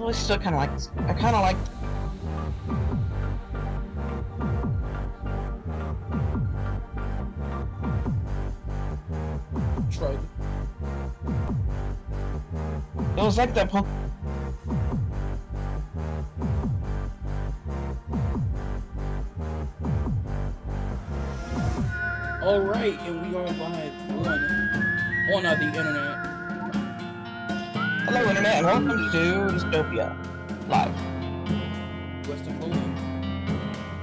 I still kind of like this. I kind of like. Shrug. It was like that Pokemon. Alright, and we are live on the internet. Hello, internet, and welcome to Dystopia Live. West of Loathing.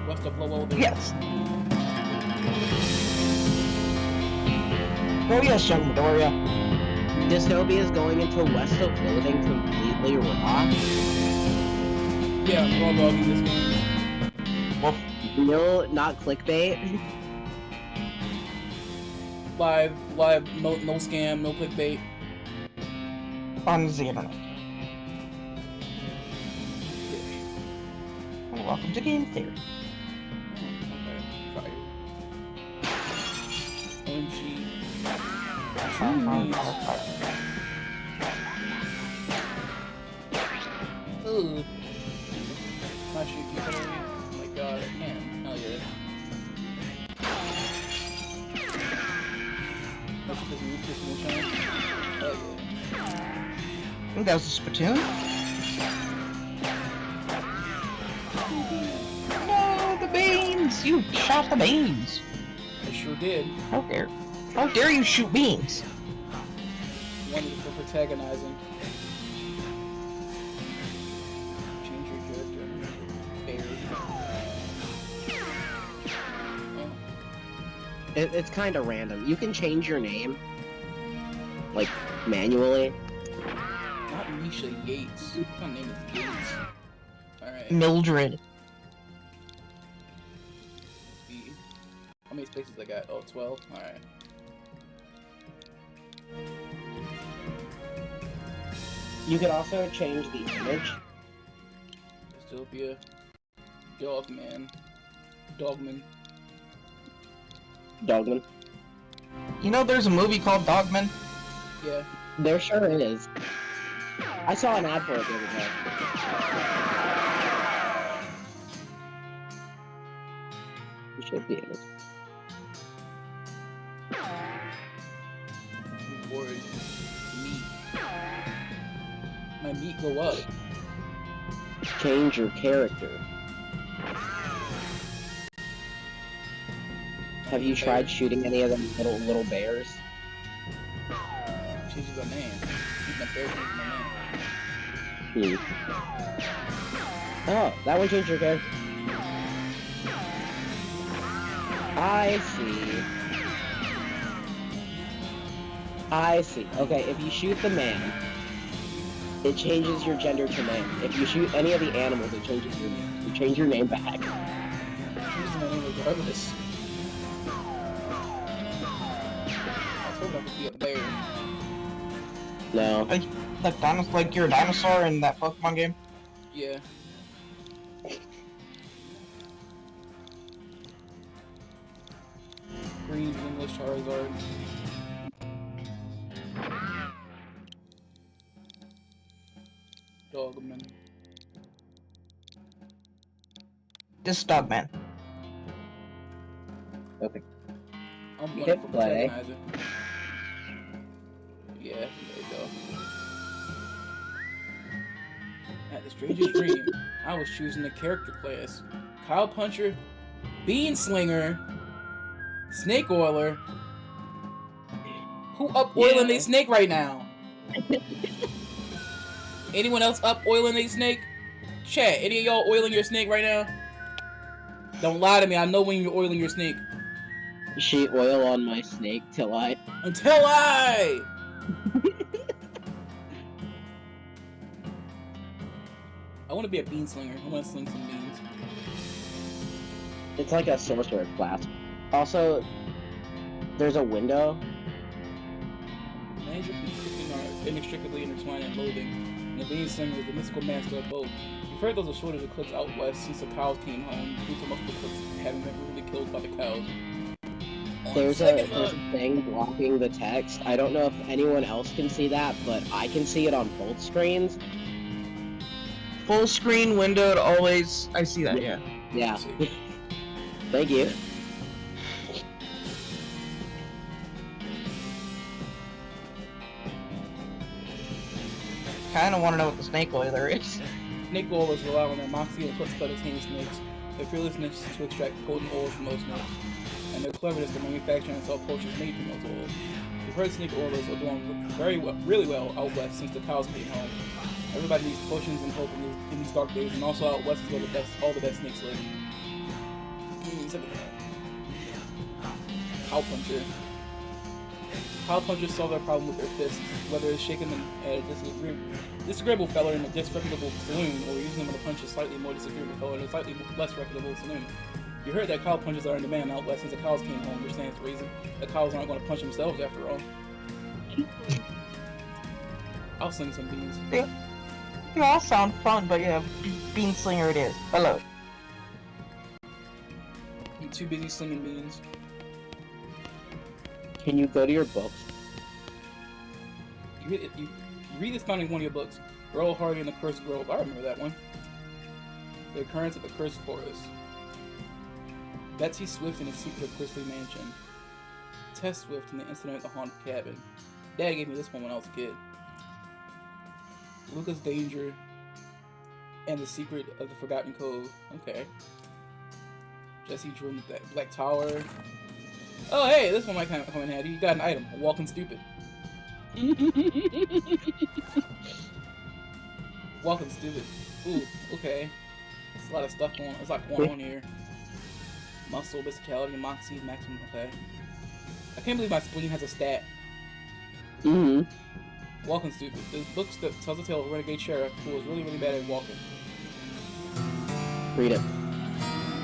West of Loathing. Yes. Oh yes, young Midoriya. Dystopia is going into West of Loathing completely raw. Yeah, I'm raw dogging this game. Well, No, not clickbait. Live, no scam, no clickbait. on the internet. And welcome to Game Theory. Okay, fire. OMG. Ugh. Not shoot you totally. Oh my god, I can. Hell yeah. Let's just move this moonshine. Hell yeah. I think that was a Splatoon. No, the beans! You shot the beans! I sure did. How dare you shoot beans? One for protagonizing. Change your character. It's kind of random. You can change your name, like, manually. Not Misha Yates. My name is Yates. Alright. Mildred. How many spaces I got? Oh, 12? Alright. You could also change the image. Still be a dogman. Dogman. Dogman. You know there's a movie called Dogman? Yeah. There sure is. I saw an ad for it the other day. You should be able to. Reward meat. My meat go up. Change your character. Have you tried shooting any of them little bears? Change your name. My bear changed my name. Oh, that one changed your character. I see. Okay, if you shoot the man, it changes your gender to man. If you shoot any of the animals, it changes your name. You change your name back. Change my name regardless. I was hoping I could be a bear. No. Like you're a dinosaur in that Pokemon game? Yeah. Green English Charizard. Dogman. Just Dogman. Okay. I'm You going hit for play. protagonizer. Yeah, there you go. At the strangest dream, I was choosing the character class. Cow Puncher, Bean Slinger, Snake Oiler. Who up oiling a snake right now? Anyone else up oiling a snake? Chat, any of y'all oiling your snake right now? Don't lie to me, I know when you're oiling your snake. Sheet oil on my snake till I... Until I! I want to be a bean slinger. I want to sling some beans. It's like a sorcerer class. Also, there's a window. Magic and cooking are inextricably intertwined in loathing, and the bean slinger is the mystical master of both. You've heard there's a shortage of cooks out west since the cows came home, due to multiple cooks having been brutally killed by the cows. There's a thing blocking the text. I don't know if anyone else can see that, but I can see it on both screens. Full screen windowed always. I see that. Yeah. Yeah. See. Thank you. Kind of want to know what the snake oil there is. Snake oilers rely on their moxie and spontaneous snakes, their fearlessness to extract potent oils from those snakes, and their cleverness to manufacture and sell potions made from those oils. We've heard snake oilers are doing really well out west since the cows came home. Everybody needs potions and hope in these dark days, and also out west is where all the best snakes live. Cow puncher. Cow punchers solve their problem with their fists, whether it's shaking them at a disagreeable fella in a disreputable saloon, or using them to punch a slightly more disagreeable fella in a slightly less reputable saloon. You heard that cow punchers are in demand out west since the cows came home, which stands to reason that cows aren't going to punch themselves after all. I'll sling some beans. They all sound fun, but yeah, bean slinger it is. Hello. I'm too busy slinging beans. Can you go to your books? You read this found in one of your books, Earl Hardy and the Cursed Grove. I remember that one. The Occurrence of the Cursed Forest. Betsy Swift in the Secret of Chrisley Mansion. Tess Swift in the Incident at the Haunted Cabin. Dad gave me this one when I was a kid. Lucas Danger and the Secret of the Forgotten Cove. Okay. Jesse Drew in the Black Tower. Oh hey, this one might come in handy. You got an item. A walking stupid. Walking stupid. Ooh, okay. There's a lot of stuff going on. There's a lot going on here. Muscle, physicality, moxie, maximum. Okay. I can't believe my spleen has a stat. Walking stupid. This book tells the tale of a renegade sheriff who was really bad at walking. Read it.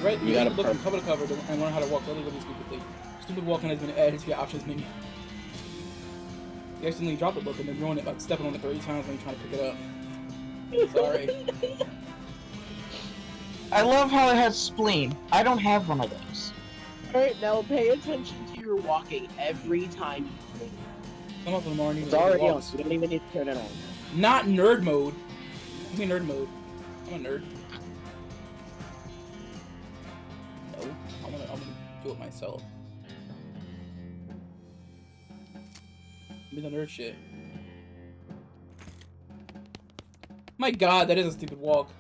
Right, you gotta look from cover to cover and learn how to walk really stupidly. Stupid walking has been added to your options menu. You accidentally drop the book and then ruin it by stepping on it 30 times when you're trying to pick it up. Sorry. I love how it has spleen. I don't have one of those. Alright, now pay attention to your walking every time you move. Come up in the morning. It's already on. You don't even need to turn it on. Not nerd mode. Give me nerd mode. I'm a nerd. No, I'm gonna do it myself. Give me the nerd shit. My god, that is a stupid walk.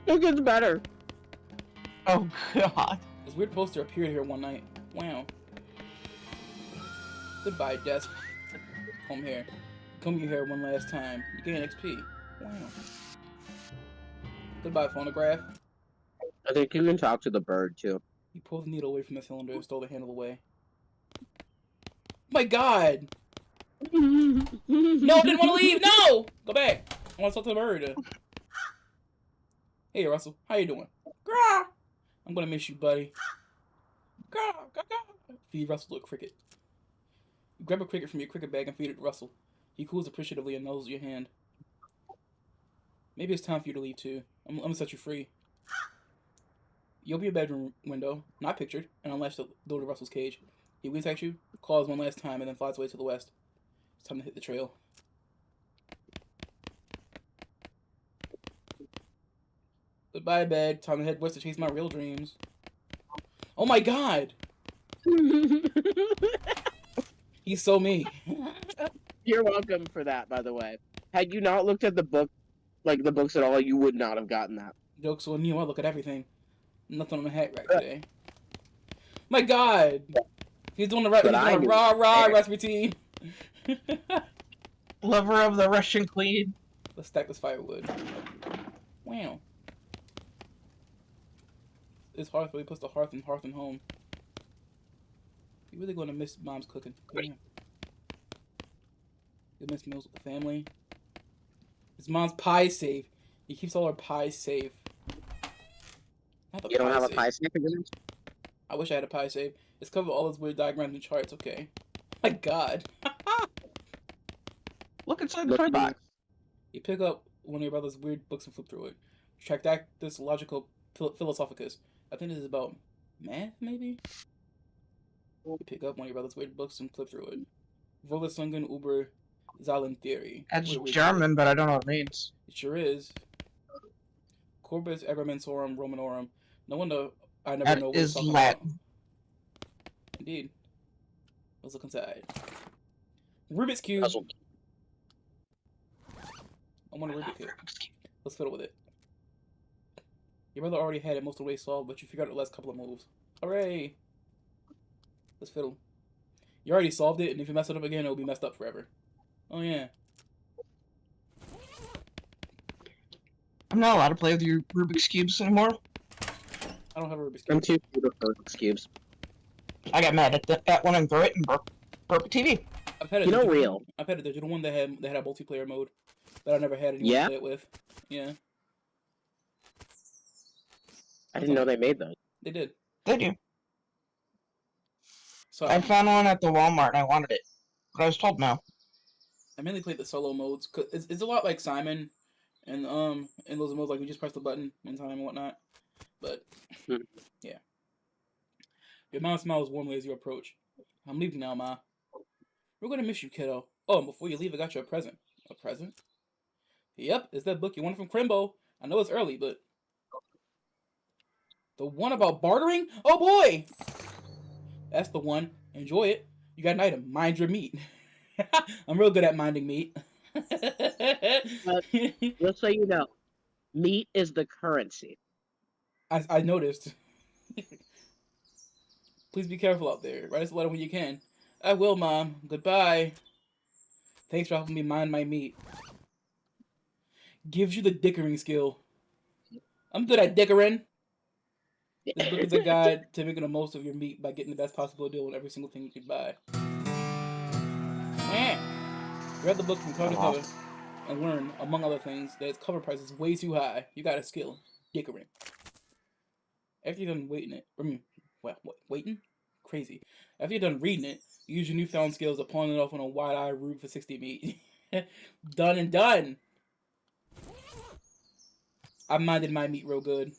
It gets better. Oh god. This weird poster appeared here one night. Wow. Goodbye, desk. Come here. Come here one last time. You gain XP. Wow. Goodbye, phonograph. I think you can talk to the bird, too. He pulled the needle away from the cylinder and stole the handle away. My god! No, I didn't want to leave! No! Go back! I want to talk to the bird. Hey, Russell. How you doing? Grah! I'm gonna miss you, buddy. Grah! Grah! Grah! Feed Russell a cricket. You grab a cricket from your cricket bag and feed it to Russell. He cools appreciatively and nuzzles your hand. Maybe it's time for you to leave, too. I'm gonna set you free. You open your bedroom window, not pictured, and unlatch the door to Russell's cage. He winks at you, claws one last time, and then flies away to the west. It's time to hit the trail. Goodbye, bed. Time to head west to chase my real dreams. Oh my god! He's so me. You're welcome for that, by the way. Had you not looked at the book, like the books at all, you would not have gotten that. Jokes on you, I look at everything. Nothing on the hat rack today. My god! He's doing the right rah recipe. Lover of the Russian Queen. Let's stack this firewood. Wow. This hearth really puts the hearth and home. You're really gonna miss Mom's cooking. Damn. You miss meals with the family. Is Mom's pie safe? He keeps all our pies safe. You don't have a pie safe? I wish I had a pie safe. It's covered with all those weird diagrams and charts. Okay. My god. Look inside the toy box. You pick up one of your brother's weird books and flip through it. Tractactus Logical Philosophicus. I think this is about math, maybe? You pick up one of your brother's weird books and flip through it. Volksungen über Zahlentheory. That's German, but I don't know what it means. It sure is. Corpus Agrimensorum Romanorum. No wonder I never That know what he's is talking Latin. about. Indeed. Let's look inside. Rubik's Cube. Puzzle. I want a Rubik's Cube. Let's fiddle with it. Your brother already had it most of the way solved, but you figured out the last couple of moves. Hooray! Let's fiddle. You already solved it, and if you mess it up again, it'll be messed up forever. Oh yeah. I'm not allowed to play with your Rubik's Cubes anymore. I don't have a Rubik's I'm Cube. too good at Rubik's Cubes. I got mad at that one and threw it and broke the TV. I've had a You know, digital, real. I've had a digital one that had a multiplayer mode that I never had anyone Yeah? to play it with. Yeah, I didn't know they made those. they did. They do. So I found one at the Walmart and I wanted it, but I was told no. I mainly played the solo modes cause it's a lot like Simon, and in those modes like you just press the button in time and whatnot. But yeah, your mom smiles warmly as you approach. I'm leaving now, Ma. We're gonna miss you, kiddo. Oh, and before you leave, I got you a present. A present? Yep, it's that book you wanted from Crimbo. I know it's early, but the one about bartering? Oh boy! That's the one. Enjoy it. You got an item. Mind your meat. I'm real good at minding meat. Just so you know, meat is the currency. I noticed. Please be careful out there. Write us a letter when you can. I will, Mom. Goodbye. Thanks for helping me mind my meat. Gives you the dickering skill. I'm good at dickering. This book is a guide to making the most of your meat by getting the best possible deal on every single thing you can buy. Read the book from cover to cover and learn, among other things, that its cover price is way too high. You got a skill. Dickering. After you're done waiting? Crazy. After you're done reading it, you use your newfound skills to pawn it off on a wide-eye rube for 60 meat. Done and done! I minded my meat real good.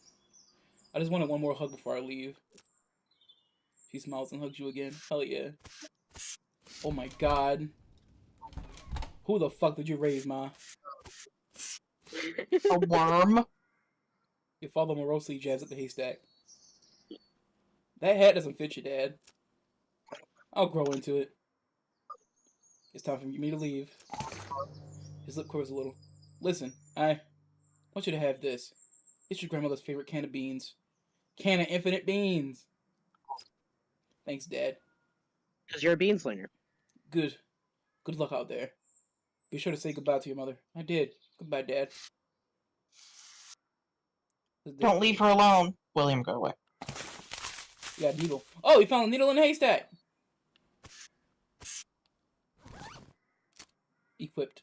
I just wanted one more hug before I leave. She smiles and hugs you again. Hell yeah. Oh my god. Who the fuck did you raise, Ma? A worm? Your father morosely jabs at the haystack. That hat doesn't fit you, Dad. I'll grow into it. It's time for me to leave. His lip quivers a little. Listen, I want you to have this. It's your grandmother's favorite can of beans. Can of infinite beans. Thanks, Dad. Because you're a bean slinger. Good. Good luck out there. Be sure to say goodbye to your mother. I did. Goodbye, Dad. Don't leave her alone. William, go away. You got a needle. Oh, you found a needle in a haystack. Equipped.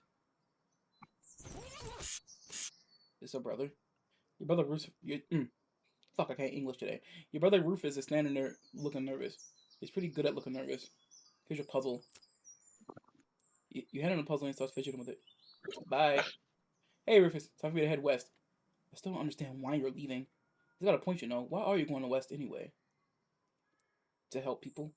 It's a brother. Your brother Rufus. Fuck, I can't English today. Your brother Rufus is standing there looking nervous. He's pretty good at looking nervous. Here's your puzzle. You hand him the puzzle and he starts fidgeting with it. Bye. Hey, Rufus. Time for me to head west. I still don't understand why you're leaving. He's got a point, you know. Why are you going to west anyway? To help people?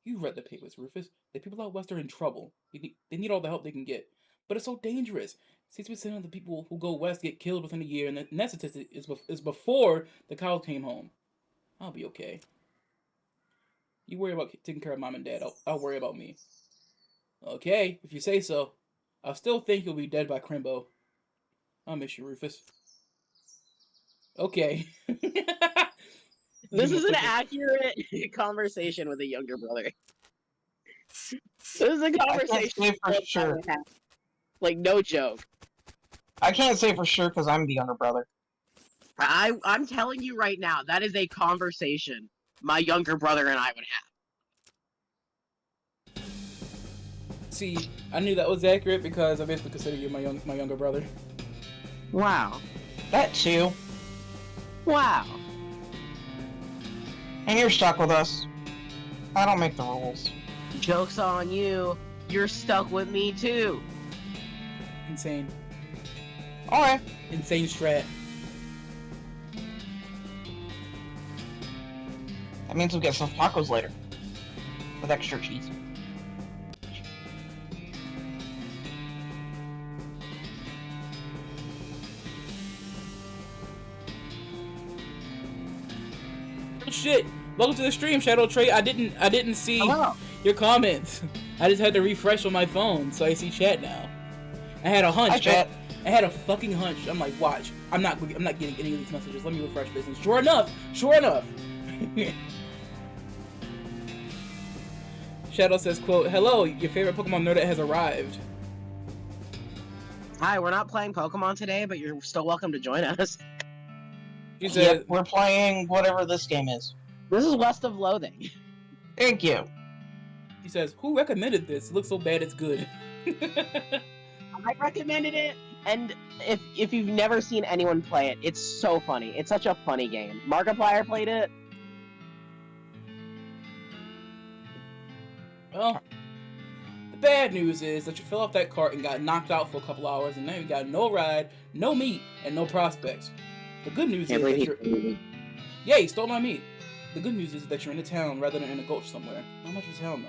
You read the papers, Rufus. The people out west are in trouble. They need all the help they can get. But it's so dangerous. 60% of the people who go west get killed within a year, and that statistic is before the cows came home. I'll be okay. You worry about taking care of Mom and Dad. I'll worry about me. Okay, if you say so. I'll still think you'll be dead by Crimbo. I'll miss you, Rufus. Okay. This is an accurate conversation with a younger brother. This is a conversation. I can't say for sure. Like, no joke. I can't say for sure because I'm the younger brother. I'm telling you right now, that is a conversation my younger brother and I would have. See, I knew that was accurate because I basically consider you my younger brother. Wow. That too. Wow. And you're stuck with us. I don't make the rules. Joke's on you. You're stuck with me too. Insane. Alright. Insane strat. That means we'll get some tacos later. With extra cheese. shit! Welcome to the stream, Shadow Trey. I didn't see your comments. I just had to refresh on my phone, so I see chat now. I had a hunch. Hi, chat. I had a fucking hunch. I'm like, watch. I'm not getting any of these messages. Let me refresh this. And sure enough. Shadow says, quote, hello, your favorite Pokemon nerd has arrived. Hi, we're not playing Pokemon today, but you're still welcome to join us. She said, Yep, we're playing whatever this game is. This is West of Loathing. Thank you. He says, who recommended this? It looks so bad it's good. I recommended it, and if you've never seen anyone play it, it's so funny. It's such a funny game. Markiplier played it. Well, the bad news is that you fell off that cart and got knocked out for a couple hours, and now you got no ride, no meat, and no prospects. The good news is that you're... Yeah, you stole my meat. The good news is that you're in a town rather than in a gulch somewhere. Not much of a town,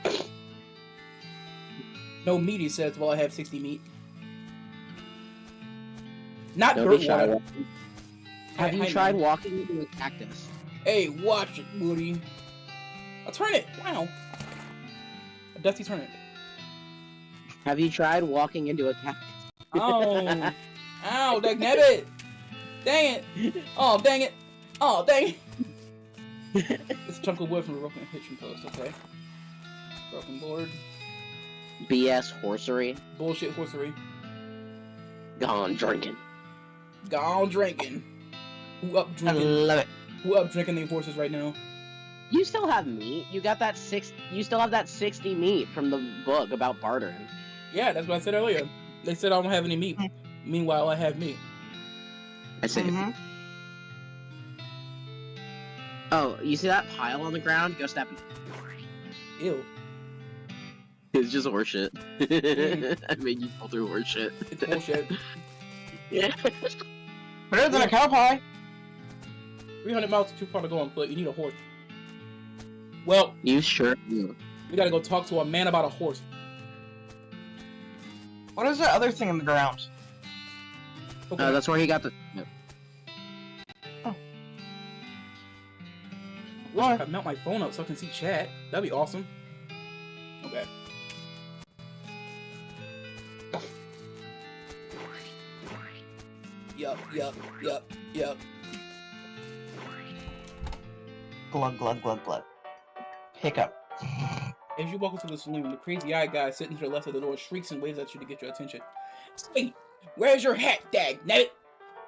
though. No meat, he says, while I have 60 meat. Not Don't dirt be shy. water. Have you tried walking into a cactus? Hey, watch it, Woody. A turnip! Wow. A dusty turnip. Have you tried walking into a cactus? Oh. Ow, dagnabbit! Dang it! Oh, dang it! Oh, dang it! It's a chunk of wood from a broken hitching post, okay. Broken board. BS horsery. Bullshit horsery. Gone drinking. Gone drinking. Who up I drinking? love it. Who up drinking the horses right now? You still have meat. You got that You still have that 60 meat from the book about bartering. Yeah, that's what I said earlier. They said I don't have any meat. Meanwhile, I have meat. I see. Oh, you see that pile on the ground? Go step in. Ew. It's just horseshit. I made you fall through horseshit. It's bullshit. Yeah. Better than a cow pie. 300 miles too far to go on foot. You need a horse. Well, You sure do. we gotta go talk to a man about a horse. What is that other thing in the ground? Okay. That's where he got the... Wish I could mount my phone up so I can see chat. That'd be awesome. Okay. Yup. Glug, glug, glug, glug. Hiccup. As you walk into the saloon, the crazy-eyed guy sitting to the left of the door shrieks and waves at you to get your attention. Hey, where's your hat, dagnabbit?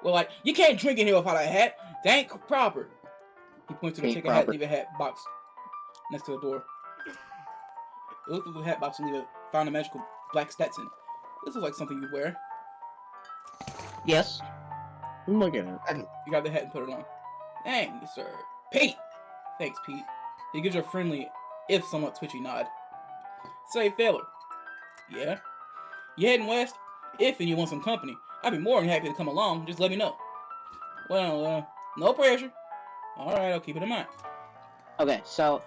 Well, like, you can't drink in here without a hat. That ain't proper. He points to the take a hat, leave a hat box next to the door. He looked through the hat box and found a magical black Stetson. This looks like something you wear. Yes. I'm looking at You grab the hat and put it on. Thank you, sir. Pete! Thanks, Pete. He gives you a friendly, if somewhat twitchy nod. Say, fella. Yeah? You heading west? If and you want some company, I'd be more than happy to come along. Just let me know. Well, no pressure. Alright, I'll keep it in mind. Okay, so...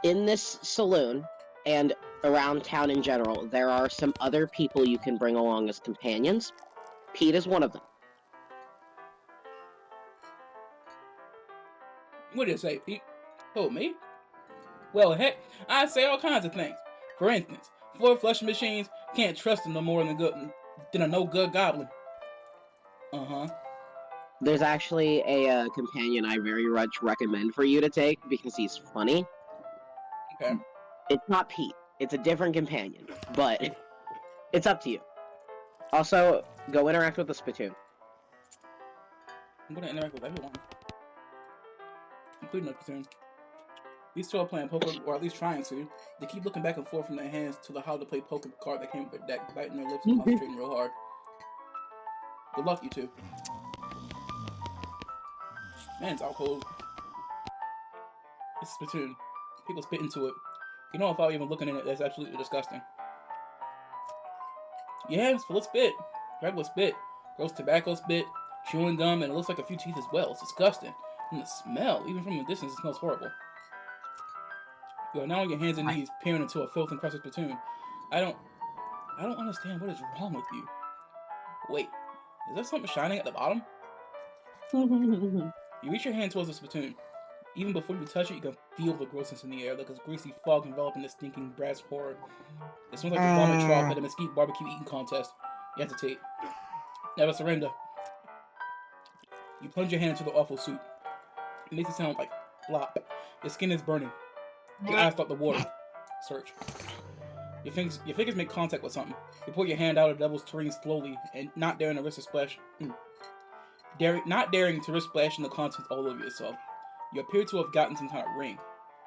in this saloon, and around town in general, there are some other people you can bring along as companions. Pete is one of them. What did it say, Pete? Oh, me? Well, heck, I say all kinds of things. For instance, floor flushing machines, can't trust them no more than a no-good goblin. Uh-huh. There's actually a companion I very much recommend for you to take, because he's funny. Okay. It's not Pete. It's a different companion, but it's up to you. Also, go interact with the Spittoon. I'm gonna interact with everyone. Including the platoon. These two are playing poker, or at least trying to. They keep looking back and forth from their hands to the how to play poker card that came with their deck, biting their lips and concentrating real hard. Good luck, you two. Man, it's all cold. It's Splatoon. People spit into it. You know, without even looking at it, that's absolutely disgusting. Yeah, it's full of spit. Regular spit. Gross tobacco spit. Chewing gum, and it looks like a few teeth as well. It's disgusting. And the smell, even from a distance, it smells horrible. You are now on your hands and knees, peering into a filth encrusted platoon. I don't understand what is wrong with you. Wait, is there something shining at the bottom? Oh, You reach your hand towards the spittoon. Even before you touch it, you can feel the grossness in the air, like a greasy fog enveloping the stinking brass horror. It smells like the vomit trough at a mesquite barbecue eating contest. You hesitate. Never surrender. You plunge your hand into the awful soup. It makes it sound like flop. Your skin is burning. Your eyes start to water. Search. Your fingers make contact with something. You pull your hand out of the devil's tureen slowly, and not daring to risk a splash. Not daring to risk splashing the contents all over yourself. You appear to have gotten some kind of ring.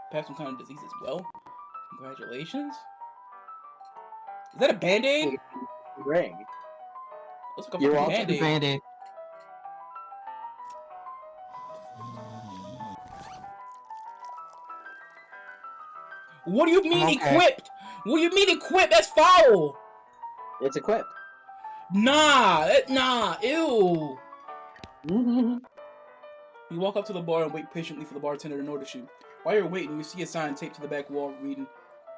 Perhaps some kind of disease as well. Congratulations. Is that a band-aid? ring. Looks like a You're fucking all band-aid. Band-Aid. What do you mean Okay. equipped? What do you mean equipped? That's foul. It's equipped. Nah, ew. Mm-hmm. You walk up to the bar and wait patiently for the bartender to notice you. While you're waiting, you see a sign taped to the back wall reading,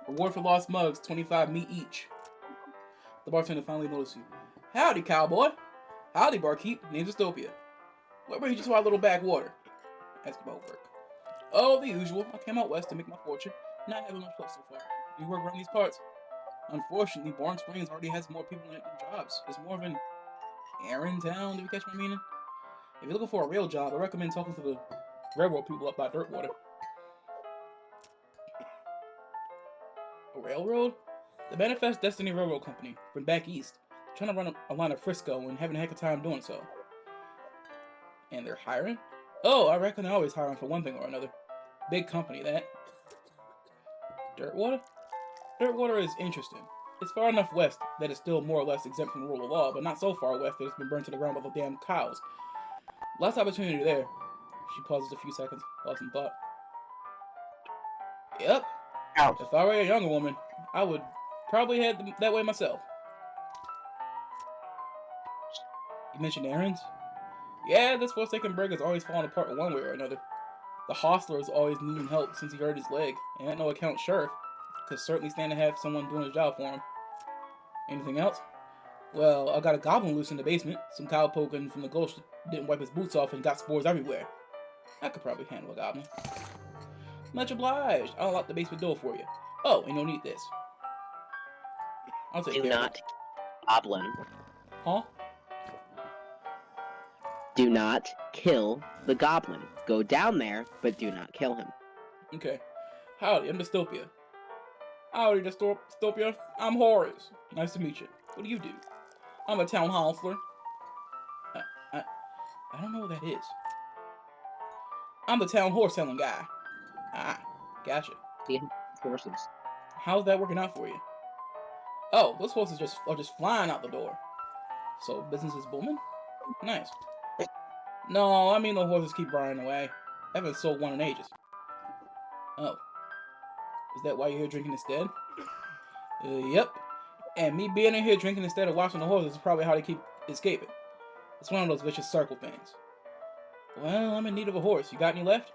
"Reward for lost mugs, 25 meat each." The bartender finally notices you. "Howdy, cowboy." "Howdy, barkeep. Name's Astopia." "What brings you to our little backwater?" "Ask about work." "Oh, the usual. I came out west to make my fortune. Not having much luck so far. You work around these parts?" "Unfortunately, Barn Springs already has more people in it than jobs. It's more of an errand town, do you catch my meaning? If you're looking for a real job, I recommend talking to the railroad people up by Dirtwater." "A railroad?" "The Manifest Destiny Railroad Company, from back east. Trying to run a line of Frisco and having a heck of a time doing so." "And they're hiring?" "Oh, I reckon they're always hiring for one thing or another. Big company, that." "Dirtwater?" "Dirtwater is interesting. It's far enough west that it's still more or less exempt from the rule of law, but not so far west that it's been burned to the ground by the damn cows. Lots of opportunity there." She pauses a few seconds, lost in thought. "Yep. Ouch. If I were a younger woman, I would probably head that way myself." "You mentioned errands?" "Yeah, this Forsaken Burg is always falling apart in one way or another. The hostler is always needing help since he hurt his leg, and at no account sheriff could certainly stand to have someone doing his job for him." "Anything else?" "Well, I got a goblin loose in the basement. Some cowpoke from the ghost didn't wipe his boots off and got spores everywhere. I could probably handle a goblin." "Much obliged. I'll lock the basement door for you. Oh, and you'll need this." "I'll take Do care not of it." goblin. "Huh?" Do not kill the goblin. Go down there, but do not kill him. "Okay. Howdy, I'm Dystopia." "Howdy, Dystopia. I'm Horace. Nice to meet you. What do you do?" "I'm a town hostler." I don't know what that is." "I'm the town horse selling guy." "Ah, gotcha. He has horses. How's that working out for you?" "Oh, those horses are just flying out the door." "So business is booming? Nice." "No, I mean the horses keep burning away. I haven't sold one in ages." "Oh, is that why you're here drinking instead?" Yep. And me being in here drinking instead of watching the horses is probably how they keep escaping. It's one of those vicious circle things." "Well, I'm in need of a horse. You got any left?"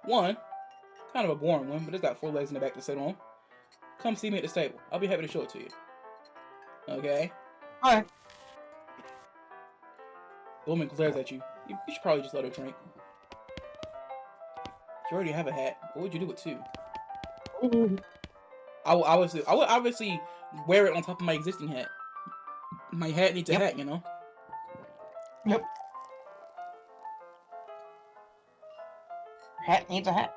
"One. Kind of a boring one, but it's got 4 legs in the back to sit on. Come see me at the stable. I'll be happy to show it to you." "Okay." Alright. The woman glares at you. You should probably just let her drink. You already have a hat. What would you do with 2? I would obviously wear it on top of my existing hat. My hat needs a hat, you know? Yep. Hat needs a hat.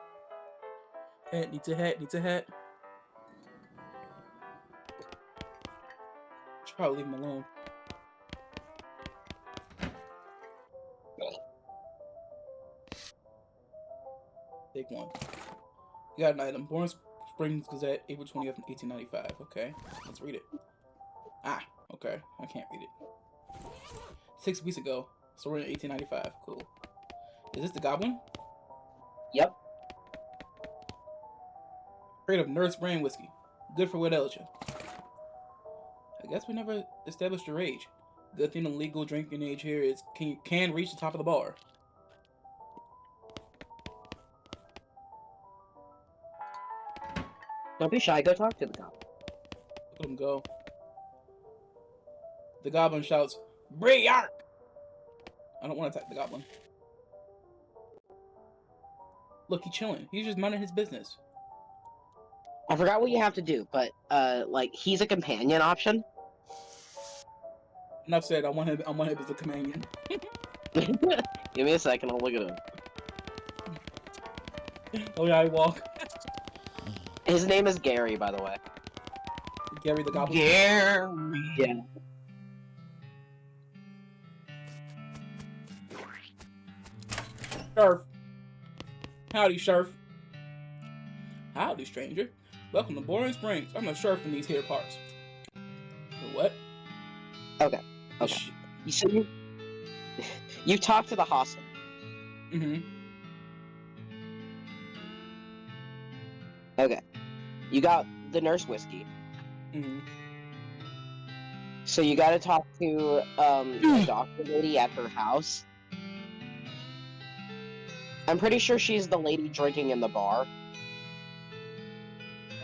Hat needs a hat, needs a hat. Should probably leave him alone. Take one. You got an item. Born Springs Gazette, April 20th, 1895. Okay, let's read it. Ah, okay. I can't read it. 6 weeks ago. So we're in 1895. Cool. Is this the goblin? Yep. Crate of Nurse Brand whiskey. Good for what ails you. I guess we never established your age. Good thing the legal drinking age here is can reach the top of the bar. Don't be shy. Go talk to the goblin. Look at him go. The goblin shouts, "Brayark!" I don't want to attack the goblin. Look, he's chilling. He's just minding his business. I forgot what you have to do, but like he's a companion option. Enough said. I want him as a companion. Give me a second. I'll look at him. Oh yeah, I walk. His name is Gary, by the way. Gary the goblin. Gary. Yeah. Sheriff. Howdy, Sheriff. Howdy, stranger. Welcome to Boring Springs. I'm a sheriff in these here parts. What? Okay. You see, you talked to the hostler. Mm-hmm. Okay. You got the nurse whiskey. Mm-hmm. So you got to talk to the doctor lady at her house. I'm pretty sure she's the lady drinking in the bar.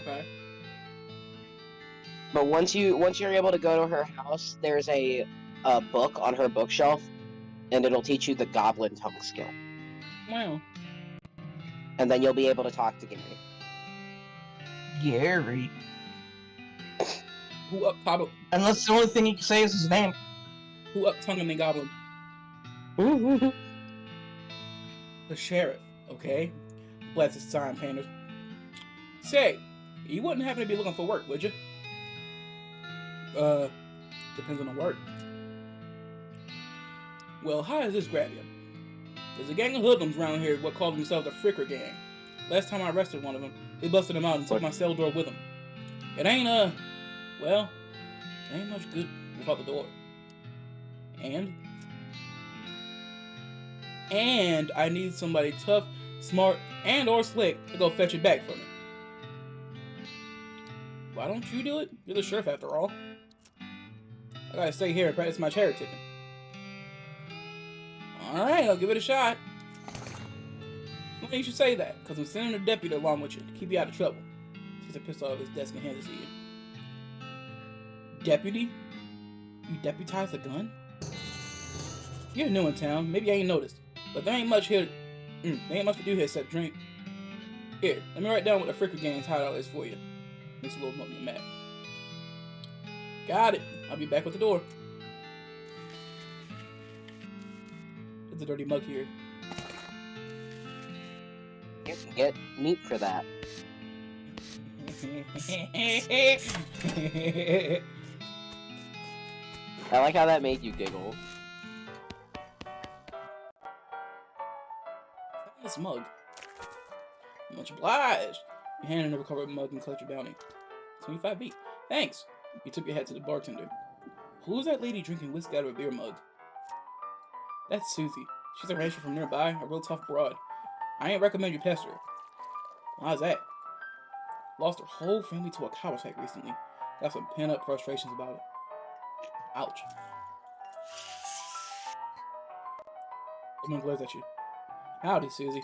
Okay. But once you're able to go to her house, there's a book on her bookshelf, and it'll teach you the goblin tongue skill. Wow. And then you'll be able to talk to Gary. Gary. Who up top? Unless the only thing you can say is his name. Who up tonguing the goblin? The sheriff. Okay. Bless his sign painters. Say, you wouldn't happen to be looking for work, would you? Depends on the work. Well, how does this grab you? There's a gang of hoodlums around here what call themselves the Fricker Gang. Last time I arrested one of them, they busted him out and took my cell door with them. It ain't, well, it ain't much good without the door. And I need somebody tough, smart, and or slick to go fetch it back for me. Why don't you do it? You're the sheriff after all. I gotta stay here and practice my cherry tipping. Alright, I'll give it a shot. Well, you should say that, because I'm sending a deputy along with you to keep you out of trouble. He's a pistol out of his desk and hands it to you. Deputy? You deputized a gun? You're new in town, maybe I ain't noticed. But there ain't much here. There ain't much to do here except drink. Here, let me write down what the Fricker Gang's hideout is for you. Makes a little note on the map. Got it. I'll be back with the door. It's a dirty mug here. You can get meat for that. I like how that made you giggle. This mug. Much obliged. You hand in a recovered mug and collect your bounty. 25 beat. Thanks. You tip your hat to the bartender. Who's that lady drinking whiskey out of a beer mug? That's Susie. She's a rancher from nearby, a real tough broad. I ain't recommend you pester her. Why's that? Lost her whole family to a cow attack recently. Got some pent-up frustrations about it. Ouch. Someone glares at you. Howdy, Susie.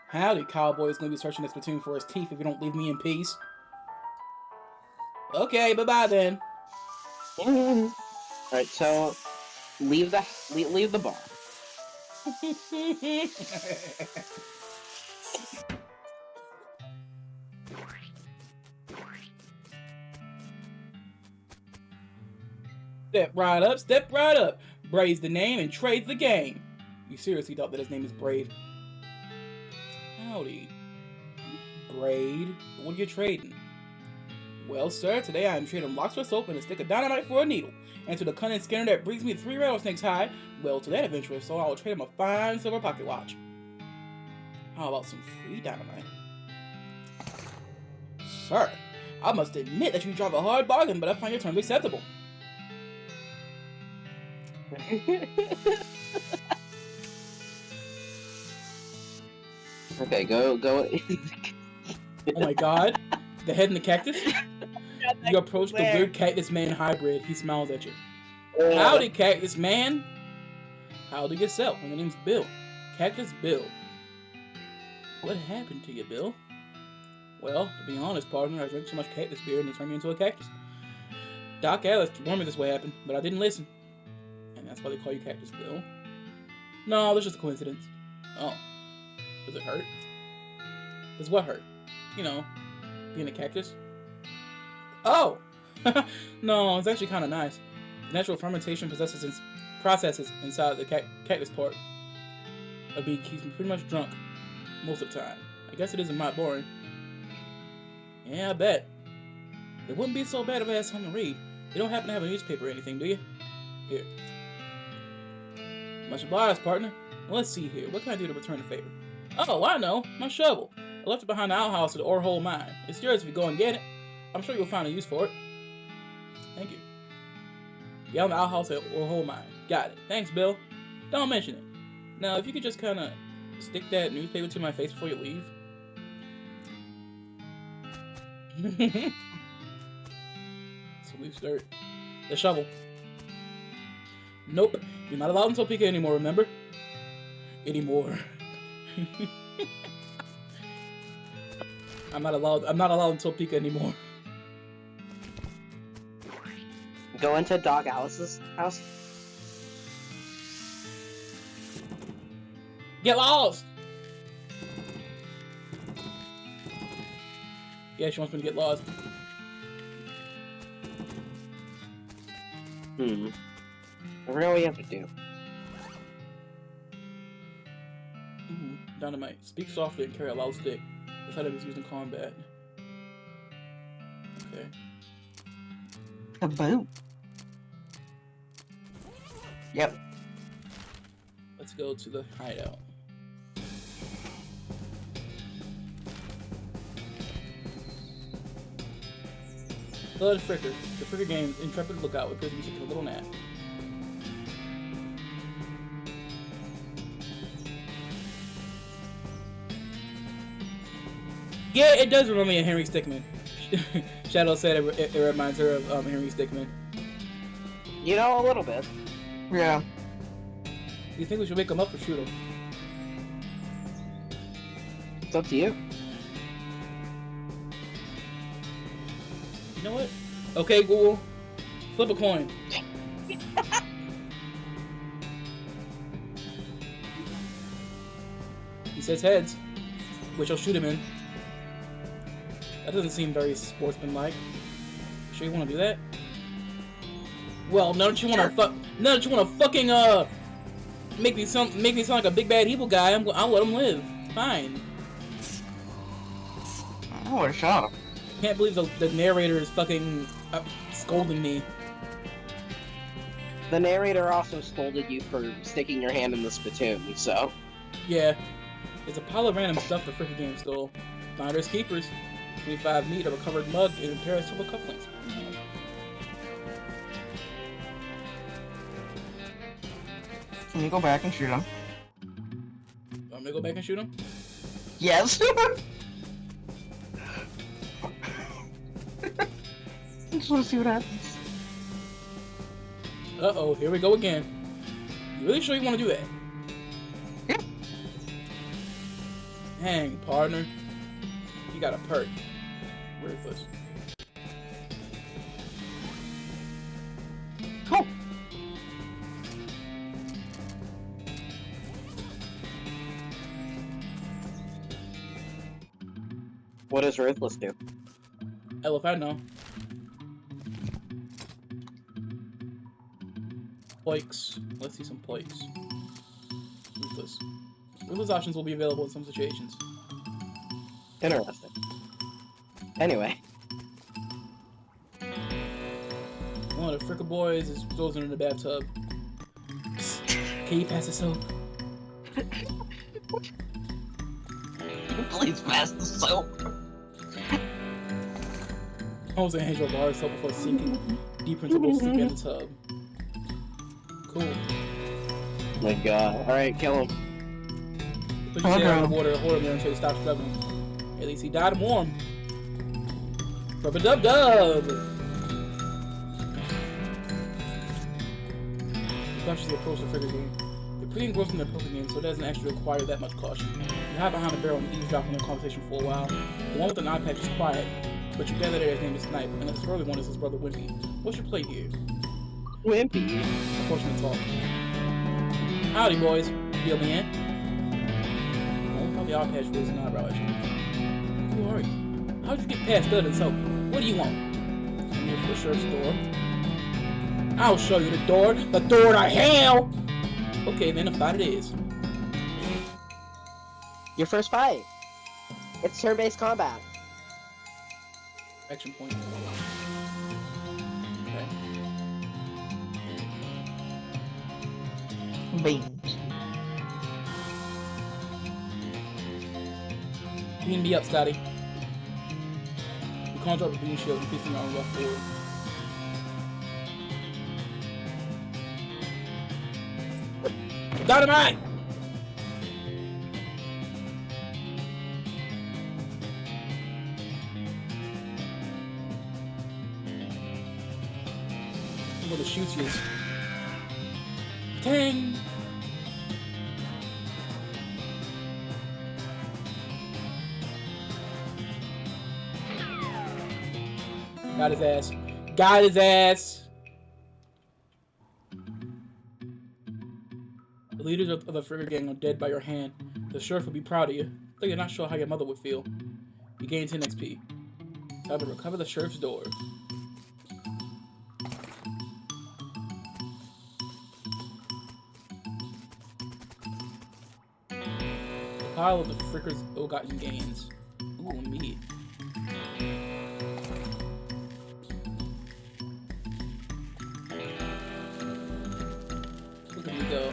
Howdy, cowboy's gonna be searching this platoon for his teeth if you don't leave me in peace. Okay, bye-bye then. Alright, so leave the bar. Step right up, step right up. Braid's the name and trade's the game. You seriously thought that his name is Braid? Howdy. Braid, what are you trading? Well, sir, today I am trading locks for soap and a stick of dynamite for a needle. And to the cunning skinner that brings me 3 rattlesnakes high, well, to that adventurous soul, I will trade him a fine silver pocket watch. How about some free dynamite? Sir, I must admit that you drive a hard bargain, but I find your terms acceptable. Okay, go. Oh my god. The head in the cactus? You approach the weird cactus man hybrid. He smiles at you. Howdy, cactus man. Howdy yourself. My name's Bill. Cactus Bill. What happened to you, Bill? Well, to be honest, partner, I drank so much cactus beer and they turned me into a cactus. Doc Alice warned me this way happened, but I didn't listen. And that's why they call you Cactus Bill. No, that's just a coincidence. Oh. Does it hurt? Does what hurt? You know, being a cactus? Oh! No, it's actually kind of nice. The natural fermentation processes inside the cactus part of me keeps me pretty much drunk most of the time. I guess it isn't that boring. Yeah, I bet. It wouldn't be so bad if I had something to read. You don't happen to have a newspaper or anything, do you? Here. Much obliged, partner. Well, let's see here. What can I do to return the favor? Oh, I know. My shovel. I left it behind the outhouse at the Ore Hole Mine. It's yours if you go and get it. I'm sure you'll find a use for it. Thank you. Yeah, on the outhouse at Ore Hole Mine. Got it. Thanks, Bill. Don't mention it. Now, if you could just kind of stick that newspaper to my face before you leave. So we start the shovel. Nope, you're not allowed in Topeka anymore, remember? Anymore. I'm not allowed in Topeka anymore. Go into Dog Alice's house. Get lost! Yeah, she wants me to get lost. Never know what you have to do. Ooh, dynamite. Speak softly and carry a loud stick. This item is used in combat. Okay. A boot. Yep. Let's go to the hideout. Blood Fricker. The Fricker Game's intrepid lookout appears to be taking a little nap. Yeah, it does remind me of Henry Stickmin. Shadow said it reminds her of Henry Stickmin. You know, a little bit. Yeah. Do you think we should wake him up or shoot him? It's up to you. You know what? Okay, Google. Flip a coin. He says heads, which I'll shoot him in. That doesn't seem very sportsmanlike. Sure you want to do that? Well, now that you want to fucking make me sound like a big bad evil guy, I'll let him live. Fine. I would have shot him. Can't believe the narrator is fucking scolding me. The narrator also scolded you for sticking your hand in the spittoon, so... Yeah. It's a pile of random stuff the freaking game stole. Finders keepers. 25 meat of a covered mug and a pair of silver cufflinks. Can you go back and shoot him? Want me to go back and shoot him? Yes. I just want to see what happens. Uh-oh, here we go again. You really sure you want to do that? Yeah. Hang, partner. You got a perk. Ruthless. Cool. What does Ruthless do? Hell if I know. Pikes. Let's see some pikes. Ruthless. Ruthless options will be available in some situations. Interesting. Anyway. One of the Fricker boys is frozen in the bathtub. Psst. Can you pass the soap? Please pass the soap. Holmes and Angel bar soap before sinking deeper into the sleep in the tub. Cool. Oh my god. Alright, kill him. Put your hand in the water, hold him there until he stops struggling. At least he died warm. Rub-a-dub-dub! Cautiously approach the Fricker game. They're pretty engrossed in their poker game, so it doesn't actually require that much caution. You hide behind the barrel and eavesdrop on their conversation for a while. The one with the eye patch is quiet, but you gather that his name is Snipe, and the early one is his brother Wimpy. What's your play here? Wimpy. Unfortunate talk. Howdy, boys. Yo, man. Oh, probably all cash raising eyebrow at you. Who are you? How'd you get past that and so? What do you want? I'm here for the sheriff's door. I'll show you the door. The door to hell! Okay, then a fight it is. Your first fight. It's turn-based combat. Action point. Okay. Beans. Beam me up, Scotty. You can't drop a beam shield and piece me on rough board. Dynamite! I'm gonna shoot you. Tang! Got his ass. Got his ass! The leaders of the Frigger gang are dead by your hand. The sheriff will be proud of you, though you're not sure how your mother would feel. You gain 10 XP. Time to recover the sheriff's door. The pile of the Fricker's ill-gotten gains. Ooh, meat. Look at me go.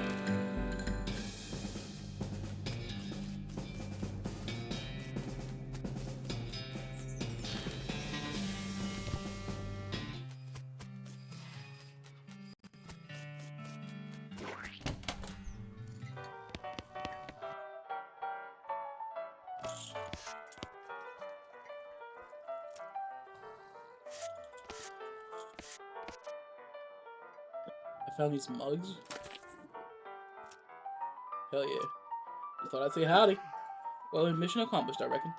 I found these mugs. Hell yeah. Just thought I'd say howdy. Well, mission accomplished, I reckon.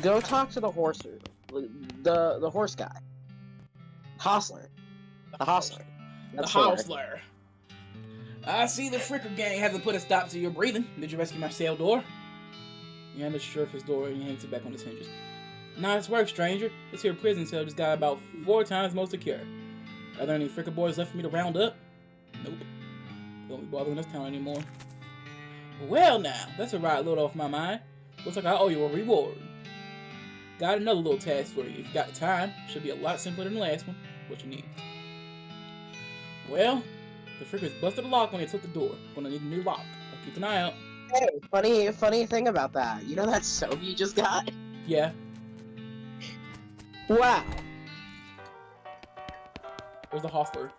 Go talk to the horser. The horse guy. Hostler. The hostler. The That's the word. Hostler. I see the Fricker gang hasn't put a stop to your breathing. Did you rescue my cell door? You hand the sheriff his door and he hangs it back on his hinges. Nice work, stranger. This here prison cell just got about 4 times more secure. Are there any Fricker boys left for me to round up? Nope. Don't be bothering this town anymore. Well now, that's a right load off my mind. Looks like I owe you a reward. Got another little task for you. If you got the time, should be a lot simpler than the last one. What you need? Well, the Frickers busted the lock when they took the door. Gonna need a new lock. I'll keep an eye out. Hey, funny thing about that. You know that soap you just got? Yeah. Wow. Where's the hostler?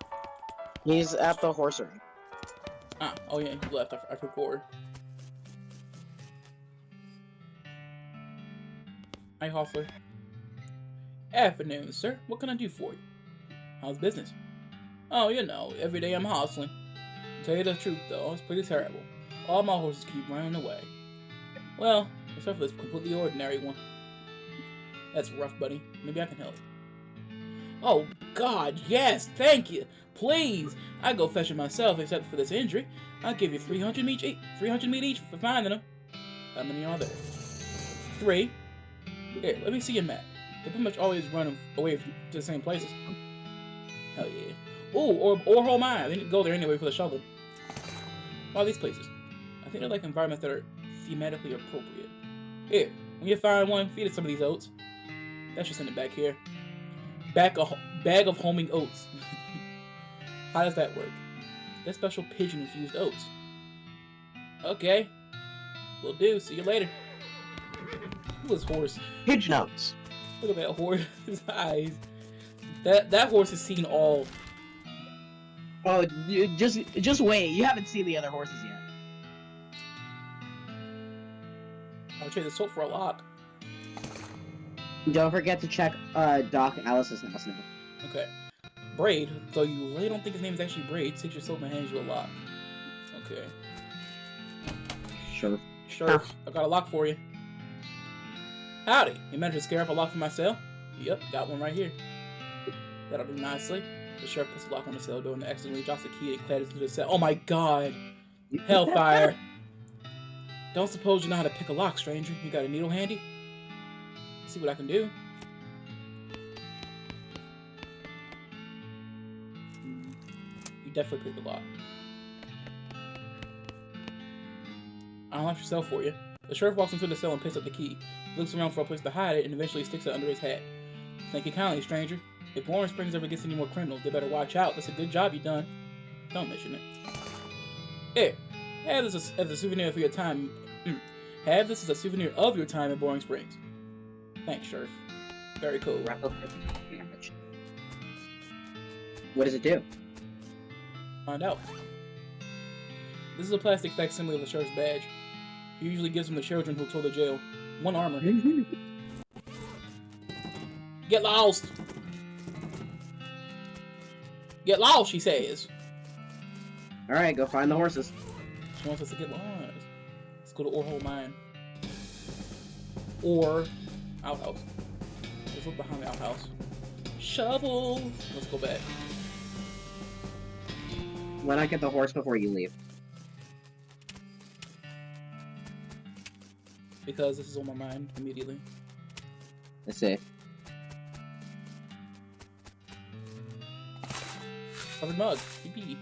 He's at the horsery. Ah, oh yeah, he left. I forgot. Hi, hostler. Afternoon, sir. What can I do for you? How's business? Oh, you know, every day I'm hustling. To tell you the truth, though, it's pretty terrible. All my horses keep running away. Well, except for this completely ordinary one. That's rough, buddy. Maybe I can help. Oh, God, yes, thank you. Please, I'd go fetch it myself, except for this injury. I'll give you 300 meat each for finding them. How many are there? 3. Here, let me see your map. They pretty much always run away to the same places. Hell yeah. Ooh, or whole mine. They didn't go there anyway for the shovel. All these places. I think they're like environments that are thematically appropriate. Here, when you find one, feed it some of these oats. That should send it back here. Bag of homing oats. How does that work? That's special pigeon-infused oats. Okay. Will do. See you later. Look at this horse. Pigeon oats. Look at that horse. His eyes. That horse has seen all. Oh, just wait. You haven't seen the other horses yet. I'll trade the soap for a lock. Don't forget to check Doc Alice's house now. Okay. Braid, though you really don't think his name is actually Braid, takes your soap and hands you a lock. Okay. Sure. I got a lock for you. Howdy. You managed to scare up a lock for my cell? Yep, got one right here. That'll do nicely. The sheriff puts the lock on the cell door and accidentally drops the key and clatters into the cell. Oh my god! Hellfire! Don't suppose you know how to pick a lock, stranger. You got a needle handy? See what I can do. You definitely picked the lock. I'll unlock your cell for you. The sheriff walks into the cell and picks up the key. He looks around for a place to hide it and eventually sticks it under his hat. Thank you kindly, stranger. If Boring Springs ever gets any more criminals, they better watch out. That's a good job you done. Don't mention it. Here, have this as a souvenir for your time. Have this as a souvenir of your time in Boring Springs. Thanks, Sheriff. Very cool. What does it do? Find out. This is a plastic facsimile of the sheriff's badge. He usually gives them to children who told the jail. One armor. Get lost! Get lost, she says. Alright, go find the horses. She wants us to get lost. Let's go to Orhole Mine. Or outhouse. Let's look behind the outhouse. Shovel! Let's go back. Why not get the horse before you leave? Because this is on my mind immediately. Let's see. Covered mug. Yippee.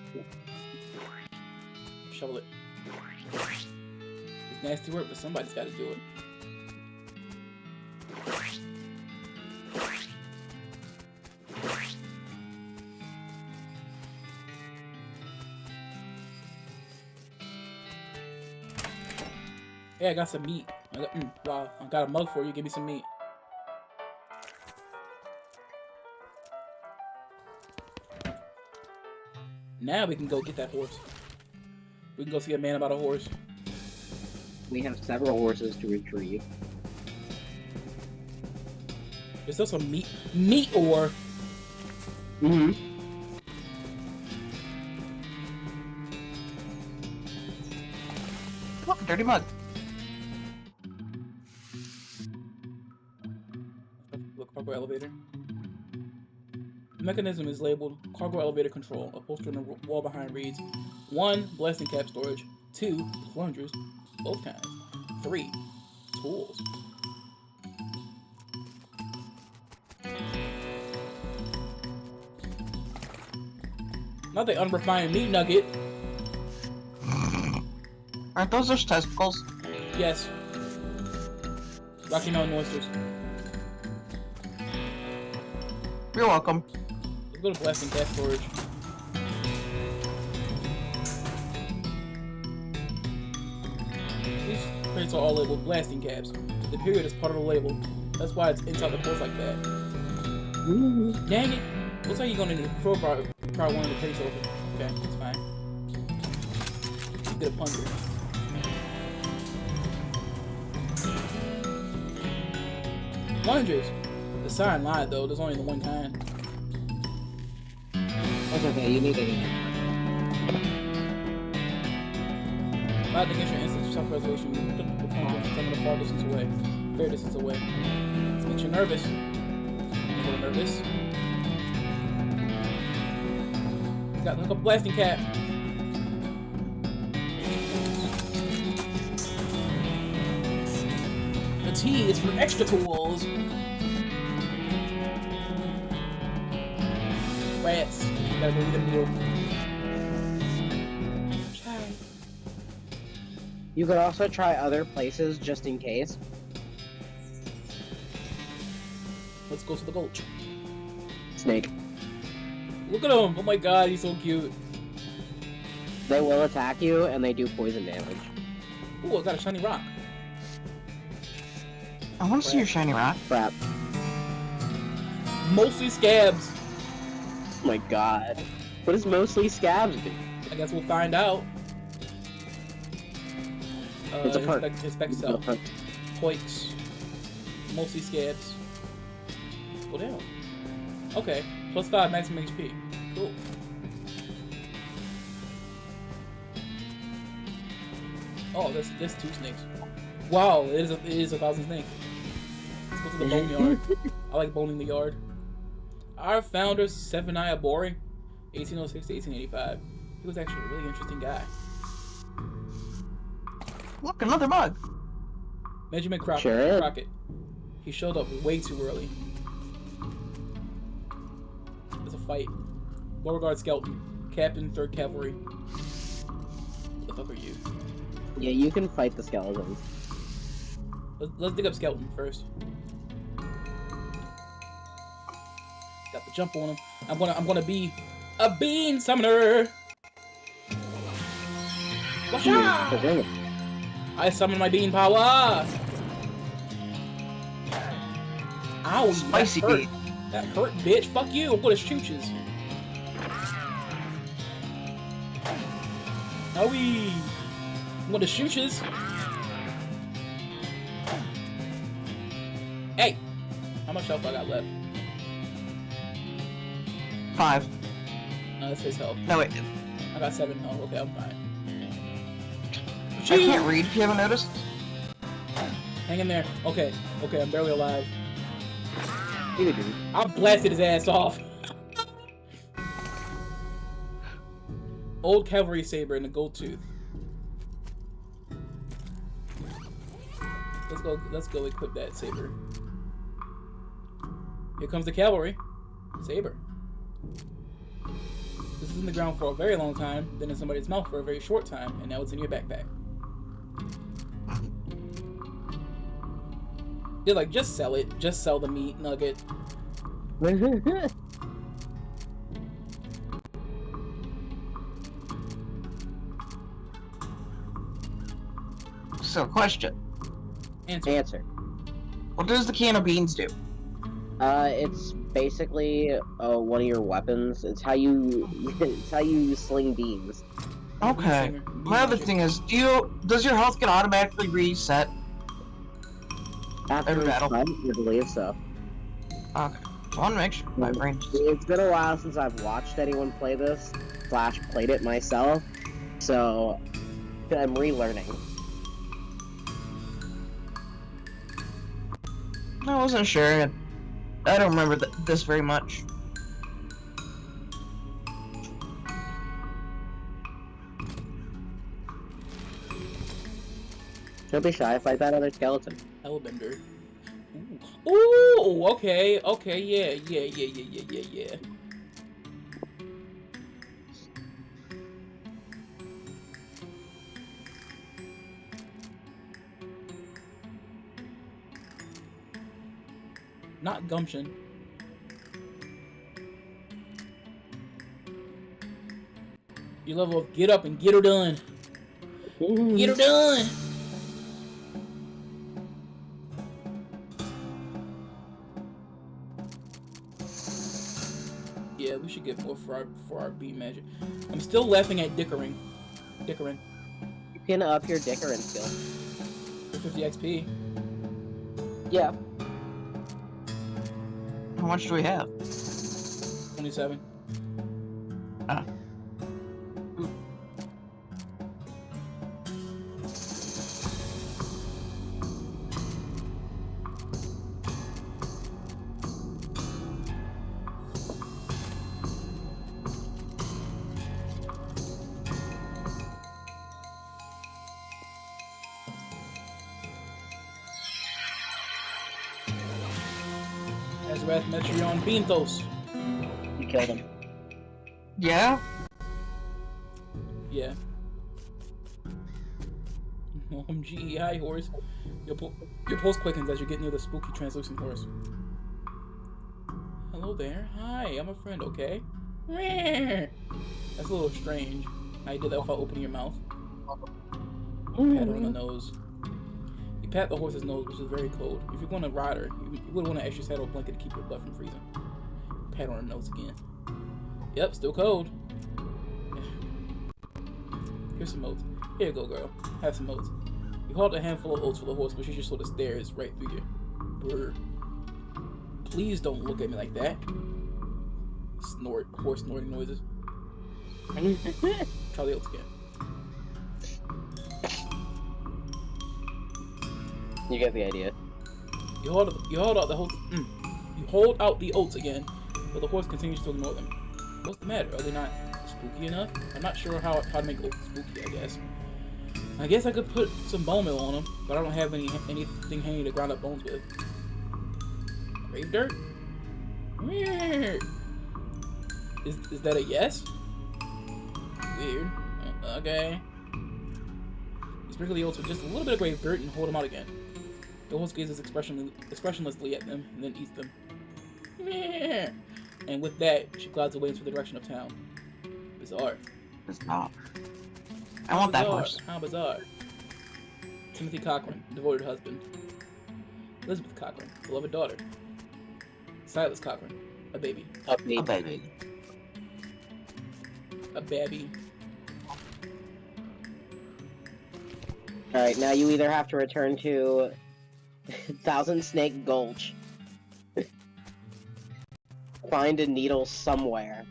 Shovel it. It's nasty work, but somebody's got to do it. Yeah, I got some meat. Wow, I got a mug for you. Give me some meat. Now we can go get that horse. We can go see a man about a horse. We have several horses to retrieve. There's still some meat. Meat ore! Mm-hmm. Oh, dirty mug. Look, cargo elevator. The mechanism is labeled cargo elevator control. A poster on the wall behind reads 1. Blasting cap storage. 2. Plungers. Both kinds. 3. Tools. Not the unrefined meat nugget. Aren't those just testicles? Yes. Rocky Mountain oysters. You're welcome. Let's go to blasting cap storage. These crates are all labeled blasting caps. The period is part of the label. That's why it's inside the clothes like that. Dang it! Looks like you're gonna need a crowbar to pry one of the crates open. Okay, that's fine. Get a plunger. Plungers! The sign lied though, there's only the one kind. That's okay, you need it. About to get your instant self-preservation, you put the plunger from the far distance away. Fair distance away. This makes you nervous. A little nervous. Got like a blasting cap. The T is for extra tools. Rats. Gotta go eat a meal. Try. You could also try other places just in case. Let's go to the gulch. Snake. Look at him! Oh my god, he's so cute. They will attack you and they do poison damage. Ooh, I got a shiny rock. I want to see your shiny rock. Crap. Mostly scabs. Oh my god. What does mostly scabs do? I guess we'll find out. It's a perk. Inspect It's a self. perk. Points. Mostly scabs. Go down. Okay. +5 maximum HP. Cool. Oh, there's two snakes. Wow, it is 1,000 snakes. Let's go to the boneyard. I like boning the yard. Our founder, Sevenai Abori, 1806 to 1885. He was actually a really interesting guy. Look, another mug. Benjamin Crockett. Sure. Crockett. He showed up way too early. There's a fight. Beauregard Skelton, Captain, 3rd Cavalry. What the fuck are you? Yeah, you can fight the skeletons. Let's dig up Skelton first. Got the jump on him. I'm gonna be a bean summoner. Watch out! I summon my bean power. Ow! Spicy that hurt. bean. That hurt, bitch. Fuck you. I'm gonna shoot you. Owie! I'm gonna shoot you. Hey! How much health I got left? 5. No, that's his health. No, wait. I got 7 health. Okay, I'm fine. I can't read if you haven't noticed. Hang in there. Okay, I'm barely alive. You do. I blasted his ass off. Old cavalry saber and the gold tooth. Let's go equip that saber. Here comes the cavalry. Saber. This is in the ground for a very long time, then in somebody's mouth for a very short time, and now it's in your backpack. They're like, just sell it. Just sell the meat nugget. So, question. Answer. What does the can of beans do? It's basically one of your weapons. It's how you sling beans. Okay. My other thing is, does your health get automatically reset? After Every battle? I believe so. Okay. I want to make sure my brain. It's been a while since I've watched anyone play this, / played it myself, so I'm relearning. I wasn't sure. I don't remember this very much. Don't be shy, fight that other skeleton. Hellbender. Ooh, okay, yeah. Not gumption. You level up, get up and get her done. Get her done. Yeah, we should get more for our beat magic. I'm still laughing at Dickering. You can up your Dickering skill. For 50 XP. Yeah. How much do we have? 27. Ah. Azrath Metrion Beanthos. You killed him. Yeah? Yeah. OMG, hi horse. Your pulse quickens as you get near the spooky translucent horse. Hello there. Hi, I'm a friend, okay? That's a little strange. How you did that without opening your mouth. Pat her on the nose. You pat the horse's nose, which is very cold. If you're going to ride her, you would want an extra saddle blanket to keep your blood from freezing. Pat on her nose again. Yep, still cold. Here's some oats. Here you go, girl. Have some oats. You hold a handful of oats for the horse, but she just sort of stares right through you. Brr. Please don't look at me like that. Snort. Horse snorting noises. Try the oats again. You get the idea. You hold out the horse. You hold out the oats again, but the horse continues to ignore them. What's the matter? Are they not spooky enough? I'm not sure how to make oats spooky. I guess I could put some bone meal on them, but I don't have anything handy to grind up bones with. Grave dirt? Is that a yes? Weird. Okay. You sprinkle the oats with just a little bit of grave dirt and hold them out again. The horse gazes expressionlessly at them and then eats them. And with that, she glides away into the direction of town. Bizarre. Bizarre. I want that horse. How bizarre. Timothy Cochran, devoted husband. Elizabeth Cochran, beloved daughter. Silas Cochran, a baby. A A baby. A babby. Alright, now you either have to return to Thousand Snake Gulch. Find a needle somewhere.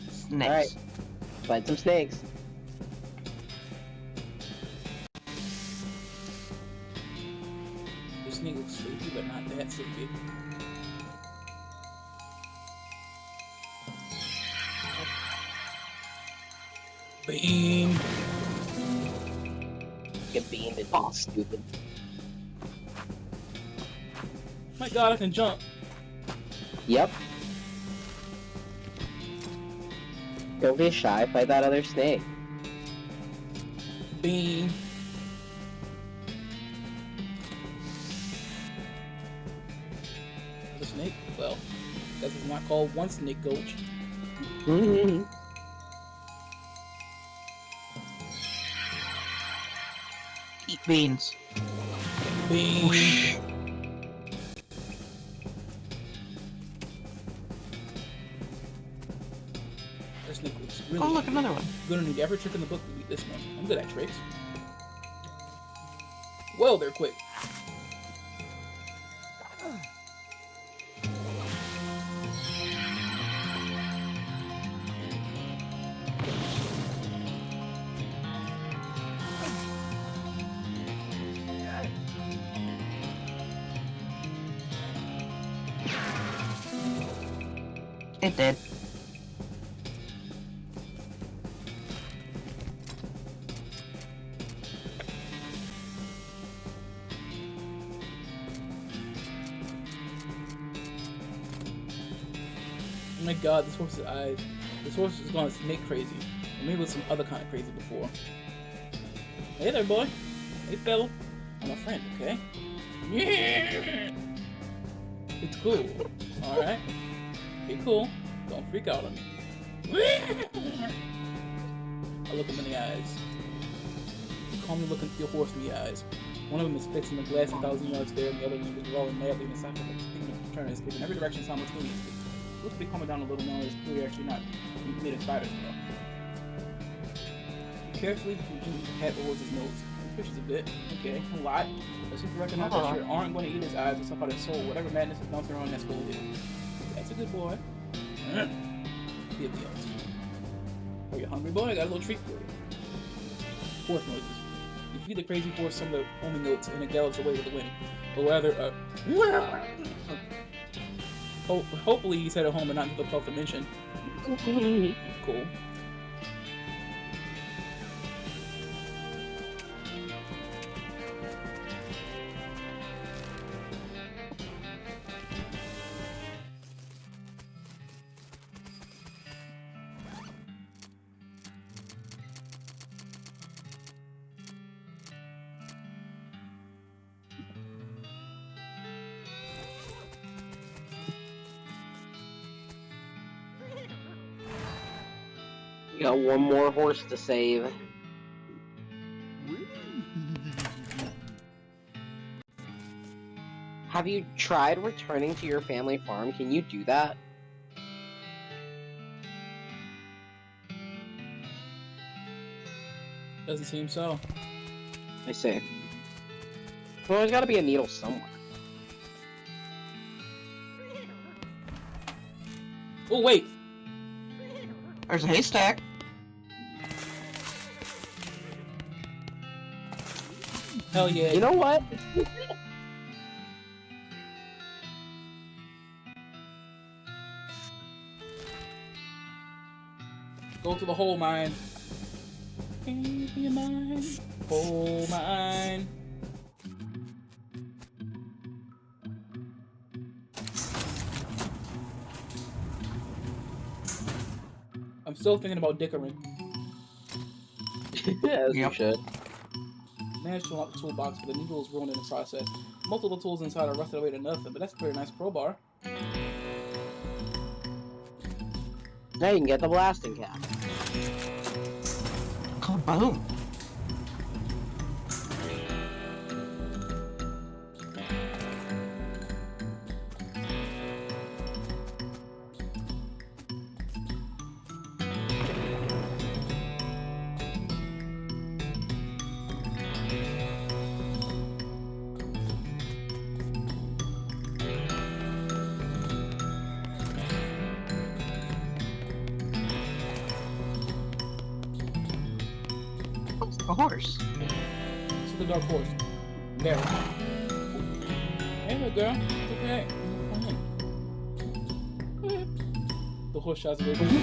Snakes. Alright. Find some snakes. The snake looks sleepy, but not that sleepy. Beam! Get beamed and all stupid. My god, I can jump! Yep. Don't be shy, fight that other snake. Beam! The snake? Well, this is not called One Snake Gulch. Eat beans. Beam! Whoosh. This snake looks really Oh, look, another one. Gonna need every trick in the book to beat this one. I'm good at tricks. Well, they're quick. It did. Oh my god, this horse's eyes. This horse is gone snake crazy. Or maybe with some other kind of crazy before. Hey there, boy. Hey, fella. I'm a friend, okay? Yeah! It's cool. Alright? Be cool. Don't freak out on me. I look him in the eyes. Calmly look at your horse in the eyes. One of them is fixing the glass 1,000 yards there, and the other is rolling madly in the side of the turn and escaping in every direction simultaneously. Looks to be calming down a little now. It's clearly actually not made of spiders now. Carefully, you pat the horse's nose. He pushes a bit. Okay, a lot. But seems to recognize that you aren't going to eat his eyes or somehow his soul, whatever madness is bouncing around in that skull is. That's a good boy. Give me else. Are you hungry, boy? I got a little treat for you. Horse noises. You feed the crazy horse some of the homing notes and it gallops away with the wind. Or rather, hopefully he's headed home and not to the 12th dimension. Cool. You got one more horse to save. Have you tried returning to your family farm? Can you do that? Doesn't seem so. I see. Well, there's gotta be a needle somewhere. Oh, wait! There's a haystack. Hell yeah. You know what? Go to the hole mine. Can you be mine? Hole mine. I'm still thinking about dickering. As you Yep. should. Managed to unlock the toolbox, but the needle is ruined in the process. Most of the tools inside are rusted away to nothing, but that's a pretty nice crowbar. Now you can get the blasting cap. Kaboom. A horse. To the dark horse. There. Hey there, girl. It's okay. Come in. The horse shies away from you.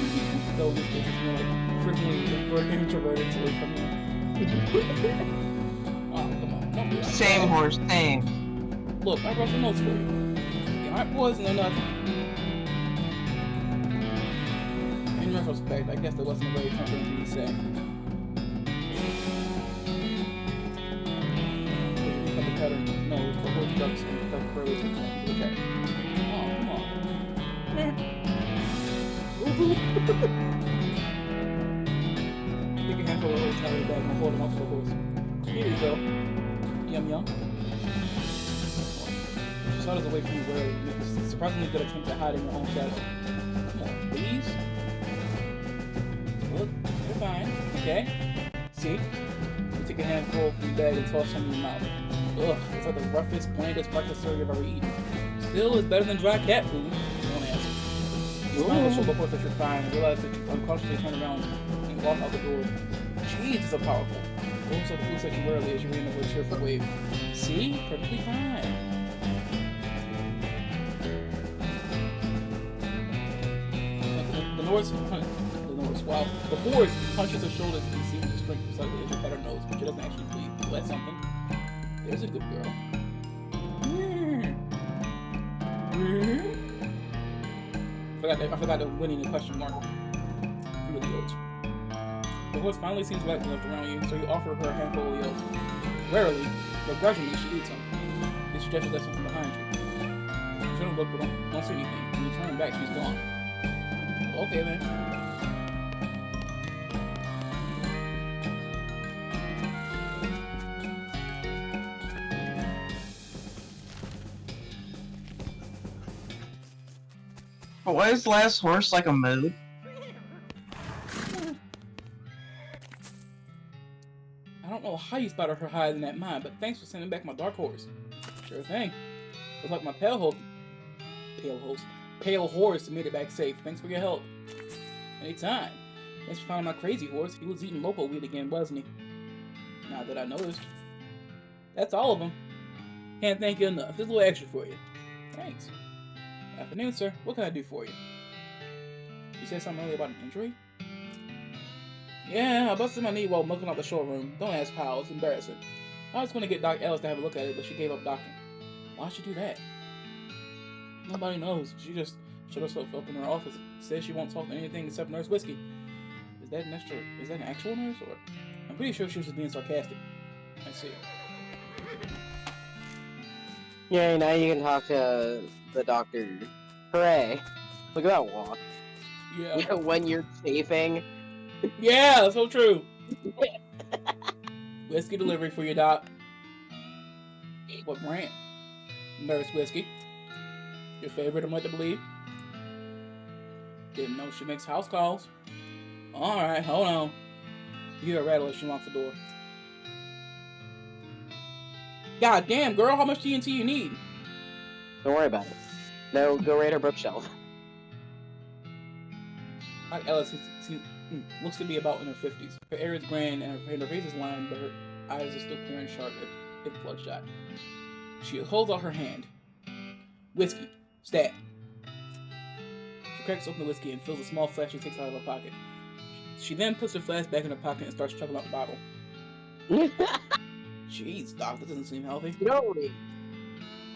Though this case is more like frequently introverted away from you. Oh, come on. Don't be like Same that. horse, same. Look, I brought some notes for you. You aren't poison or nothing. In retrospect, I guess that wasn't a very comforting thing to say. Pattern nose, the horse ducks and duck furrows and look at it. Oh, come on. Take a handful of horse out of the bag and hold him up to the horse. Here you go. Yum yum. She saw us away from you warily, making a surprisingly good attempt at hiding your own shadow. Come on, please. Look, you're fine. Okay? See? You take a handful from the bag and toss some in your mouth. Ugh, it's like the roughest, blandest breakfast cereal I've ever eaten. Still is better than dry cat food. Don't answer. You smile to show the horse that you're fine and realize that you unconsciously turn around and walk out the door. Jeez, it's so powerful. The horse looks at you warily as you read over a cheerful wave. See? Perfectly fine. Wow. The horse punches her shoulders and seems to strength slightly as your better knows, but she doesn't actually bleed. Well, that's something. There's a good girl. I forgot the winning the question mark. Through the oats. The horse finally seems wet enough around you, so you offer her a handful of the oats. Rarely, but grudgingly, she eats some. This suggests there's something behind you. You shouldn't look, but don't see anything. When you turn back, she's gone. Okay then. But why is the last horse like a mood? I don't know how you spotted her higher than that mine, but thanks for sending back my dark horse. Sure thing. Looks like my pale horse made it back safe. Thanks for your help. Anytime. Thanks for finding my crazy horse. He was eating local weed again, wasn't he? Not that I noticed. That's all of them. Can't thank you enough. Here's a little extra for you. Thanks. Afternoon, sir. What can I do for you? You said something earlier about an injury? Yeah, I busted my knee while milking out the showroom. Don't ask how. It's embarrassing. I was going to get Doc Ellis to have a look at it, but she gave up doctoring. Why'd she do that? Nobody knows. She just shut herself up in her office. Says she won't talk to anything except Nurse Whiskey. Is that an actual nurse, or? I'm pretty sure she was just being sarcastic. I see. Yeah, now you can talk to the doctor. Hooray. Look at that walk. Yeah. When you're chafing. Yeah, so true. Whiskey delivery for you, Doc. What brand? Nurse Whiskey. Your favorite, I'm led to believe. Didn't know she makes house calls. Alright, hold on. You hear a rattle as she unlocks the door. God damn, girl, how much TNT you need? Don't worry about it. No, go raid her bookshelf. Like Alice looks to be about in her 50s. Her hair is grand and her face is lined, but her eyes are still clear and sharp if bloodshot. She holds out her hand. Whiskey. Stat. She cracks open the whiskey and fills a small flask she takes out of her pocket. She then puts her flask back in her pocket and starts chugging out the bottle. Jeez, Doc, that doesn't seem healthy. No.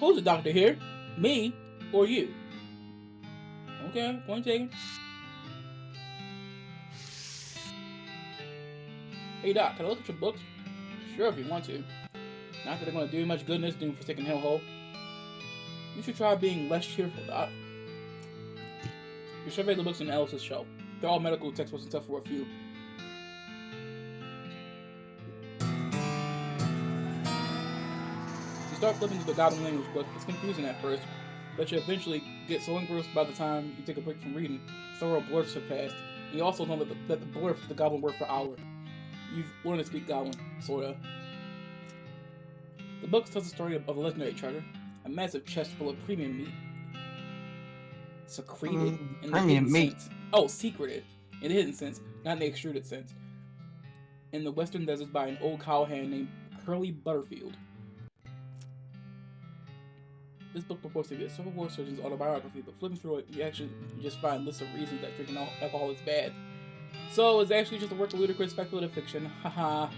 Who's the doctor here? Me or you? Okay, point taken. Hey Doc, can I look at your books? Sure, if you want to. Not that they're going to do you much good in this doom-forsaken hellhole. You should try being less cheerful, Doc. You survey the books on Alice's shelf. They're all medical textbooks except for a few. You start flipping through the Goblin language book. It's confusing at first, but you eventually get so engrossed by the time you take a break from reading, several blurfs have passed. And you also know that the blurf is the Goblin word for hour. You've learned to speak Goblin, sorta. The book tells the story of a legendary treasure, a massive chest full of premium meat. Secreted in the hidden sense. Oh, secreted in the hidden sense, not in the extruded sense. In the western deserts by an old cowhand named Curly Butterfield. This book purports to be a Civil War surgeon's autobiography, but flipping through it, you just find lists of reasons that drinking alcohol is bad. So it's actually just a work of ludicrous speculative fiction. Haha.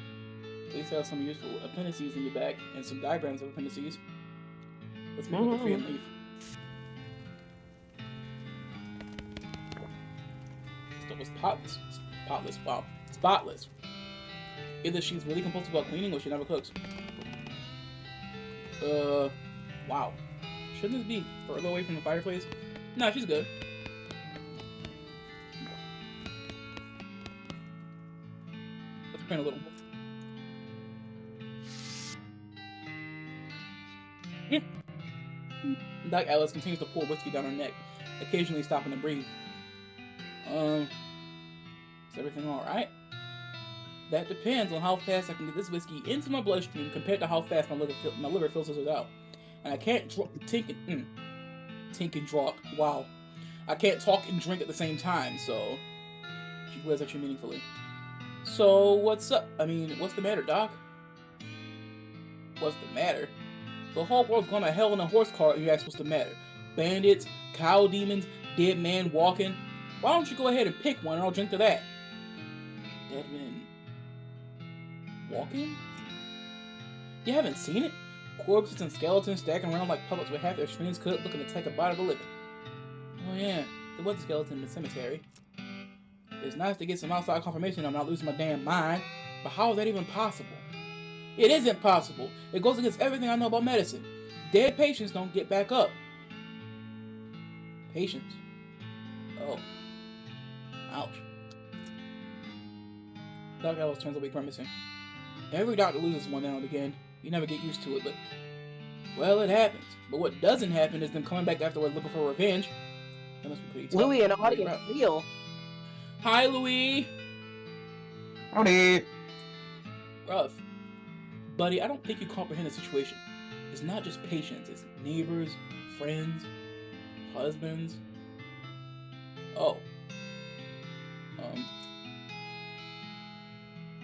At least have some useful appendices in the back and some diagrams of appendices. Let's move the tree and leaf. Stuff was spotless. Wow, spotless. Either she's really compulsive about cleaning or she never cooks. Wow. Shouldn't this be further away from the fireplace? Nah, she's good. Let's print a little more. Doc Alice continues to pour whiskey down her neck, occasionally stopping to breathe. Is everything alright? That depends on how fast I can get this whiskey into my bloodstream compared to how fast my liver filters it out. And I can't tink and draw. Wow. I can't talk and drink at the same time, so... She glares at you meaningfully. So, what's up? I mean, what's the matter, Doc? What's the matter? The whole world's gone to hell in a horse cart and you ask what's the matter. Bandits, cow demons, dead man walking. Why don't you go ahead and pick one and I'll drink to that? Dead men... walking? You haven't seen it? Corpses and skeletons stacking around like puppets with half their strings cut looking to take a bite of the living. Oh yeah, there was a skeleton in the cemetery. It's nice to get some outside confirmation I'm not losing my damn mind, but how is that even possible? It isn't possible. It goes against everything I know about medicine. Dead patients don't get back up. Patients? Oh. Ouch. Doc Alice turns away grimacing. Every doctor loses one now and again. You never get used to it, but... well, it happens. But what doesn't happen is them coming back afterwards looking for revenge. That must be pretty tough. Louis, an audience real. Hi, Louis! Howdy! Rough. Buddy, I don't think you comprehend the situation. It's not just patients, it's neighbors, friends, husbands. Oh.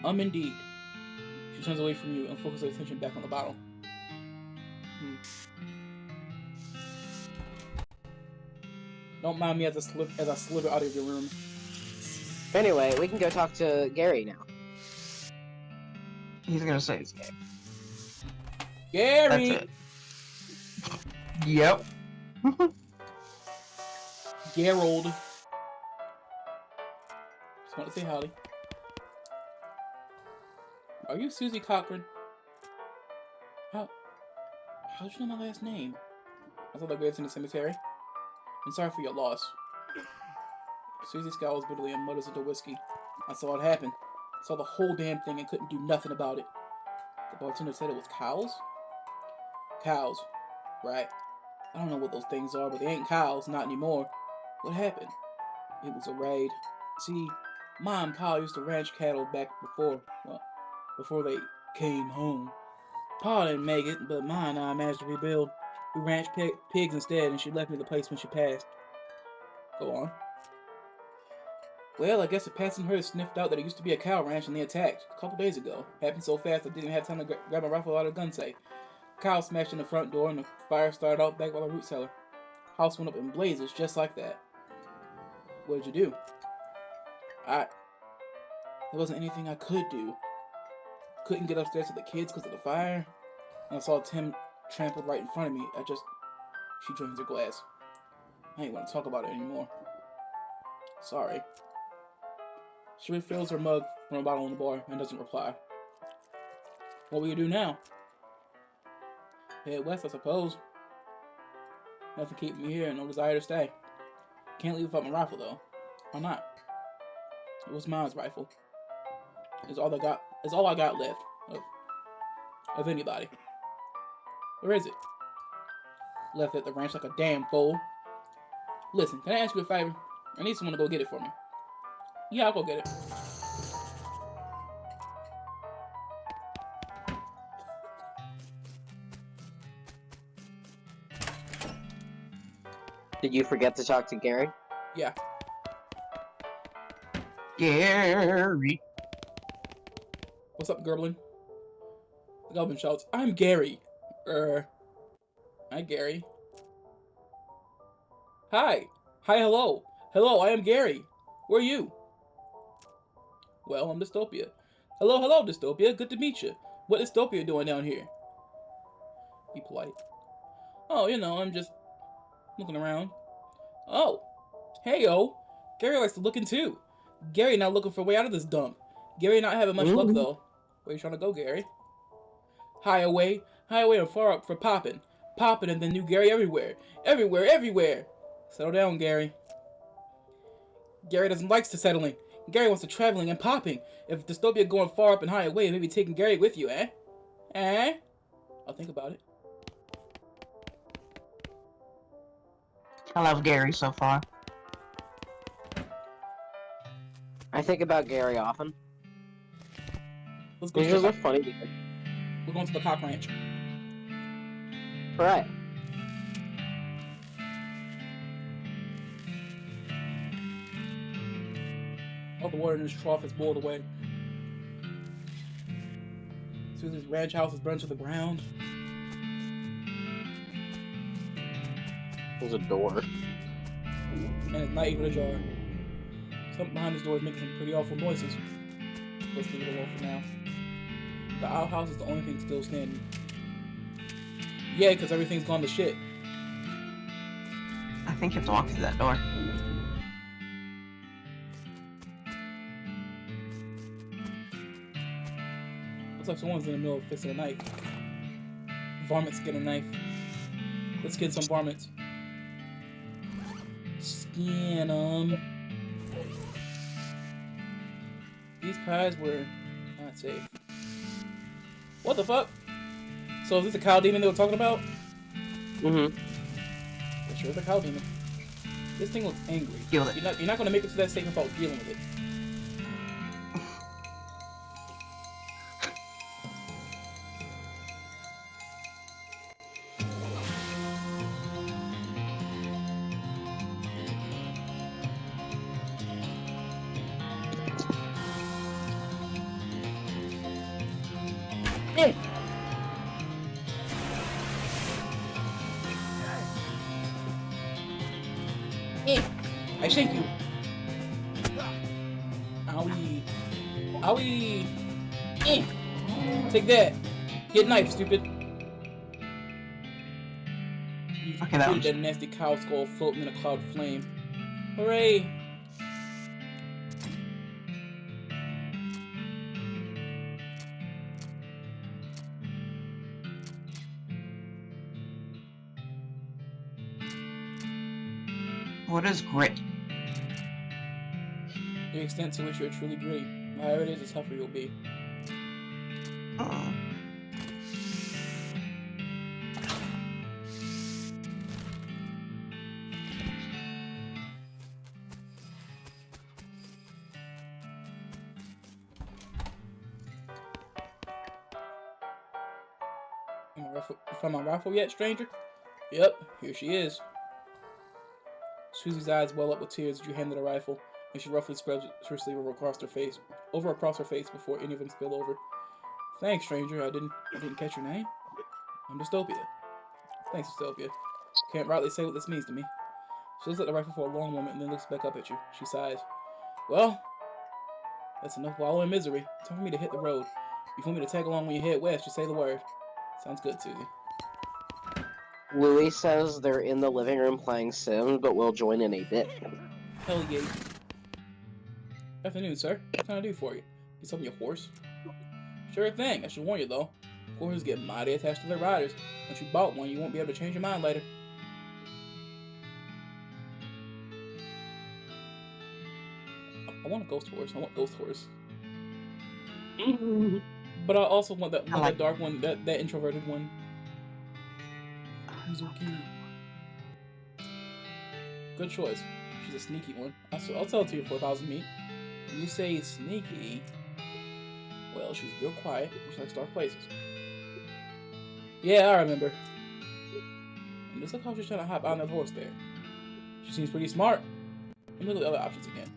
Indeed. She turns away from you and focuses her attention back on the bottle. Don't mind me as I slither out of your room. Anyway, we can go talk to Gary now. He's gonna say his name. Gary! That's it. Yep. Gerald. Just want to say howdy. Are you Susie Cochran? How'd you know my last name? I saw the graves in the cemetery. I'm sorry for your loss. Susie scowls bitterly and mutters into whiskey. I saw it happen. I saw the whole damn thing and couldn't do nothing about it. The bartender said it was cows? Cows. Right. I don't know what those things are, but they ain't cows, not anymore. What happened? It was a raid. See, Ma and Pa used to ranch cattle back before they came home. Pa didn't make it, but Ma and I managed to rebuild. We ranched pigs instead, and she left me the place when she passed. Go on. Well, I guess the passing herd sniffed out that it used to be a cow ranch and they attacked. A couple days ago. Happened so fast I didn't have time to grab my rifle out of the gun safe. Cow smashed in the front door and the fire started out back by the root cellar. House went up in blazes just like that. What did you do? There wasn't anything I could do. Couldn't get upstairs to the kids because of the fire. And I saw Tim trampled right in front of me. She drains her glass. I ain't want to talk about it anymore. Sorry. She refills her mug from a bottle in the bar and doesn't reply. What will you do now? Head west, I suppose. Nothing keeping me here and no desire to stay. Can't leave without my rifle, though. Why not? It was Ma's rifle. It's all I got left of anybody. Where is it? Left at the ranch like a damn fool. Listen, can I ask you a favor? I need someone to go get it for me. Yeah, I'll go get it. Did you forget to talk to Gary? Yeah. Gary. What's up, Gerblin? The goblin shouts, I'm Gary. Hi, Gary. Hi. Hi, hello. Hello, I am Gary. Where are you? Well, I'm Dystopia. Hello, Dystopia. Good to meet you. What is Dystopia doing down here? Be polite. Oh, I'm just looking around. Oh. Hey, yo. Gary likes to looking too. Gary not looking for a way out of this dump. Gary not having much luck, though. Where you trying to go, Gary? High away and far up for popping. Popping and then new Gary everywhere. Everywhere. Settle down, Gary. Gary doesn't like to settling. Gary wants to traveling and popping. If Dystopia going far up and high away, maybe taking Gary with you, eh? Eh? I'll think about it. I love Gary so far. I think about Gary often. Let's go. He's just a funny dude. We're going to the cock ranch. Alright. All the water in this trough has boiled away. Susie's ranch house is burned to the ground. There's a door. And it's not even ajar. Something behind this door is making some pretty awful noises. Let's leave it alone for now. The outhouse is the only thing still standing. Yeah, because everything's gone to shit. I think you have to walk through that door. Looks like someone's in the middle of fixing a knife. Varmints get a knife. Let's get some varmints. Skin them. These pies were not safe. What the fuck? So is this a cow demon they were talking about? Mm-hmm. It sure is a cow demon. This thing looks angry. Kill it. You're not gonna make it to that safe without dealing with it. I shake you. Owie. Owie. Take that. Get knife, stupid. You Okay, that was... that nasty cow skull floating in a cloud of flame. Hooray. What is grit? The extent to which you're truly gritty. The higher it is, the tougher you'll be. found my rifle yet, stranger? Yep, here she is. Susie's eyes well up with tears as you hand her the rifle, and she roughly scrubs her sleeve over across her face before any of them spill over. Thanks, stranger. I didn't catch your name. I'm Dystopia. Thanks, Dystopia. Can't rightly say what this means to me. She looks at the rifle for a long moment and then looks back up at you. She sighs. Well, that's enough wallow in misery. Time for me to hit the road. If you want me to tag along when you head west, just say the word. Sounds good, Susie. Louis says they're in the living room playing Sims, but will join in a bit. Hell yeah. Afternoon, sir. What can I do for you? You selling your horse? Sure thing. I should warn you, though. Horses get mighty attached to their riders. Once you bought one, you won't be able to change your mind later. I want a ghost horse. I want ghost horse. But I also want that that dark one, that introverted one. Who's so cute. Good choice. She's a sneaky one. I'll tell it to you for 1,000 meat. When you say sneaky, well, she's real quiet. She likes dark places. Yeah, I remember. And just look how she's trying to hop on that horse there. She seems pretty smart. Let me look at the other options again.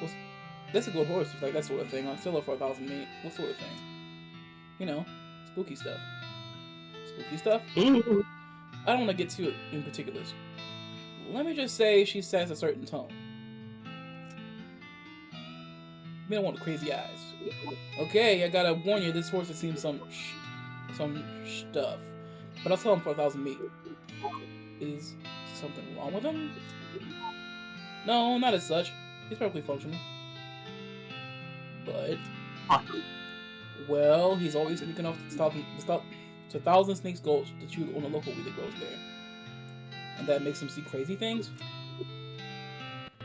Well, that's a good horse. Like that sort of thing. I'll sell her for 1,000 meat. What sort of thing? You know, spooky stuff. Spooky stuff? I don't want to get to it in particulars. Let me just say she says a certain tone. You don't want the crazy eyes. Okay, I gotta warn you, this horse has seen some stuff. But I'll sell him for 1,000 meat. Is something wrong with him? No, not as such. He's perfectly functional. But... well, he's always sneaking off to 1,000 Snakes Gulch to chew on the local weed that grows there. And that makes him see crazy things?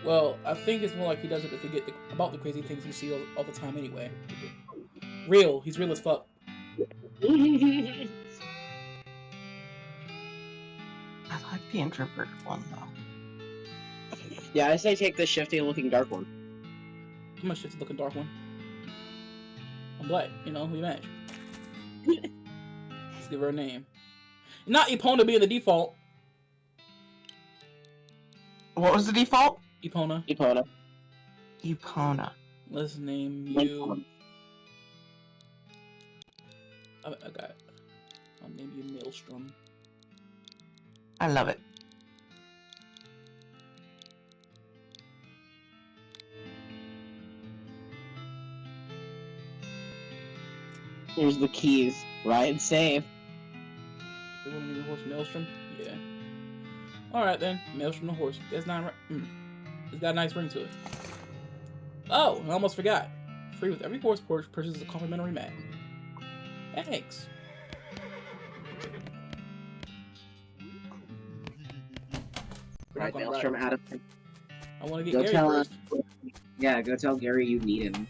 Well, I think it's more like he does it to forget about the crazy things he sees all the time anyway. Real. He's real as fuck. I like the introverted one, though. Yeah, I say take the shifty-looking dark one. I'm a shifty looking dark one. I'm black, you know, we match. Let's give her a name. Not Epona being the default. What was the default? Epona. Epona. Epona. Let's name you... I'll name you Maelstrom. I love it. Here's the keys. Ride safe. You want to name your horse Maelstrom? Yeah. Alright then, Maelstrom the horse. That's not right. It's got a nice ring to it. Oh, I almost forgot. Free with every horse purchases a complimentary mat. Thanks. Right, Maelstrom out of... I want to get Go Gary tell first. Yeah, go tell Gary you need him.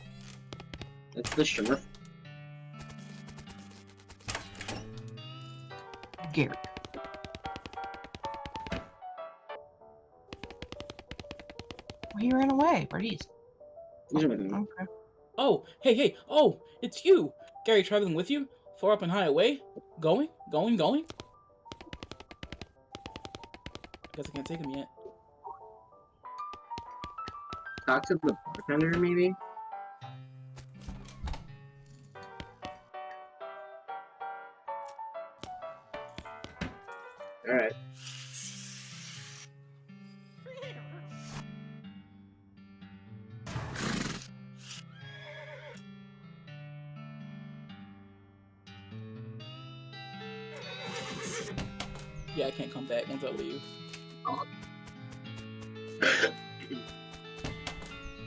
That's the sheriff. Gary. Well, he ran away. Where'd he? Okay. Oh, hey, oh, it's you! Gary traveling with you? Far up and high away? Going? I guess I can't take him yet. Talk to the bartender, maybe? Alright. Yeah, I can't come back once I leave.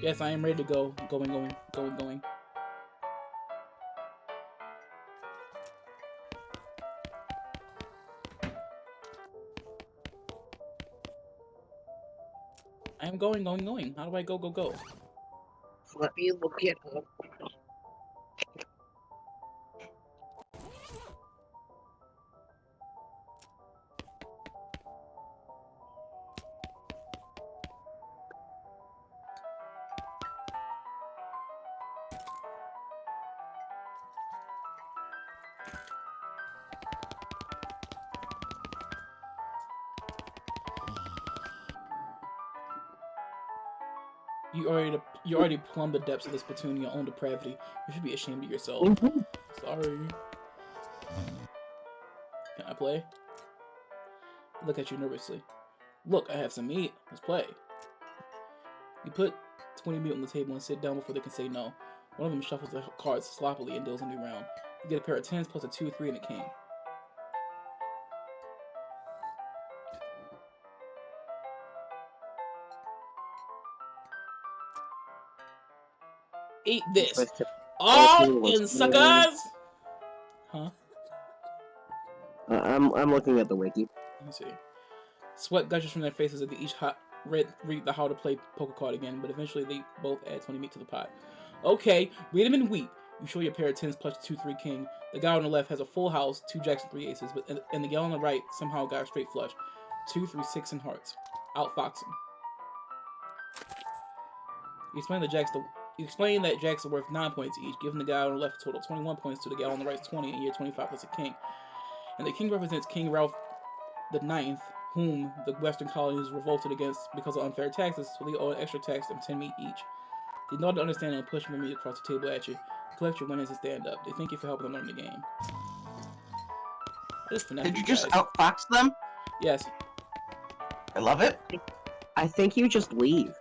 Yes, I am ready to go. Going. I am going. How do I go? Let me look it up. You already plumbed the depths of this platoon in your own depravity. You should be ashamed of yourself. Sorry. Can I play? Look at you nervously. Look, I have some meat. Let's play. You put 20 meat on the table and sit down before they can say no. One of them shuffles the cards sloppily and deals a new round. You get a pair of 10s plus a 2, 3, and a king. Eat this. All in suckers! Huh? I'm looking at the wiki. Let me see. Sweat gushes from their faces as they each read the how to play poker card again, but eventually they both add 20 meat to the pot. Okay, read them and weep. You show your pair of 10s plus 2, 3 king. The guy on the left has a full house, 2 jacks and 3 aces, and the guy on the right somehow got a straight flush. 2, 3, 6 and hearts. Outfox him. You explain that jacks are worth 9 points each, giving the guy on the left a total of 21 points to the guy on the right 20, and you're 25 plus a king. And the king represents King Ralph the Ninth, whom the Western colonies revolted against because of unfair taxes, so they owe an extra tax of 10 meat each. They nod to understand and push more meat across the table at you. Collect your winnings and stand up. They thank you for helping them learn the game. Did you just outfox them? Yes. I love it. I think you just leave.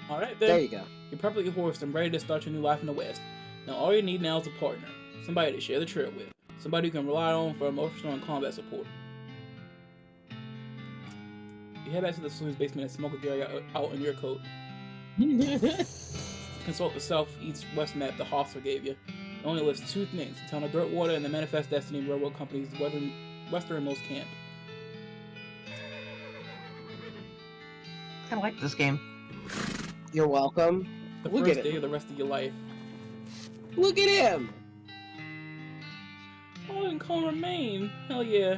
Alright then. There you go. You're perfectly horsed and ready to start your new life in the West. Now all you need now is a partner. Somebody to share the trail with. Somebody you can rely on for emotional and combat support. You head back to the saloon's basement and smoke a Gary out in your coat. Consult the Southeast West map the Hostler gave you. It only lists 2 things, the town of Dirtwater and the Manifest Destiny Railroad Company's westernmost camp. I like this game. You're welcome. The Look first at day it. of the rest of your life. Look at him! Oh, and Cone remain. Hell yeah.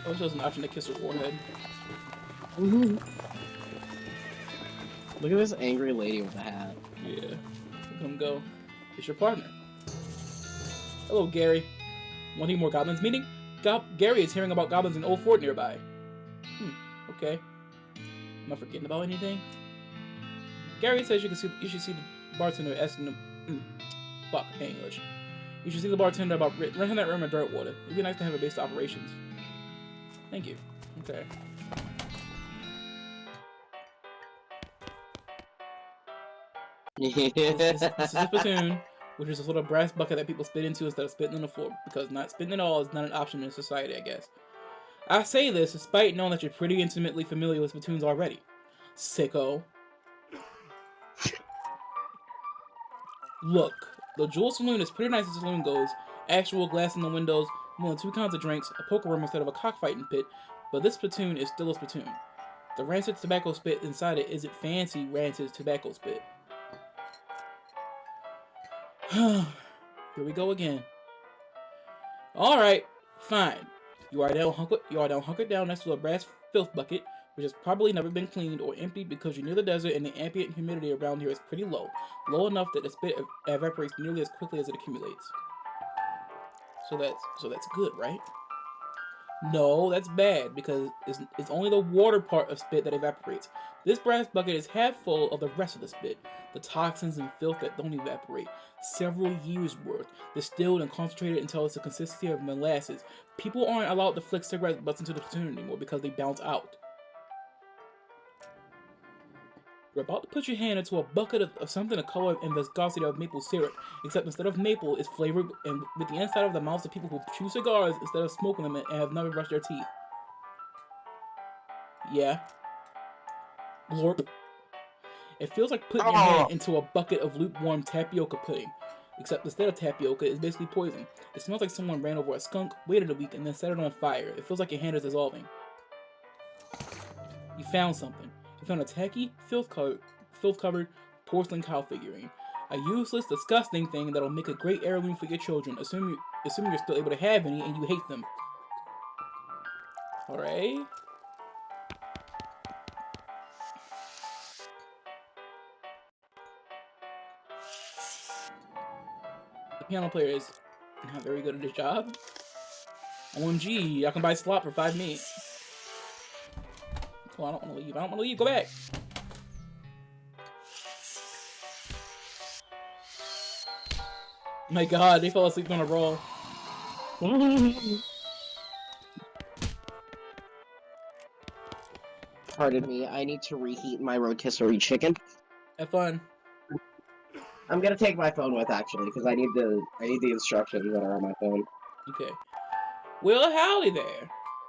Oh, it's just an option to kiss her forehead. Look at this angry lady with a hat. Yeah. Let him go. It's your partner. Hello, Gary. Want any more goblins meeting? Gary is hearing about goblins in Old Fort nearby. Okay. Am I forgetting about anything? Gary says you should see the bartender asking him. Fuck, English. You should see the bartender about renting that room at Dirtwater. It'd be nice to have a base of operations. Thank you. Okay. This is a platoon, which is a little brass bucket that people spit into instead of spitting on the floor, because not spitting at all is not an option in society, I guess. I say this despite knowing that you're pretty intimately familiar with spittoons already. Sicko. Look, the Jewel Saloon is pretty nice as the saloon goes. Actual glass in the windows, more than 2 kinds of drinks, a poker room instead of a cockfighting pit, but this platoon is still a spittoon. The rancid tobacco spit inside it isn't fancy rancid tobacco spit. Here we go again. Alright, fine. You are now hunkered down next to a brass filth bucket, which has probably never been cleaned or emptied because you're near the desert and the ambient humidity around here is pretty low. Low enough that the spit evaporates nearly as quickly as it accumulates. So that's good, right? No, that's bad, because it's only the water part of spit that evaporates. This brass bucket is half full of the rest of the spit, the toxins and filth that don't evaporate. Several years worth, distilled and concentrated until it's the consistency of molasses. People aren't allowed to flick cigarette butts into the platoon anymore because they bounce out. You're about to put your hand into a bucket of something the color and viscosity of maple syrup, except instead of maple, it's flavored and with the inside of the mouths of people who chew cigars instead of smoking them and have never brushed their teeth. Yeah. Glorp. It feels like putting your hand into a bucket of lukewarm tapioca pudding, except instead of tapioca, it's basically poison. It smells like someone ran over a skunk, waited a week, and then set it on fire. It feels like your hand is dissolving. You found something. You found a tacky, filth-covered porcelain cow figurine. A useless, disgusting thing that'll make a great heirloom for your children, assuming you're still able to have any and you hate them. Alright. The piano player is not very good at his job. OMG, I can buy slop for 5 minutes. Oh, I don't want to leave. I don't want to leave. Go back. My god, they fell asleep on a roll. Pardon me, I need to reheat my rotisserie chicken. Have fun. I'm gonna take my phone with actually, because I need the instructions that are on my phone. Okay. Well, howdy there.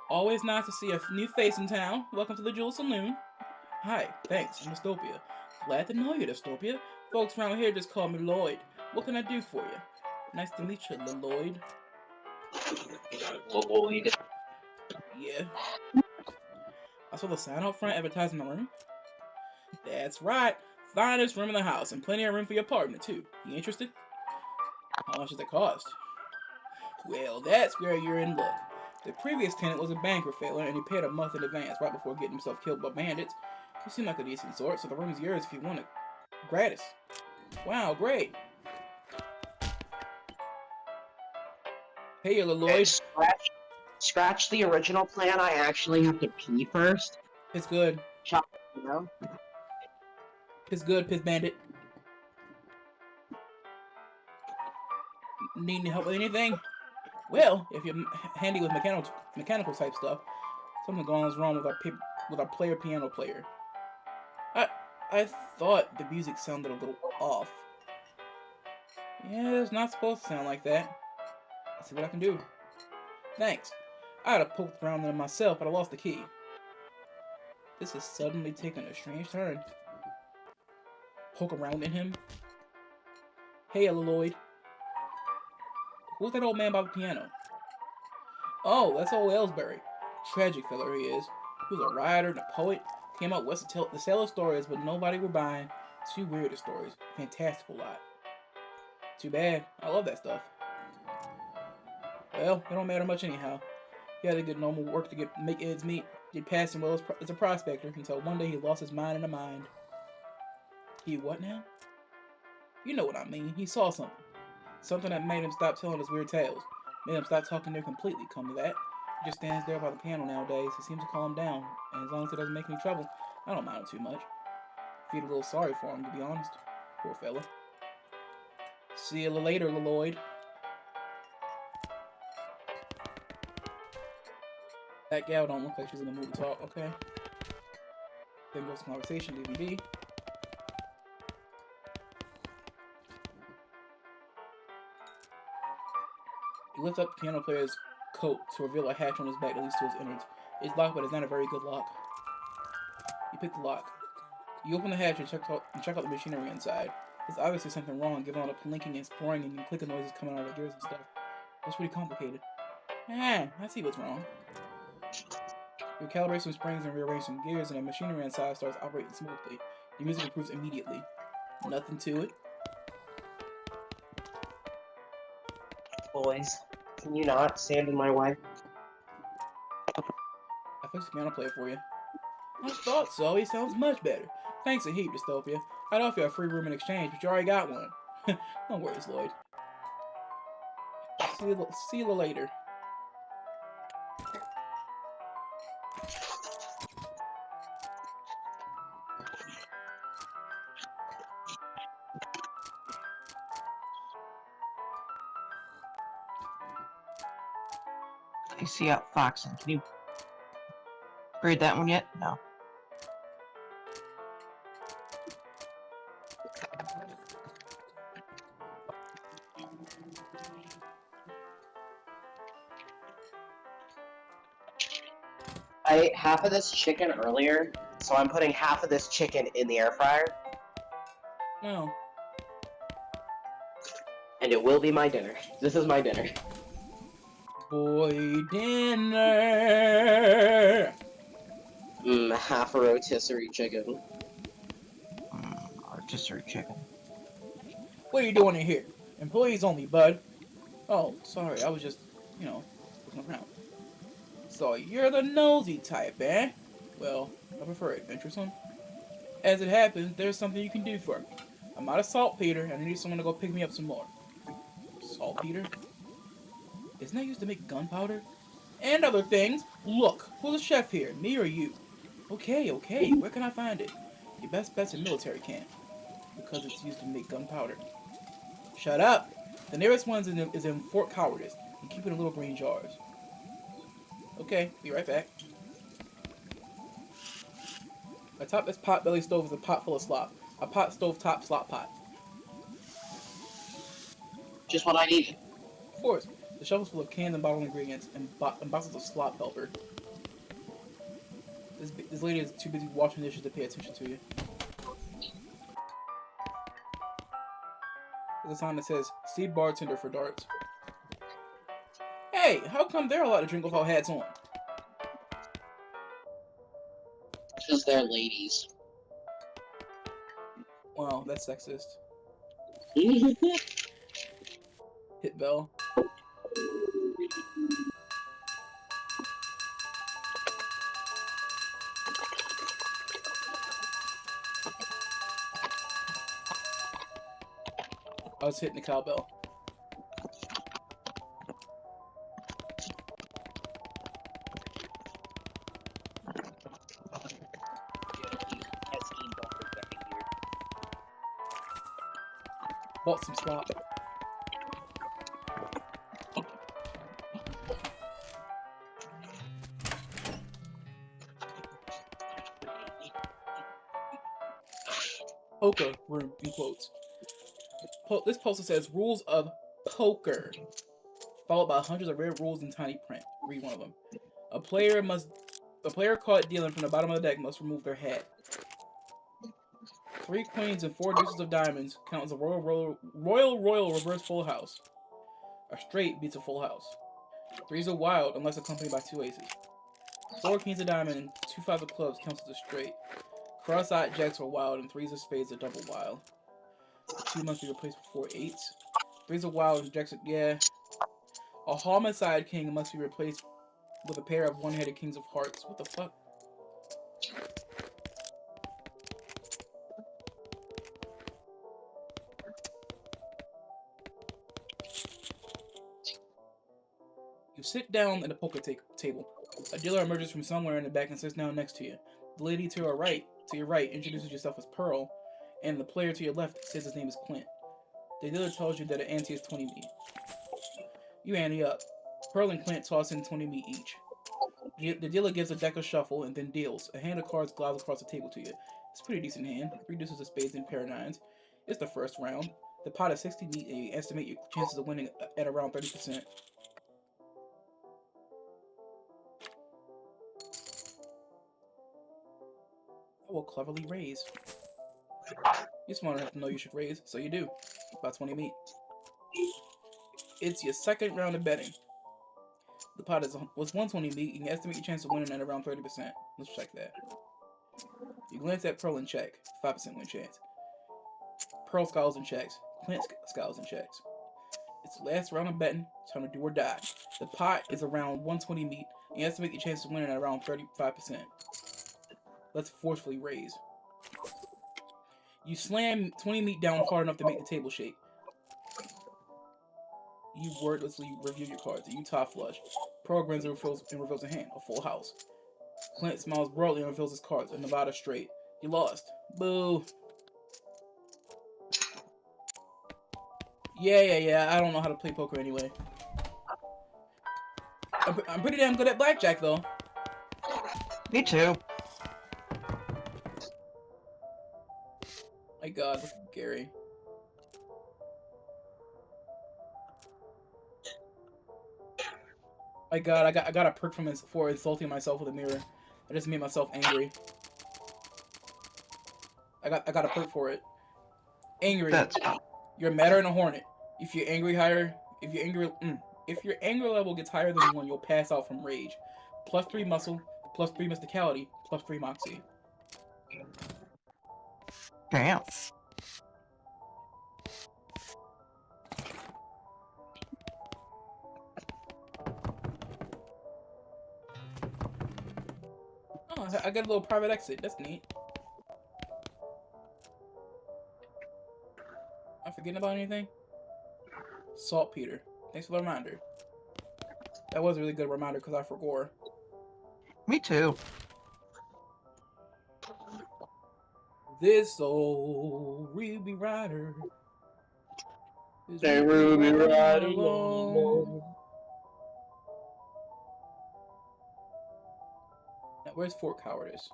Always nice to see a new face in town. Welcome to the Jewel Saloon. Hi, thanks, I'm Dystopia. Glad to know you, Dystopia. Folks around here just call me Lloyd. What can I do for you? Nice to meet you, Lloyd. Lloyd. Yeah. I saw the sign out front advertising my room. That's right. Finest room in the house, and plenty of room for your apartment, too. You interested? How much does it cost? Well, that's where you're in luck. The previous tenant was a banker failure, and he paid a month in advance right before getting himself killed by bandits. You seem like a decent sort, so the room's yours if you want it. Gratis. Wow, great. Hey, Lloyd. Scratch the original plan. I actually have to pee first. It's good. You know? Piss good, piss bandit. Need any help with anything? Well, if you're handy with mechanical type stuff, something going on is wrong with our player piano player. I thought the music sounded a little off. Yeah, it's not supposed to sound like that. Let's see what I can do. Thanks. I'd have poked around in it myself, but I lost the key. This has suddenly taken a strange turn. Poke around in him. Hey, Lloyd. Who's that old man by the piano? Oh, that's old Ellsbury. Tragic feller he is. He was a writer and a poet. Came out west to sell his stories, but nobody were buying. Too weird stories. Fantastical lot. Too bad. I love that stuff. Well, it don't matter much anyhow. He had to get normal work to make ends meet. Did passing well as a prospector until one day he lost his mind in a mind. He what now? You know what I mean. He saw something. Something that made him stop telling his weird tales. Made him stop talking there completely, come to that. He just stands there by the piano nowadays. It seems to calm down. And as long as it doesn't make any trouble, I don't mind him too much. Feel a little sorry for him, to be honest. Poor fella. See you later, Lloyd. That gal don't look like she's in the mood to talk, okay? Then goes to conversation, DVD. He lifts up the piano player's coat to reveal a hatch on his back that leads to his innards. It's locked, but it's not a very good lock. You pick the lock. You open the hatch and check out the machinery inside. There's obviously something wrong, given all the plinking and scoring and clicking noises coming out of the gears and stuff. It's pretty complicated. I see what's wrong. You calibrate some springs and rearrange some gears, and the machinery inside starts operating smoothly. The music improves immediately. Nothing to it. Boys, can you not stand in my way? I fixed the piano player for you. I thought so. He sounds much better. Thanks a heap, Dystopia. I'd offer you a free room in exchange, but you already got one. Don't worry, Lloyd. See you later. I see out Foxen. Can you grade that one yet? No. I ate half of this chicken earlier, so I'm putting half of this chicken in the air fryer. No. And it will be my dinner. This is my dinner. Boy dinner! Half a rotisserie chicken. Rotisserie chicken. What are you doing in here? Employees only, bud. Oh, sorry, I was just, looking around. So you're the nosy type, eh? Well, I prefer adventuresome. As it happens, there's something you can do for me. I'm out of saltpeter, and I need someone to go pick me up some more. Saltpeter? Isn't that used to make gunpowder? And other things. Look, who's the chef here, me or you? Okay, where can I find it? Your best bet's a military camp, because it's used to make gunpowder. Shut up! The nearest one is in Fort Cowardice, and keep it in little green jars. Okay, be right back. Atop this pot-belly stove is a pot full of slop. A pot stove top slop pot. Just what I needed. Of course, the shelf is full of canned and bottled ingredients and boxes of slop helper. This lady is too busy washing dishes to pay attention to you. There's a sign that says, "See bartender for darts." Hey, how come they're allowed to drink without hats on? Because they're ladies. Wow, that's sexist. Hit bell. I was hitting the cowbell. Bought some slop. Poker room in quotes. This poster says rules of poker, followed by hundreds of red rules in tiny print. Read one of them. A player caught dealing from the bottom of the deck must remove their hat. 3 queens and 4 deuces of diamonds count as a royal reverse full house. A straight beats a full house. 3's a wild unless accompanied by 2 aces. 4 kings of diamond and 2 5s of clubs counts as a straight. Cross-eyed jacks are wild and 3's of spades are double wild. 2 must be replaced with 4 8s. 3's a wild and jacks are, yeah. A homicide king must be replaced with a pair of one-headed kings of hearts. What the fuck? You sit down at a poker table. A dealer emerges from somewhere in the back and sits down next to you. The lady to your right, introduces yourself as Pearl, and the player to your left says his name is Clint. The dealer tells you that the ante is 20 meat. You ante up. Pearl and Clint toss in 20 meat each. The dealer gives a deck of shuffle and then deals. A hand of cards glides across the table to you. It's a pretty decent hand. 3 deuces of spades and pair of 9s. It's the first round. The pot is 60 meat and you estimate your chances of winning at around 30%. I will cleverly raise. You're smart enough to know you should raise, so you do. About 20 meat. It's your second round of betting. The pot was 120 meat. You can estimate your chance of winning at around 30%. Let's check that. You glance at Pearl and check. 5% win chance. Pearl scowls and checks. Clint scowls and checks. It's the last round of betting. It's time to do or die. The pot is around 120 meat. You estimate your chance of winning at around 35%. Let's forcefully raise. You slam 20 meat down hard enough to make the table shake. You wordlessly review your cards. You top flush. Pearl grins and reveals a hand, a full house. Clint smiles broadly and reveals his cards, a Nevada straight. You lost. Boo. Yeah. I don't know how to play poker anyway. I'm pretty damn good at blackjack, though. Me too. My God, look at Gary. My God, I got a perk from for insulting myself with a mirror. I just made myself angry. I got a perk for it. Angry. You're madder than a hornet. If your anger level gets higher than 1, you'll pass out from rage. +3 muscle, +3 mysticality, +3 moxie. Damn. I got a little private exit. That's neat. I'm forgetting about anything? Saltpeter. Thanks for the reminder. That was a really good reminder because I forgot. Me too. This old Ruby Rider is Hey, Ruby, ride along. Now, where's Fort Cowardice?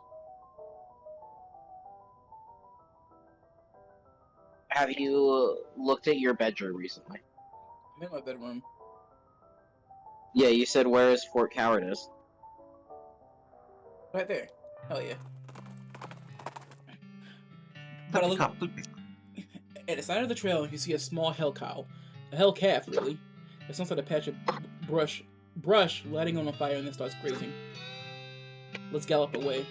Have you looked at your bedroom recently? I'm in my bedroom. Yeah, you said where is Fort Cowardice? Right there. Hell yeah. But I look at the side of the trail, you see a small hell cow. A hell calf, really. It sounds like a patch of brush lighting on fire and then starts grazing. Let's gallop away.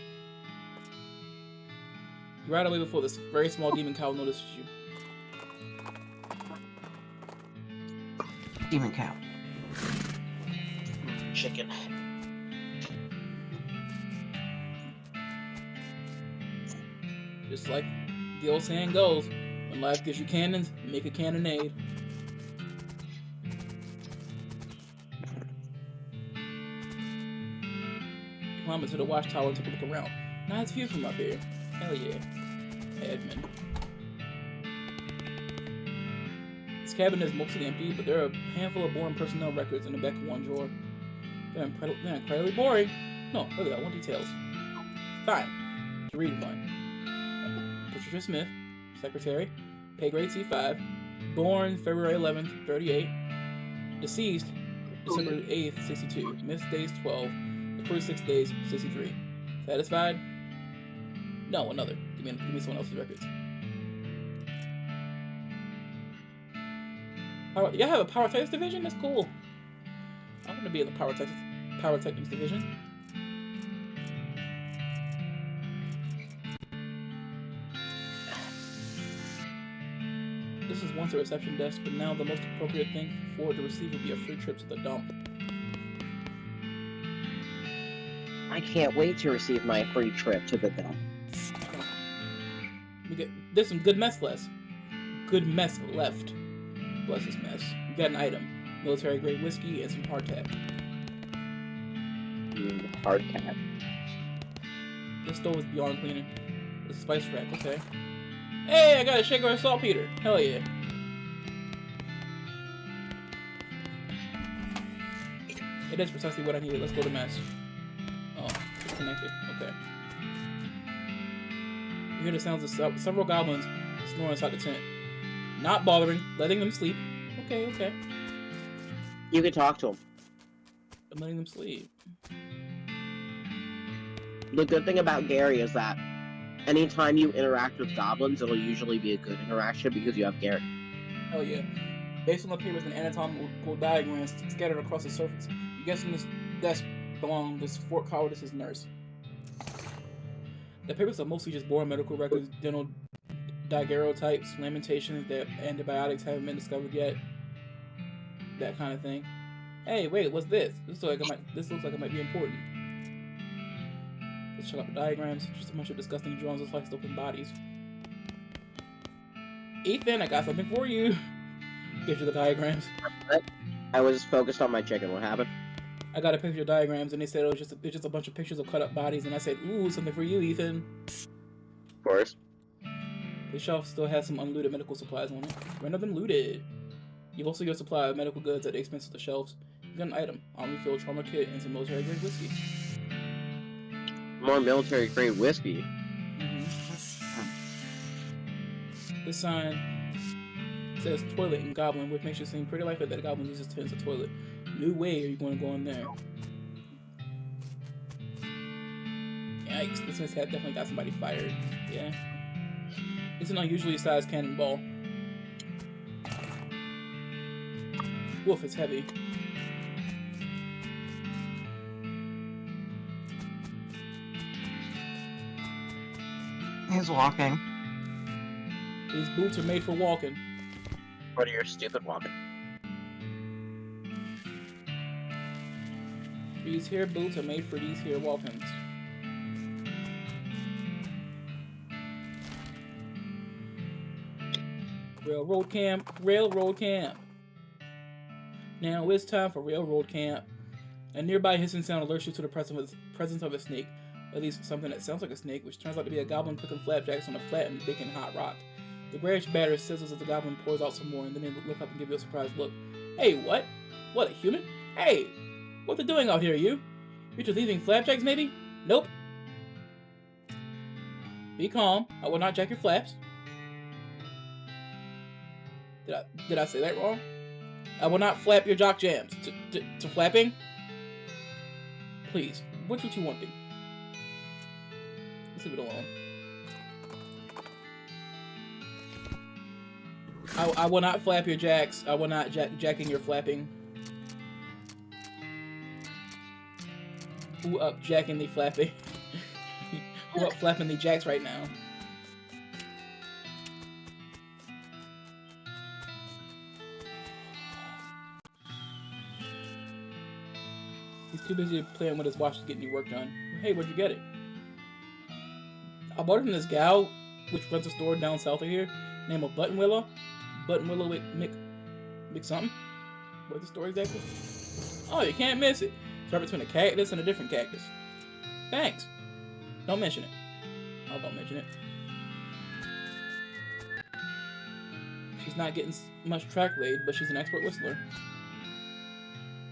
You ride away before this very small demon cow notices you. Demon cow. Chicken. Just like the old saying goes, when life gives you cannons, make a cannonade. You climb into the watchtower and take a look around. Nice view from up here. Hell yeah. Admin. This cabin is mostly empty, but there are a handful of boring personnel records in the back of one drawer. They're incredibly boring. No, really, I want details. Fine. To read one. Patricia Smith, secretary, pay grade C5, born February 11th, 38, deceased December 8th, 62, missed days 12, the first 6 days, 63. Satisfied? No, another. Give me someone else's records. Y'all have a power technics division? That's cool. I'm gonna be in the power technics division. This is once a reception desk, but now the most appropriate thing for it to receive would be a free trip to the dump. I can't wait to receive my free trip to the dump. There's some good mess left. Good mess left. Bless this mess. You got an item. Military grade whiskey and some hardtack. Hardtack. This stove is beyond cleaning. It's a spice rack, okay. Hey, I got a shaker of saltpeter. Hell yeah. It is precisely what I needed. Let's go to mess. Oh, disconnected. Okay. You hear the sounds of several goblins snoring inside the tent. Not bothering, letting them sleep. Okay, okay. You can talk to them. I'm letting them sleep. The good thing about Gary is that anytime you interact with goblins, it'll usually be a good interaction because you have Gary. Oh yeah. Based on the papers and anatomical diagrams scattered across the surface, you guess in this desk belongs this Fort Cowardice's nurse. The papers are mostly just boring medical records, dental daguerreotypes, lamentations that antibiotics haven't been discovered yet, that kind of thing. Hey, wait, what's this? This looks like it might be important. Let's check out the diagrams. Just a bunch of disgusting drawings of sliced open bodies. Ethan, I got something for you. Gives you the diagrams. I was focused on my chicken. What happened? I got a picture of diagrams, and they said it's just a bunch of pictures of cut up bodies, and I said, ooh, something for you, Ethan. Of course. The shelf still has some unlooted medical supplies on it. Render them looted. You've also got a supply of medical goods at the expense of the shelves. You got an item, army field trauma kit, and some military grade whiskey. More military grade whiskey. This sign says toilet in Goblin, which makes it seem pretty likely that a goblin uses to use a toilet. No way are you going to go in there. Yikes, this mishap definitely got somebody fired. Yeah. It's an unusually sized cannonball. Woof, it's heavy. He's walking. These boots are made for walking. What are your stupid walking? These here boots are made for these here walkings. Railroad camp, railroad camp. Now it's time for railroad camp. A nearby hissing sound alerts you to the presence of a snake. At least something that sounds like a snake, which turns out to be a goblin cooking flapjacks on a flat and baking hot rock. The grayish batter sizzles as the goblin pours out some more, and then they look up and give you a surprised look. Hey, what? What, a human? Hey! What they doing out here, you? You're just leaving flapjacks, maybe? Nope. Be calm. I will not jack your flaps. Did I say that wrong? I will not flap your jock jams. To flapping? Please, what you two wanting? Let's leave it alone. I will not flap your jacks. I will not jacking your flapping. Who up jacking the flapping? Who up flapping the jacks right now? He's too busy playing with his watch to get any work done. Hey, where'd you get it? I bought it from this gal, which runs a store down south of here, named Button Willow. Button Willow Mick something? What's the story exactly? Oh, you can't miss it. It's right between a cactus and a different cactus. Thanks. Don't mention it. Oh, don't mention it. She's not getting much track laid, but she's an expert whistler.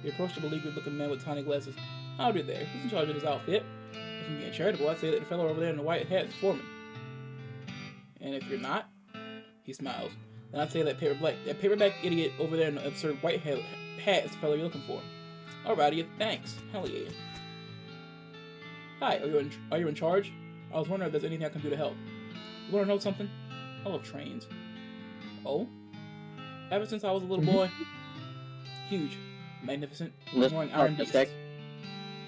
The approachable, leaguer-looking man with tiny glasses. I'll do there. Who's in charge of this outfit? If I'm being charitable, I'd say that the fellow over there in the white hat is foreman. And if you're not, he smiles. Then I'd say that paperback idiot over there in the absurd white hat is the fellow you're looking for. Alrighty, thanks. Hell yeah. Hi, are you in charge? I was wondering if there's anything I can do to help. You wanna know something? I love trains. Oh? Ever since I was a little boy. Huge. Magnificent. Roaring iron beasts.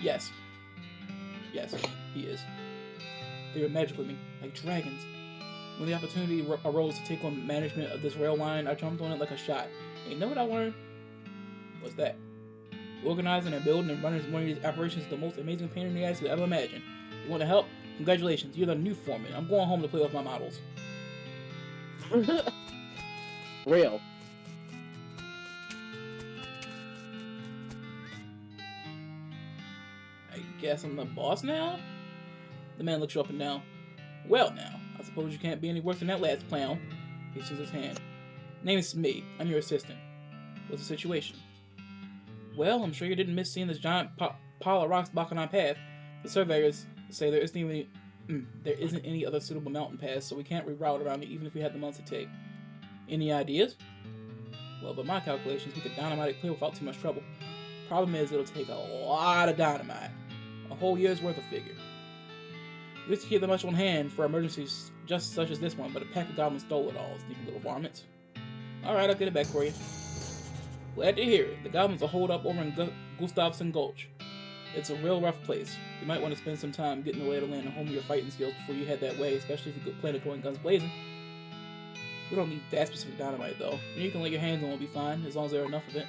Yes. Yes, he is. They were magic with me, like dragons. When the opportunity arose to take on management of this rail line, I jumped on it like a shot. And you know what I learned? What's that? Organizing and building and running one of these operations is the most amazing pain in the ass you ever imagined. You want to help? Congratulations, you're the new foreman. I'm going home to play with my models. Real. I guess I'm the boss now? The man looks you up and down. Well now, I suppose you can't be any worse than that last clown. He shakes his hand. Name is me. I'm your assistant. What's the situation? Well, I'm sure you didn't miss seeing this giant pile of rocks blocking our path. The surveyors say there isn't any other suitable mountain pass, so we can't reroute around it even if we had the months to take. Any ideas? Well, by my calculations, we could dynamite it clear without too much trouble. Problem is, it'll take a lot of dynamite. A whole year's worth of figure. We used to keep that much on hand for emergencies just such as this one, but a pack of goblins stole it all, sneaky little varmints. Alright, I'll get it back for you. Glad to hear it. The goblins are holed up over in Gustavson Gulch. It's a real rough place. You might want to spend some time getting the lay of the land and hone your fighting skills before you head that way, especially if you plan on going guns blazing. We don't need that specific dynamite, though. You can lay your hands on it, will be fine, as long as there are enough of it.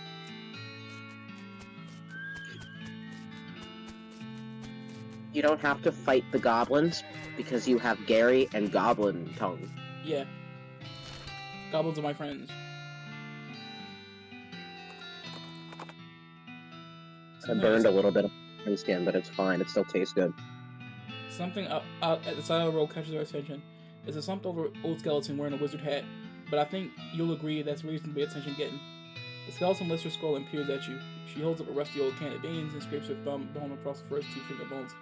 You don't have to fight the goblins, because you have Gary and Goblin Tongue. Yeah. Goblins are my friends. I burned a little bit of my skin, but it's fine. It still tastes good. Something out at the side of the road catches our attention. It's a slumped over old skeleton wearing a wizard hat, but I think you'll agree that's reasonably attention getting. The skeleton lifts her skull and peers at you. She holds up a rusty old can of beans and scrapes her thumb home across the first two finger bones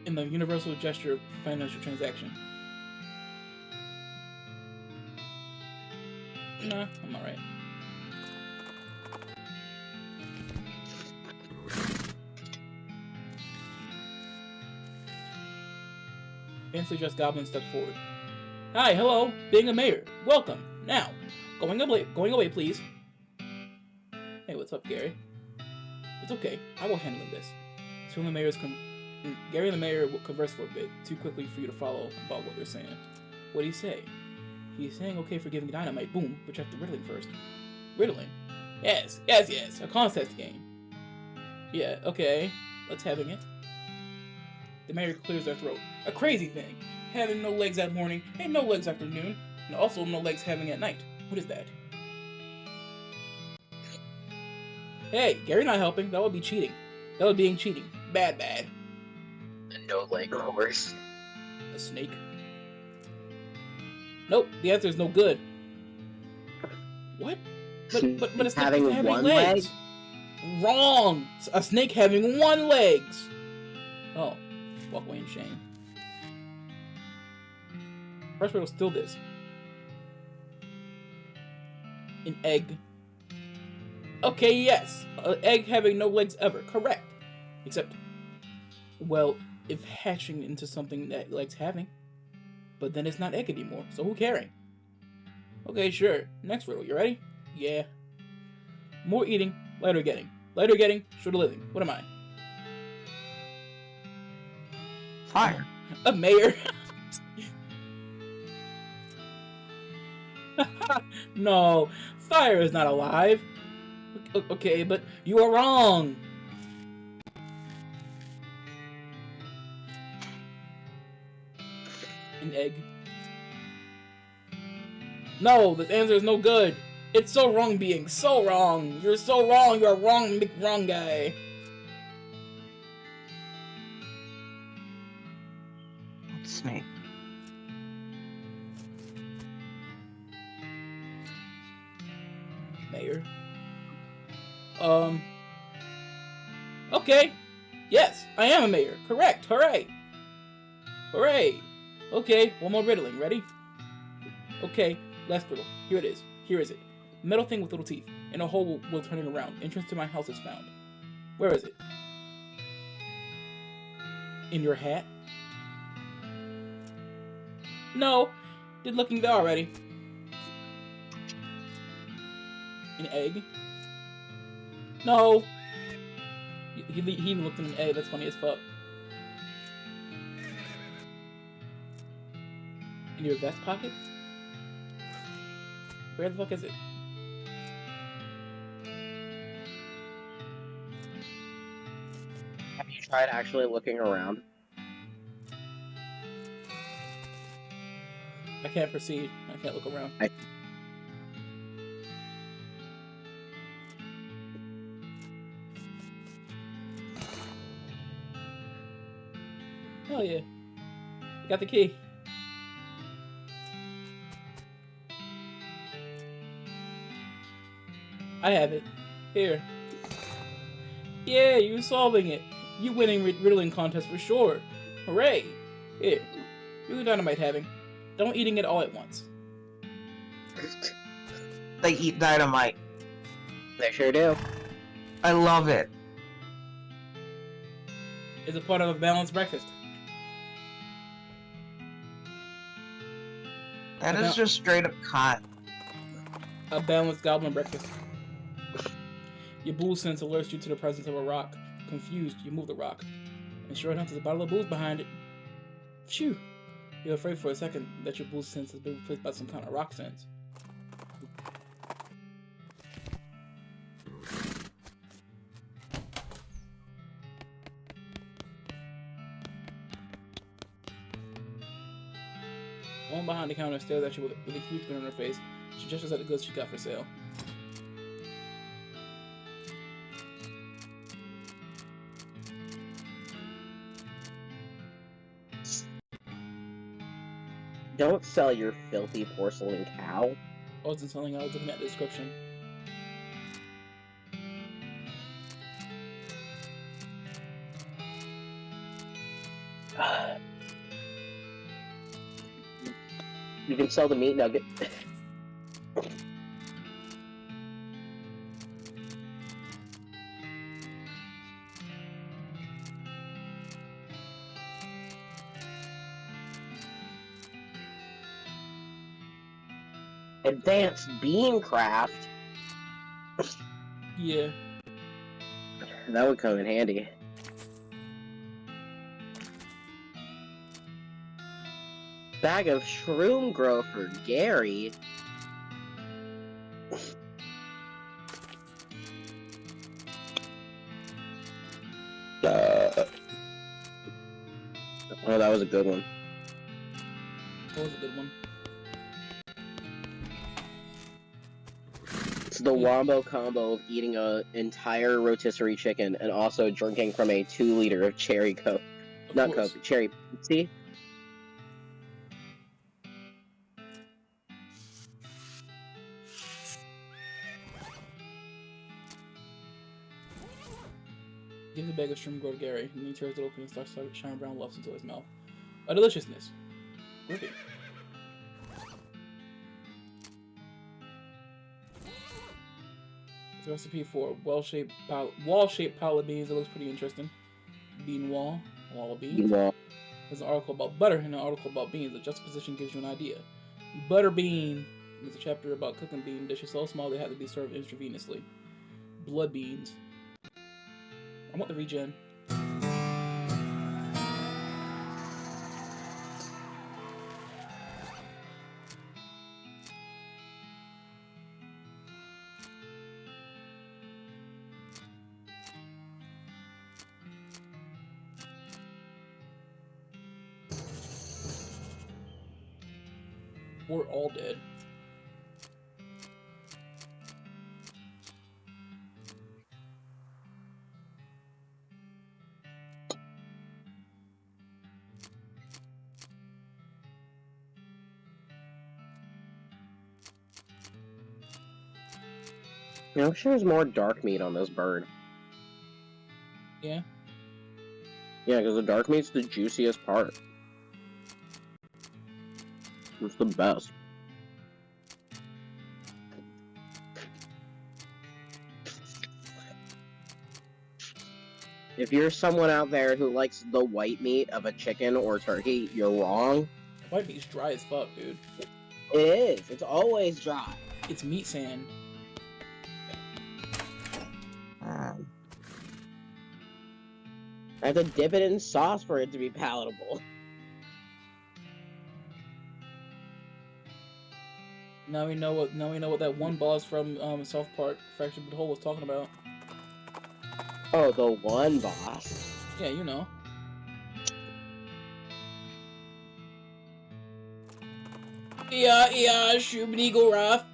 in the universal gesture of financial transaction. Nah, I'm alright. Fancy dressed goblin stepped forward. Hi, hello, being a mayor. Welcome. Now, going away, please. Hey, what's up, Gary? It's okay. I will handle this. Gary and the mayor will converse for a bit, too quickly for you to follow about what they're saying. What'd he say? He's saying okay for giving dynamite, boom, but you have to riddle him first. Riddling? Yes, a contest game. Yeah, okay, let's having it. The mayor clears their throat. A crazy thing. Having no legs that morning, and no legs afternoon. And also no legs having at night. What is that? Hey, Gary not helping. That would be cheating. That would be cheating. Bad, bad. A no-leg horse. A snake. Nope, the answer is no good. What? But a snake Having having one legs. Wrong! A snake having one legs! Oh, walk away in shame. First riddle still this. An egg. Okay, yes. An egg having no legs ever. Correct. Except, well, if hatching into something that legs having. But then it's not egg anymore, so who caring? Okay, sure. Next riddle, you ready? Yeah. More eating, lighter getting. Lighter getting, shorter living. What am I? Fire. A mayor. No, fire is not alive. Okay, but you are wrong. An egg. No, this answer is no good. It's so wrong, being so wrong. You're so wrong. You're wrong, big wrong guy. Snake. Mayor. Okay. Yes, I am a mayor. Correct. Hooray. Hooray. Okay, one more riddling. Ready? Okay, last riddle. Here it is. Here is it. Metal thing with little teeth. In a hole while turning around. Entrance to my house is found. Where is it? In your hat? No. Did looking there already. An egg? No. He even looked at an egg. That's funny as fuck. In your vest pocket? Where the fuck is it? Have you tried actually looking around? I can't proceed. I can't look around. Hell yeah. I got the key. I have it. Here. Yeah, you solving it. You winning riddling contest for sure. Hooray. Here. You dynamite having. Don't eating it all at once. They eat dynamite. They sure do. I love it. It's a part of a balanced breakfast. That is just straight up cot. A balanced goblin breakfast. Your booze sense alerts you to the presence of a rock. Confused, you move the rock. And sure enough, there's a bottle of booze behind it. Phew! You're afraid for a second that your booze sense has been replaced by some kind of rock sense. Woman behind the counter stares at you with a huge grin on her face. She gestures at the goods she got for sale. Don't sell your filthy porcelain cow. I wasn't selling, I was looking at the description. You can sell the meat nugget. Advanced beamcraft. Yeah. That would come in handy. Bag of shroom grow for Gary. Oh, that was a good one. That was a good one. It's the wombo combo of eating an entire rotisserie chicken and also drinking from a 2-liter of cherry Coke. Not course. Coke, cherry Pepsi. Give the bag of shrimp go to Gary, and he tears it open and starts shining brown lumps into his mouth. A deliciousness. Rooty. It's a recipe for wall-shaped pile of beans. It looks pretty interesting. Bean wall of beans. Yeah. There's an article about butter and an article about beans. The juxtaposition gives you an idea. Butter bean. There's a chapter about cooking bean dishes so small they have to be served intravenously. Blood beans. I want the regen. We're all dead. You know, I'm sure there's more dark meat on this bird. Yeah. Yeah, because the dark meat's the juiciest part. It's the best. If you're someone out there who likes the white meat of a chicken or turkey, you're wrong. White meat's dry as fuck, dude. It is. It's always dry. It's meat sand. I have to dip it in sauce for it to be palatable. Now we know what that one boss from South Park, Fractured But Whole, was talking about. Oh, the one boss. Yeah, you know. Yeah, Shubney go rough.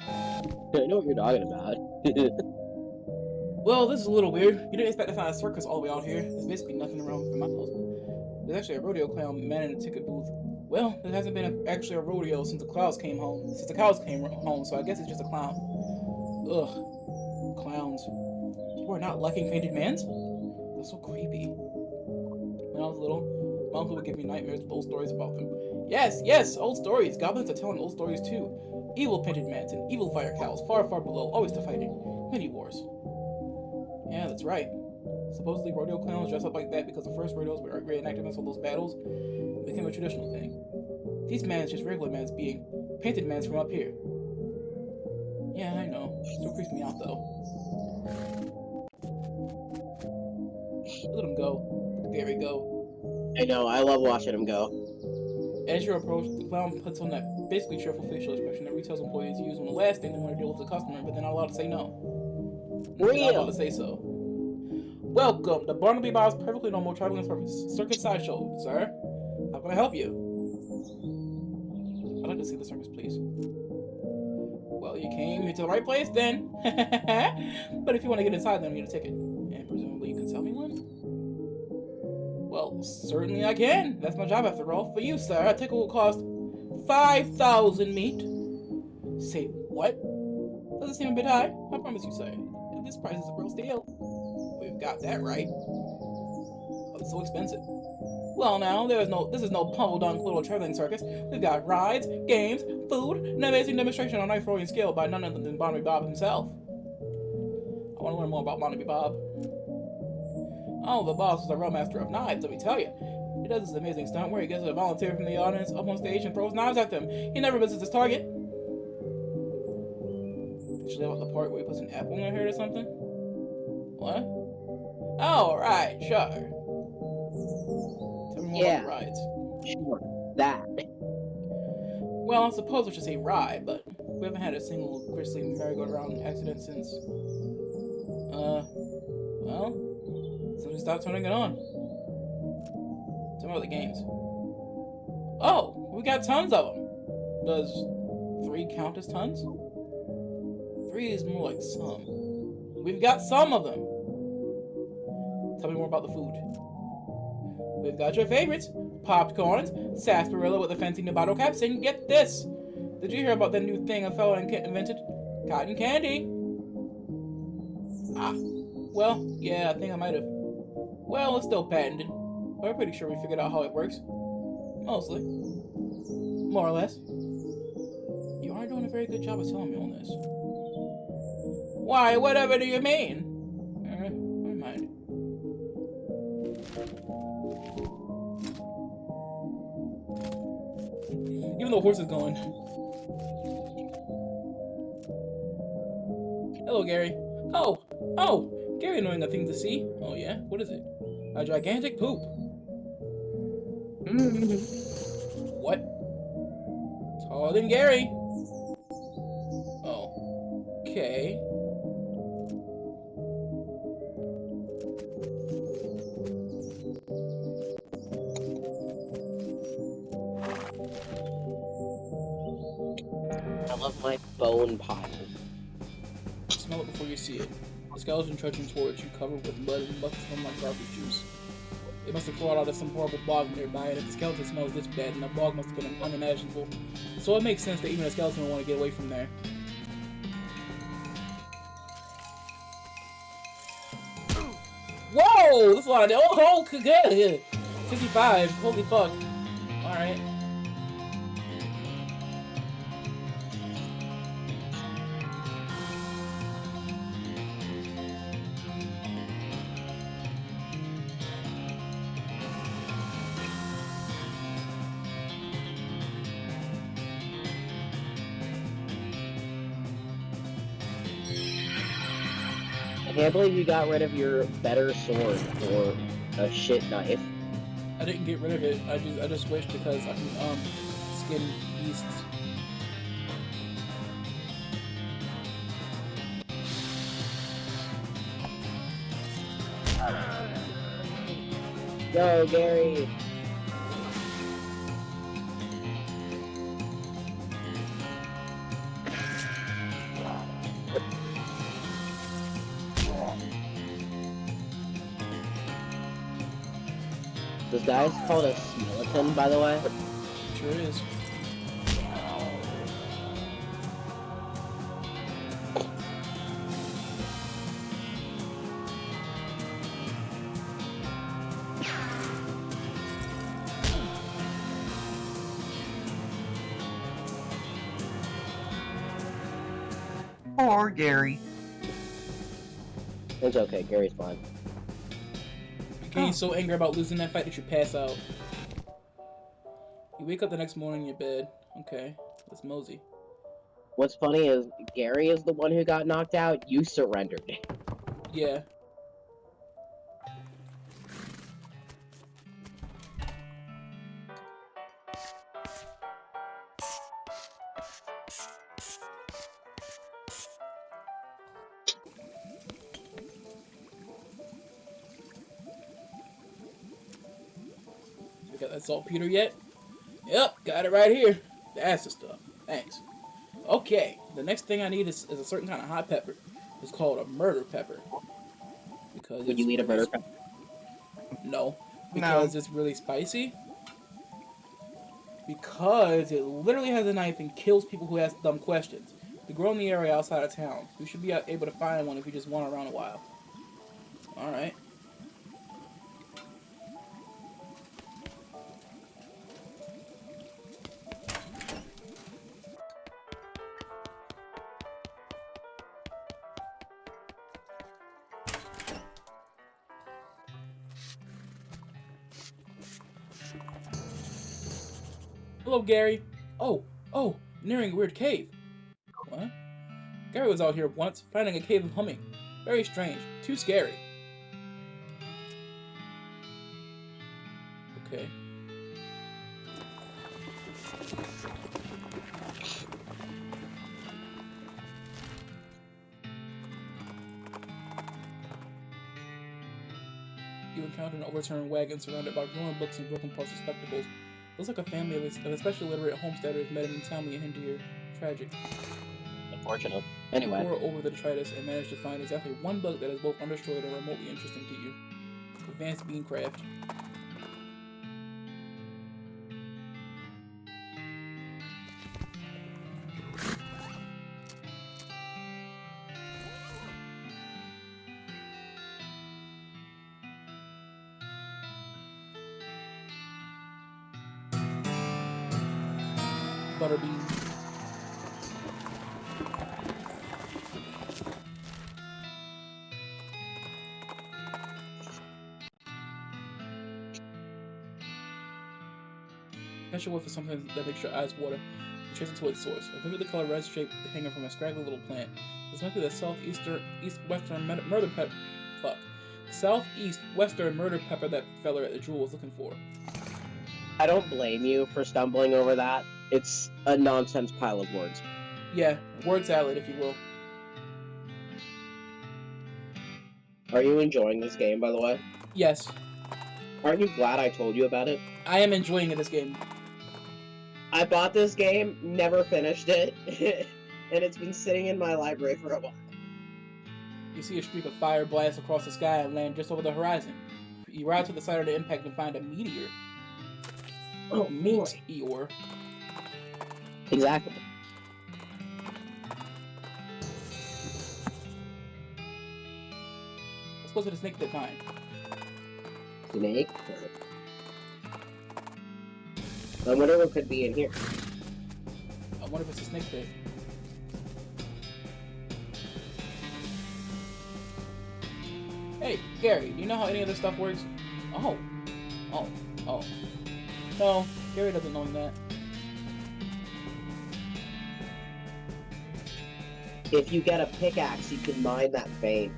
I know what you're talking about. Well, this is a little weird. You didn't expect to find a circus all the way out here. There's basically nothing around from my house. There's actually a rodeo clown manning a ticket booth. Well, there hasn't been actually a rodeo since the cows came home. So I guess it's just a clown. Ugh. Clowns. You are not liking painted mans? They're so creepy. When I was little, my uncle would give me nightmares with old stories about them. Yes, old stories. Goblins are telling old stories too. Evil painted mans and evil fire cows, far below, always to fighting. Many wars. Yeah, that's right. Supposedly rodeo clowns dress up like that because the first rodeos were reenactments of those battles. It became a traditional thing. These mans just regular mans being painted mans from up here. Yeah, I know. Still creeps me out though. Let him go. There we go. I know, I love watching him go. As you approach, the clown puts on that basically cheerful facial expression that retail employees use when the last thing they want to deal with is a customer, but they're not allowed to say no. They're not allowed to say so. Welcome to Barnaby Bob's perfectly normal traveling circus sideshow, sir. How can I help you? I'd like to see the circus, please. Well, you came to the right place then. But if you want to get inside, then you need a ticket. And presumably you can sell me one? Well, certainly I can. That's my job after all. For you, sir, a ticket will cost 5,000 meat. Say what? Doesn't seem a bit high. I promise you, sir. This price is a real steal. We've got that right. But it's so expensive. Well, now, this is no pummeled-on little traveling circus. We've got rides, games, food, an amazing demonstration on a knife-throwing scale by none other than Barnaby Bob himself. I want to learn more about Barnaby Bob. Oh, the boss is a real master of knives, let me tell you. He does this amazing stunt where he gets a volunteer from the audience up on stage and throws knives at them. He never misses his target. Did you leave out the part where he puts an apple in their head or something? What? Oh, right, sure. Tell me more about the rides. Sure, that. Well, I suppose I should say ride, but we haven't had a single grisly merry-go-round accident since... well... since we stopped turning it on. Tell me about the games. Oh, we got tons of them. Does 3 count as tons? 3 is more like some. We've got some of them. Tell me more about the food. We've got your favorites. Popcorns, sarsaparilla with a fancy new bottle caps, and get this! Did you hear about that new thing a fellow invented? Cotton candy! Ah, well, yeah, I think I might have. Well, it's still patented, but I'm pretty sure we figured out how it works. Mostly. More or less. You aren't doing a very good job of telling me on this. Why, whatever do you mean? Never mind. Even though the horse is gone. Hello, Gary. Oh, Gary knowing a thing to see. Oh yeah, what is it? A gigantic poop. What? Taller than Gary. Oh. Okay. I love my bone pile. Smell it before you see it. A skeleton trudging towards you, covered with mud and must smell like garbage juice. It must have crawled out of some horrible bog nearby, and if the skeleton smells this bad, then the bog must have been unimaginable. So it makes sense that even a skeleton would want to get away from there. Whoa! That's a lot of... Oh, good! 55. Holy fuck. Alright. I can't believe you got rid of your better sword for a shit knife. I didn't get rid of it. I just switched because I can skin beasts. Go, Gary! This guy's called a skeleton, by the way. Sure is. Poor Gary. It's okay, Gary's fine. Gary's so angry about losing that fight that you pass out. You wake up the next morning in your bed. Okay, let's mosey. What's funny is, Gary is the one who got knocked out, you surrendered. Yeah. Got that saltpeter yet? Yep, got it right here. That's the stuff. Thanks. Okay, the next thing I need is a certain kind of hot pepper. It's called a murder pepper. Because Would you eat a murder pepper? No. Because it's really spicy. Because it literally has a knife and kills people who ask dumb questions. They grow in the area outside of town. You should be able to find one if you just wander around a while. Alright. Hello, Gary. Oh, nearing a weird cave. What? Gary was out here once, finding a cave of humming. Very strange. Too scary. Okay. You encounter an overturned wagon surrounded by ruined books and broken parts of spectacles. Looks like a family of especially literate homesteaders met an untimely end here. Tragic. unfortunate. Anyway. Pour over the detritus and manage to find exactly one bug that is both undestroyed and remotely interesting to you. Advanced Beancraft. Butterbean. Special whiff is something that makes your eyes water. Trace it to its source. A vividly colored red shaped hanging from a scraggly little plant. This might be the southwestern murder pepper. Fuck. Southeast-western murder pepper that feller at the jewel was looking for. I don't blame you for stumbling over that. It's a nonsense pile of words. Yeah, word salad, if you will. Are you enjoying this game, by the way? Yes. Aren't you glad I told you about it? I am enjoying this game. I bought this game, never finished it, and it's been sitting in my library for a while. You see a streak of fire blast across the sky and land just over the horizon. You ride to the side of the impact and find a meteor. Oh, Meteor. Exactly. Let's go to the snake pit mine. Snake? I wonder what could be in here. I wonder if it's a snake pit. Hey, Gary, do you know how any of this stuff works? Oh. No, Gary doesn't know that. If you get a pickaxe, you can mine that vein.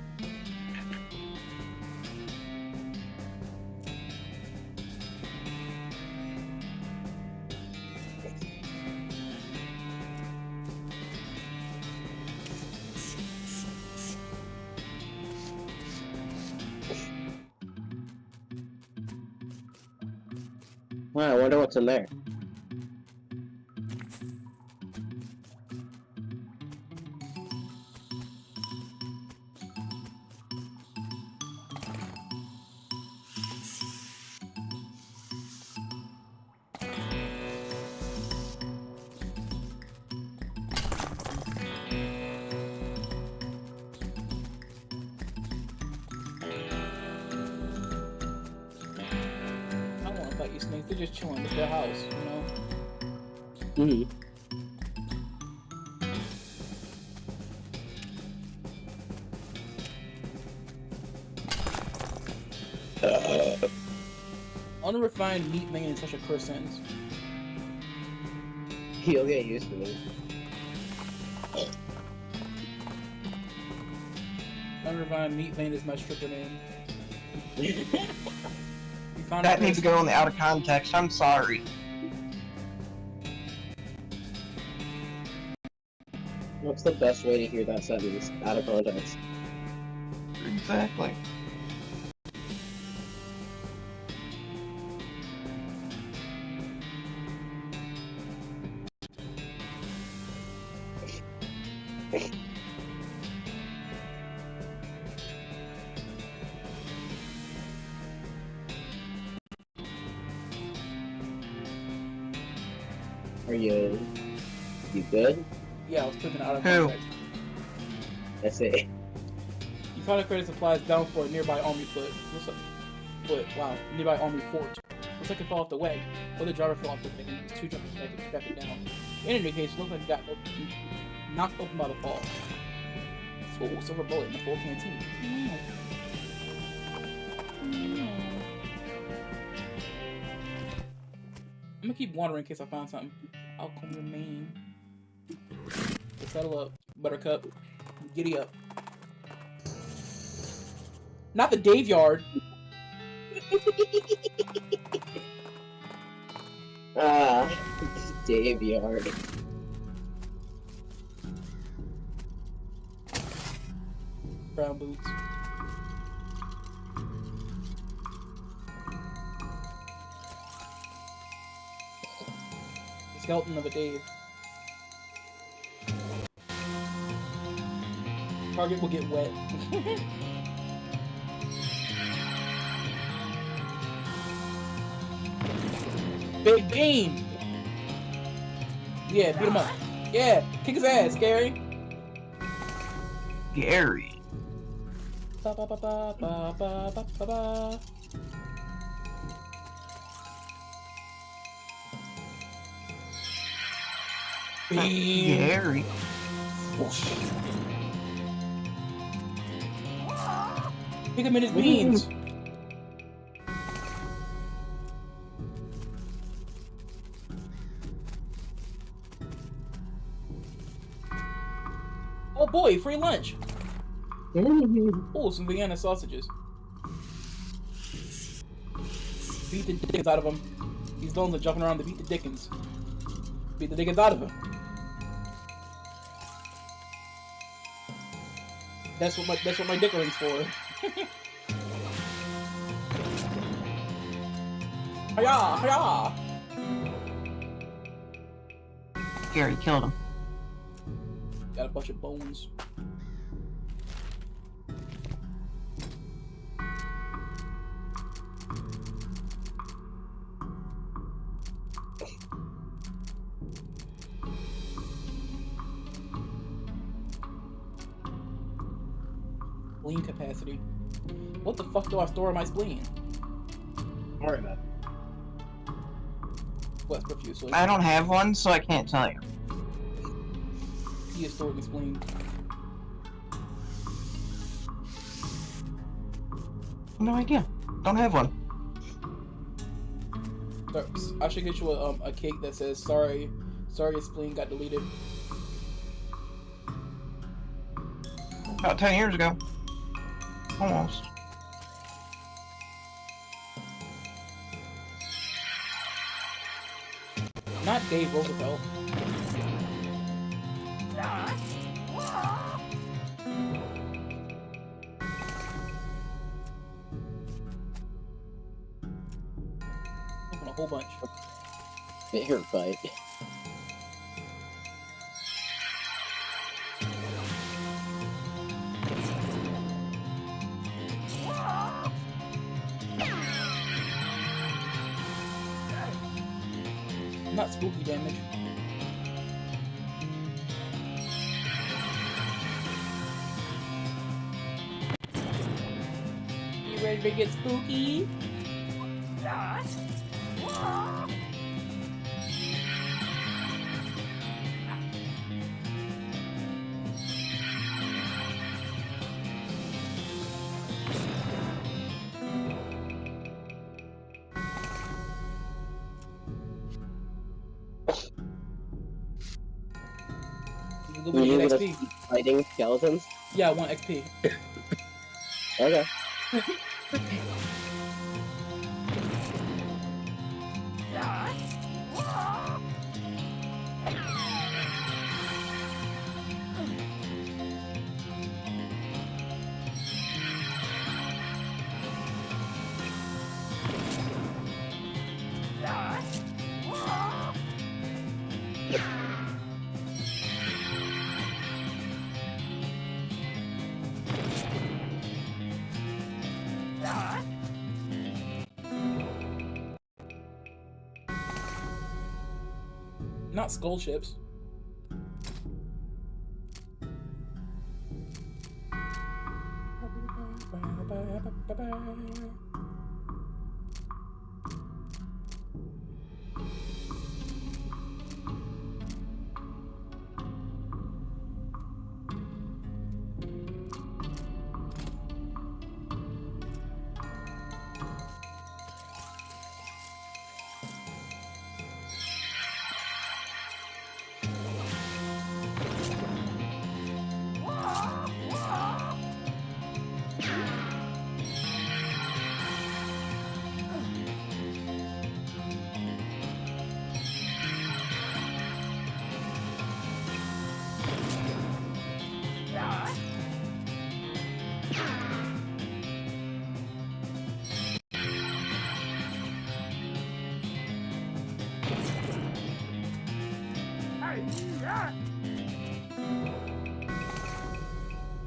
Well, I wonder what's in there. These snakes, they're just chilling at their house, you know? Mm-hmm. Unrefined meat vein is such a cursed sentence. You'll get used to it. Unrefined meat vein is my stripper name. That needs to go in the out of context. I'm sorry. What's the best way to hear that sentence out of context? Exactly. Are you good? Yeah, I was putting it out of Who? context. That's it. You found a credit supplies down for a nearby army foot. Wow, nearby army fort. Looks like it fell off the way. But the driver fell off the thing and was too drunk to back it down. In any case, it looked like it got knocked open by the fall. Whoa, silver bullet in the full canteen. I'm gonna keep wandering in case I find something. I'll comb your mane. Settle up, Buttercup. Giddy up. Not the Dave Yard. Dave Yard. Brown boots. The skeleton of a Dave. Target will get wet. Big game! Yeah, beat him up. Yeah, kick his ass, Gary. Gary. Ba ba ba ba ba ba ba ba ba. Gary. Whoosh. Pick him in his beans. Oh boy, free lunch. Oh, some Vienna sausages. Beat the dickens out of him. These donuts are jumping around to beat the dickens. Beat the dickens out of him. That's what my dickering's for. Hiya! Hiya! Gary killed him. Got a bunch of bones. Spleen capacity. What the fuck do I store in my spleen? Don't worry about it. What's profusely? I don't have one, so I can't tell you. He is stored in spleen. No idea. Don't have one. I should get you a cake that says sorry your spleen got deleted. About 10 years ago. Almost. Not Dave Roosevelt. Open a whole bunch. Here, bite. Not spooky damage. You ready to get spooky? Were you Get gonna XP. keep fighting skeletons? Yeah, I want XP. Okay. Not skull chips.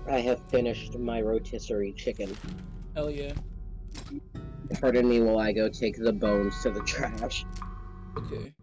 I have finished my rotisserie chicken. Hell yeah. Pardon me while I go take the bones to the trash. Okay.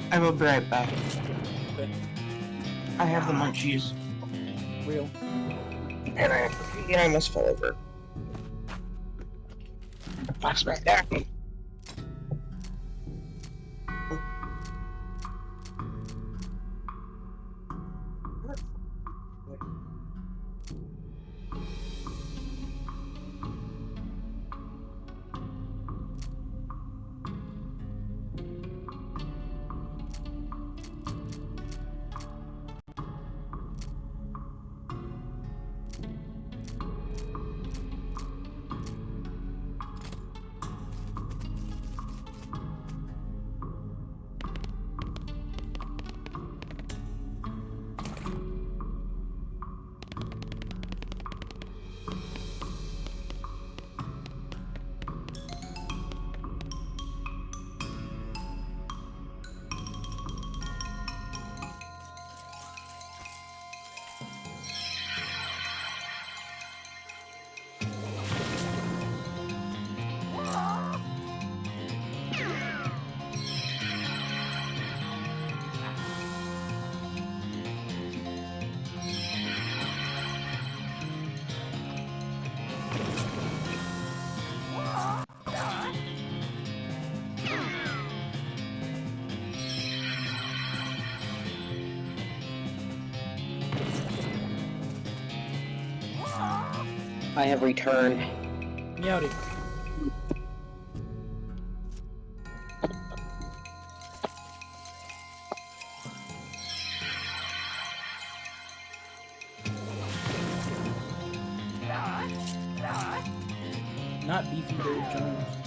I will be right back. Okay. I have the munchies. Real. And I must fall over. Fox right there. I have returned. Meowdy. Not Beefy Dave Jones.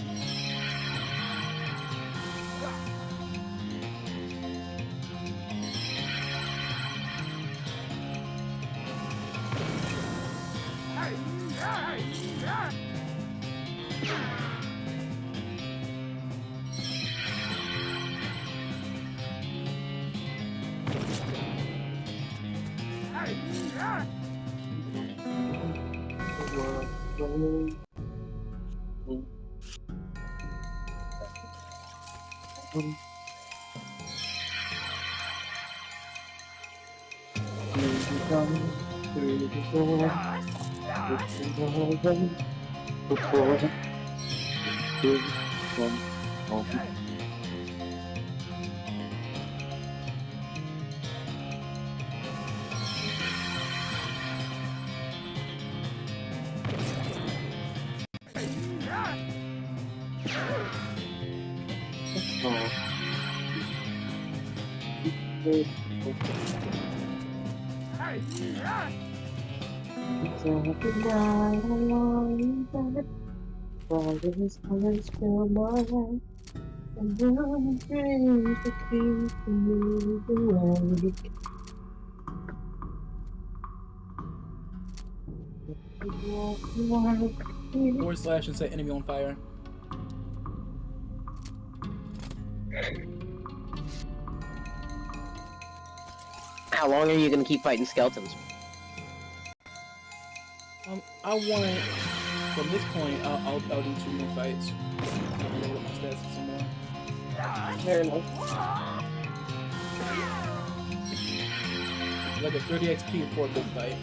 Forward slash and set enemy on fire. How long are you gonna keep fighting skeletons? I want from this point. I'll do 2 more fights. I'll level up my stats some more. Fair enough. Like a 30 XP for a big fight.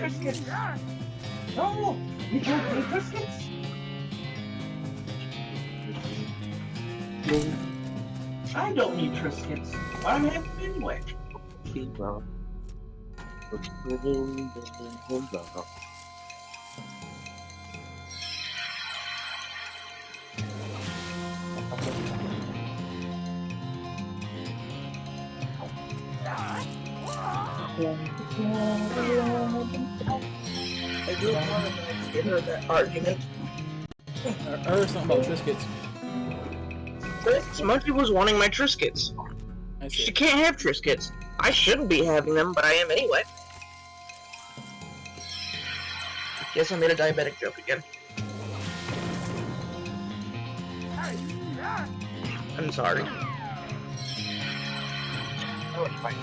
Triscuits! No! You don't need Triscuits! I don't need Triscuits. I'm having them anyway. I do apologize to her that argument. I heard something about Triscuits. Smokey was wanting my Triscuits. I see. She can't have Triscuits. I shouldn't be having them, but I am anyway. Guess I made a diabetic joke again. I'm sorry. Oh, it's fine.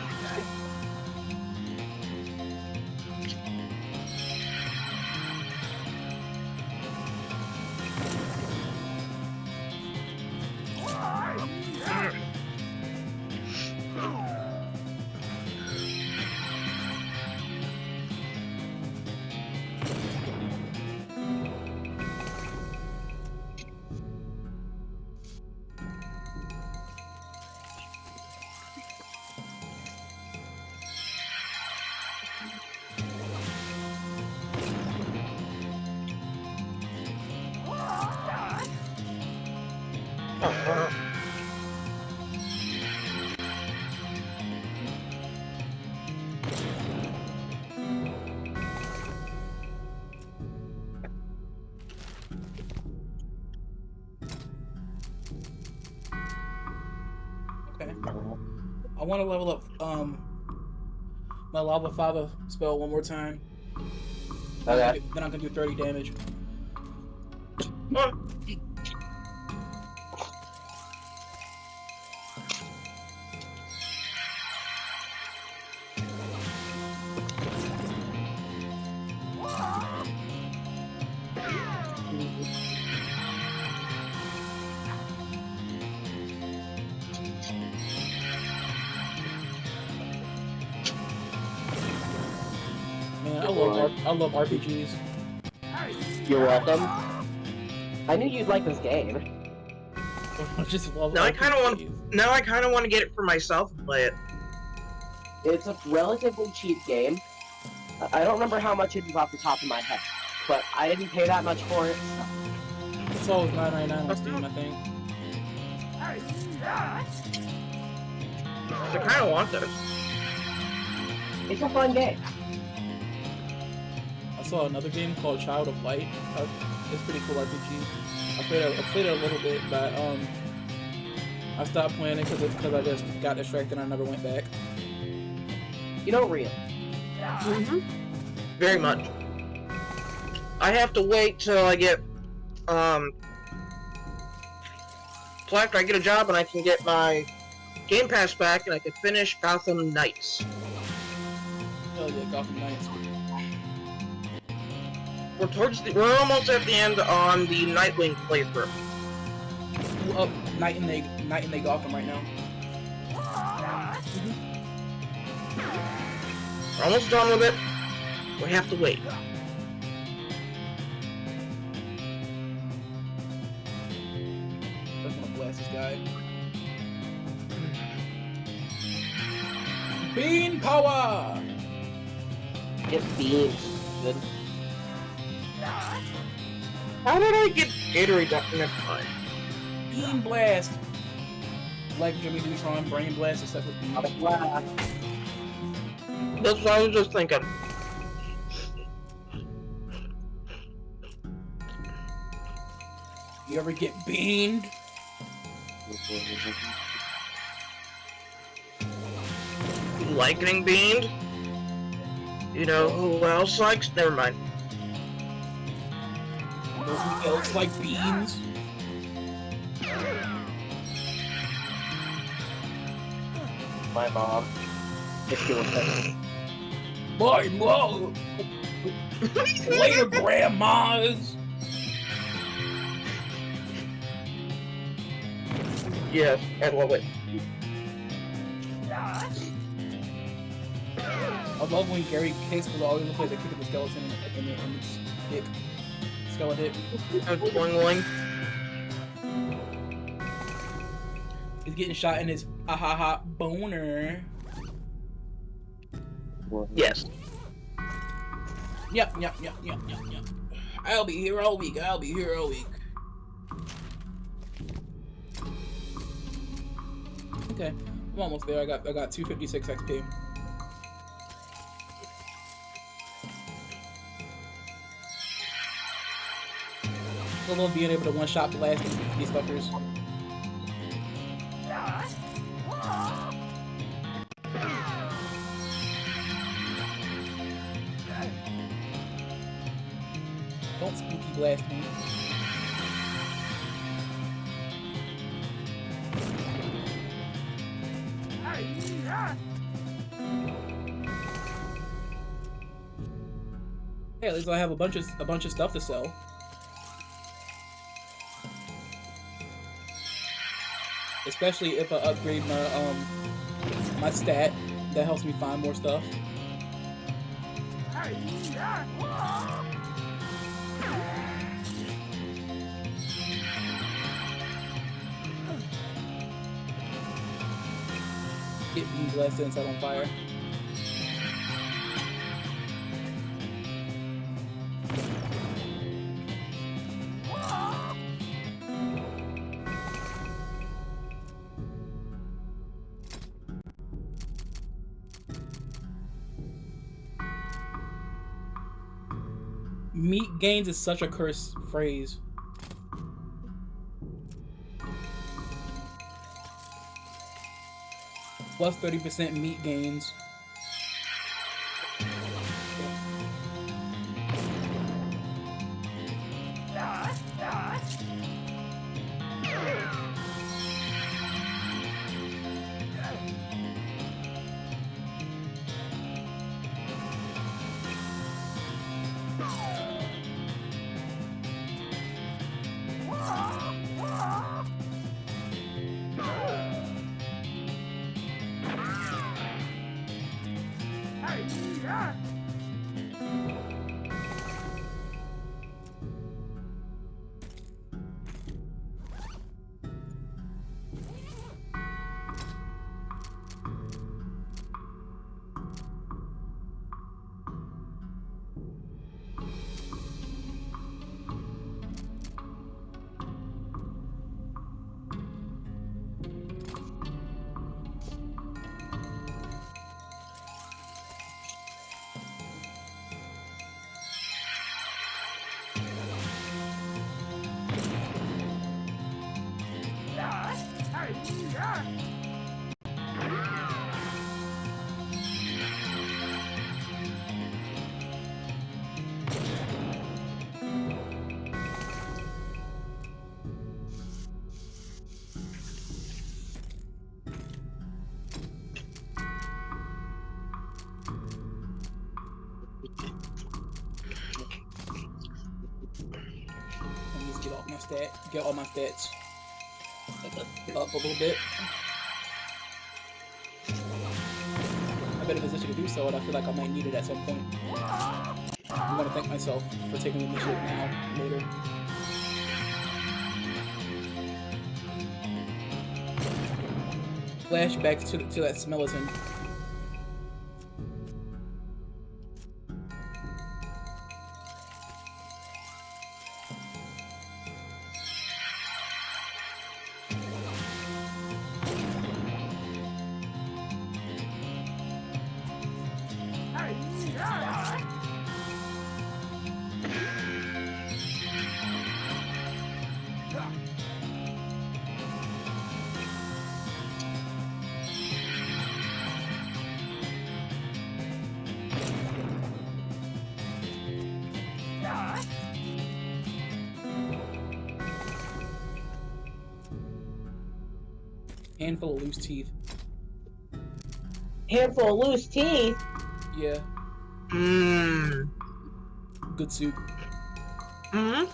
Okay. I want to level up my Lava Father spell one more time. Okay. Then I'm gonna do 30 damage. Man, I love RPGs. You're welcome. I knew you'd like this game. I just love Now I RPGs. kind of want to get it for myself and play it. It's a relatively cheap game. I don't remember how much it is off the top of my head, but I didn't pay that much for it. It's always $9.99 on Steam, I think. I kind of want this. It's a fun game. I saw another game called Child of Light. It's pretty cool RPG. I played it a little bit, but I stopped playing it because I just got distracted and I never went back. You know, real. Very much. I have to wait till I get till after I get a job and I can get my Game Pass back and I can finish Gotham Knights. Hell yeah, Gotham Knights. We're almost at the end on the Nightwing playthrough. Who up Night and Day Gotham right now? We're almost done with it. We have to wait. Just wanna blast this guy. Bean power! Get beans. Good. How did I get Gatorade next time? Bean blast! Like Jimmy Neutron, brain blast except with beans. That's what I was just thinking. You ever get beamed? Lightning beamed. You know who else likes? Never mind. You know who else like beans? My mom. If she was there. Boy, whoa! Later, grandmas! Yes, I love it. I love when Gary kicks, but always looks like the kick of the skeleton in the dick. Skeleton. Boing boing. He's getting shot in his ha boner. Yes. Yep. I'll be here all week. Okay, I'm almost there. I got 256 XP. I love being able to one-shot blast these fuckers. Don't spooky blast me. Hey, at least I have a bunch of stuff to sell. Especially if I upgrade my stat, that helps me find more stuff. Get being blasted and set on fire. Meat gains is such a cursed phrase. Plus 30% meat gains. Get all my stats up a little bit. I'm in a position to do so, and I feel like I might need it at some point. I'm gonna thank myself for taking the initiative now, later. Flashbacks to that skeleton. Handful of loose teeth. Handful of loose teeth. Yeah. Mmm. Good soup. Hmm.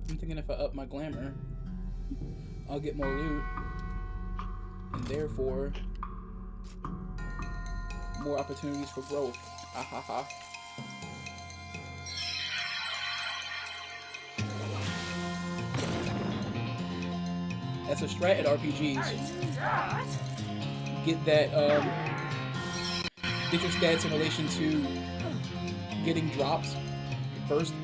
I'm thinking if I up my glamour, I'll get more loot, and therefore more opportunities for growth. Ahaha. That's a strat at RPGs. Get that, get your stats in relation to getting drops first.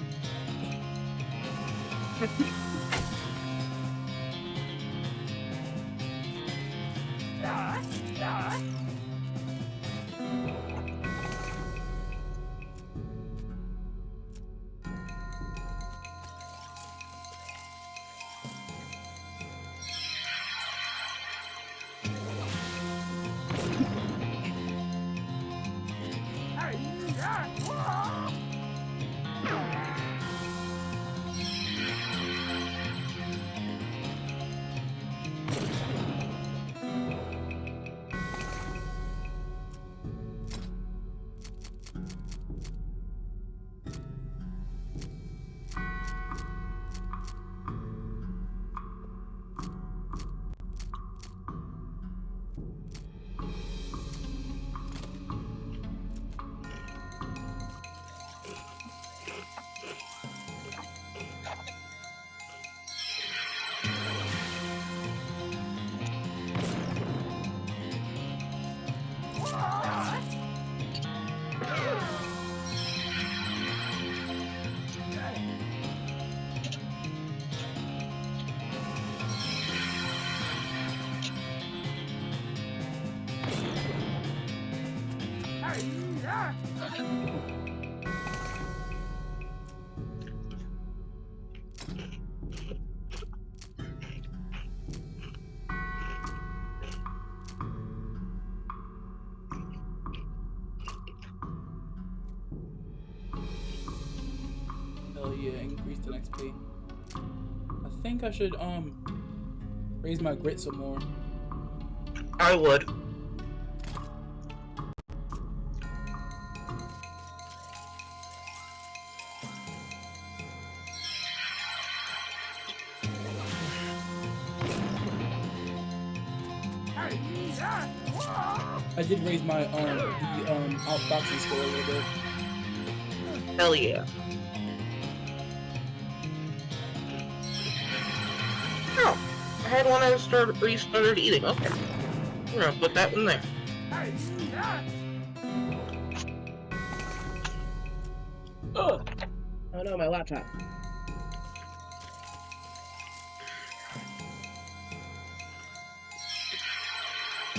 Hell yeah, increase the XP. I think I should raise my grit some more. I would. I did raise my outfoxing score a little bit. Hell yeah. Oh, I had one I restarted eating. Okay. We're gonna put that one there. Oh no, my laptop.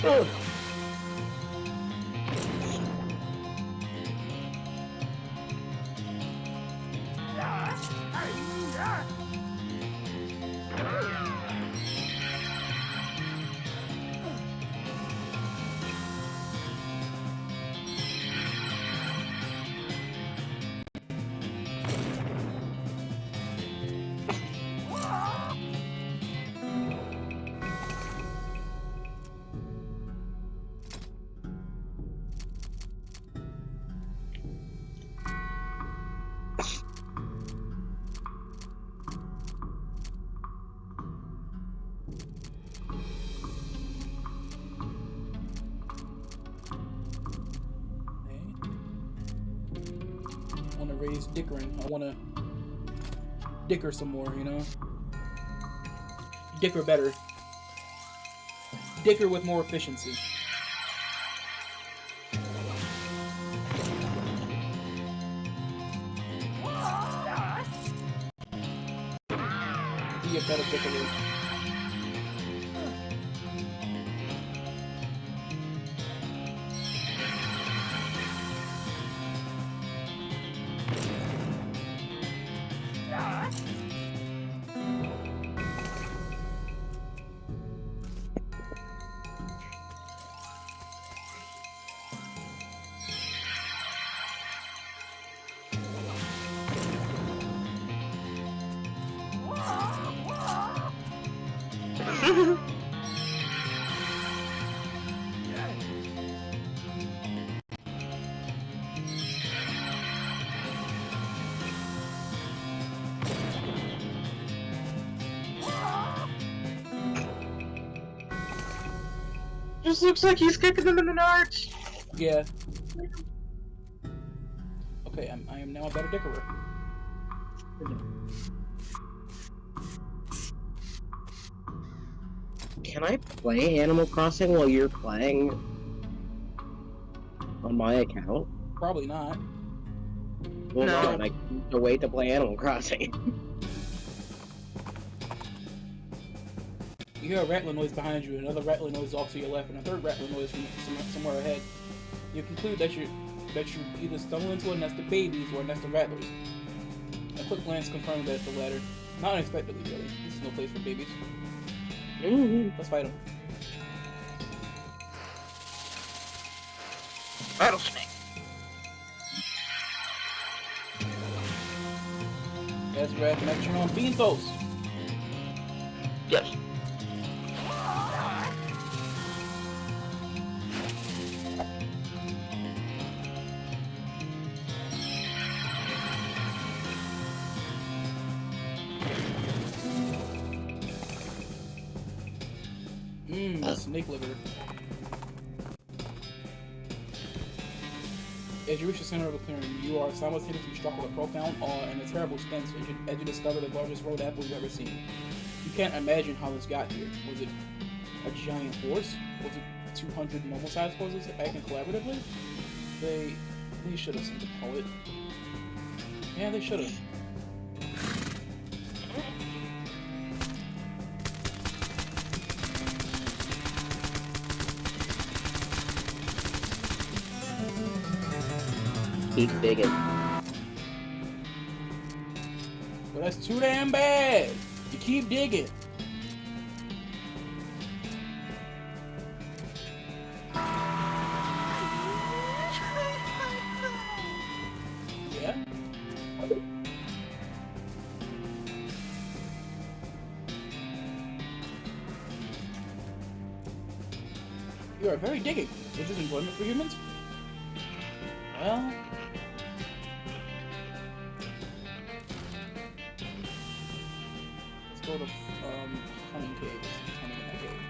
Ugh. I want to raise dickering. I want to dicker some more, you know? Dicker better. Dicker with more efficiency. Be a better dickerer. Just looks like he's kicking them in the nards. Yeah. Okay, I am now a better dickerer. Can I play Animal Crossing while you're playing on my account? Probably not. Well, No. no. I need to wait to play Animal Crossing. You hear a rattling noise behind you, another rattling noise off to your left, and a third rattling noise from somewhere ahead. You conclude that you either stumble into a nest of babies or a nest of rattlers. A quick glance confirms that it's the latter. Not unexpectedly, really. This is no place for babies. Let's fight them. Rattlesnake. As we're at connection on Beantos. Yes. Snake liver. As you reach the center of the clearing, you are simultaneously struck with a profound awe and a terrible stench as you discover the largest road apple you've ever seen. You can't imagine how this got here. Was it a giant horse? Was it 200 normal-sized horses acting collaboratively? They should have sent a poet. Yeah, they should have. Keep digging. But that's too damn bad. You keep digging. Yeah? You are very digging. Is this enjoyment for humans? Well... let's go to, hunting cave. There's hunting in that cave.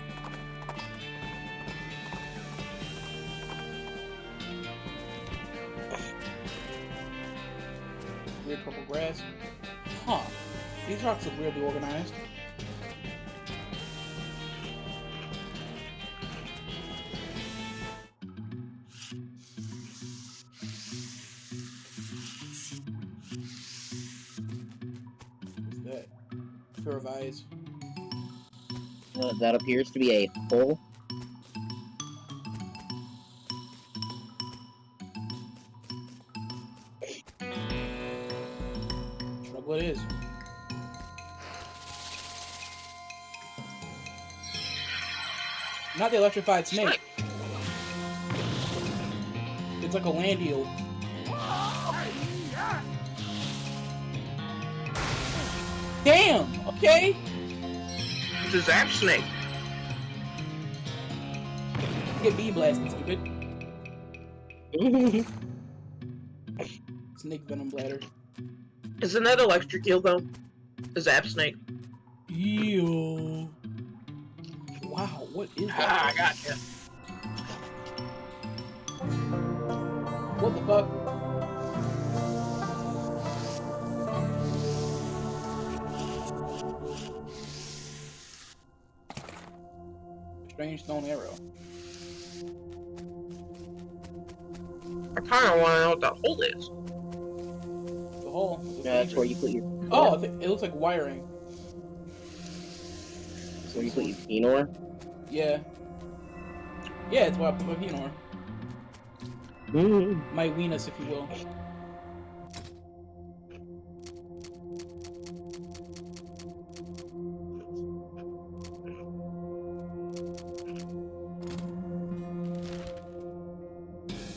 Weird purple grass. Huh. These rocks look weirdly organized. What's that? Pair of eyes. That appears to be a hole. Trouble it is. Not the electrified snake. It's like a land eel. Damn! Okay! It's a zap snake. Get bee blasted, stupid. Snake venom bladder. Isn't that electric eel though? A zap snake. Ew. Wow, what is that? Ah, I gotcha. What the fuck? Strange stone arrow. I kinda wanna know what that hole is. The hole. Yeah, that's where you put your. Oh, it looks like wiring. That's where you put your Pinor. Yeah. Yeah, it's why I put my Pinor. My weenus, if you will.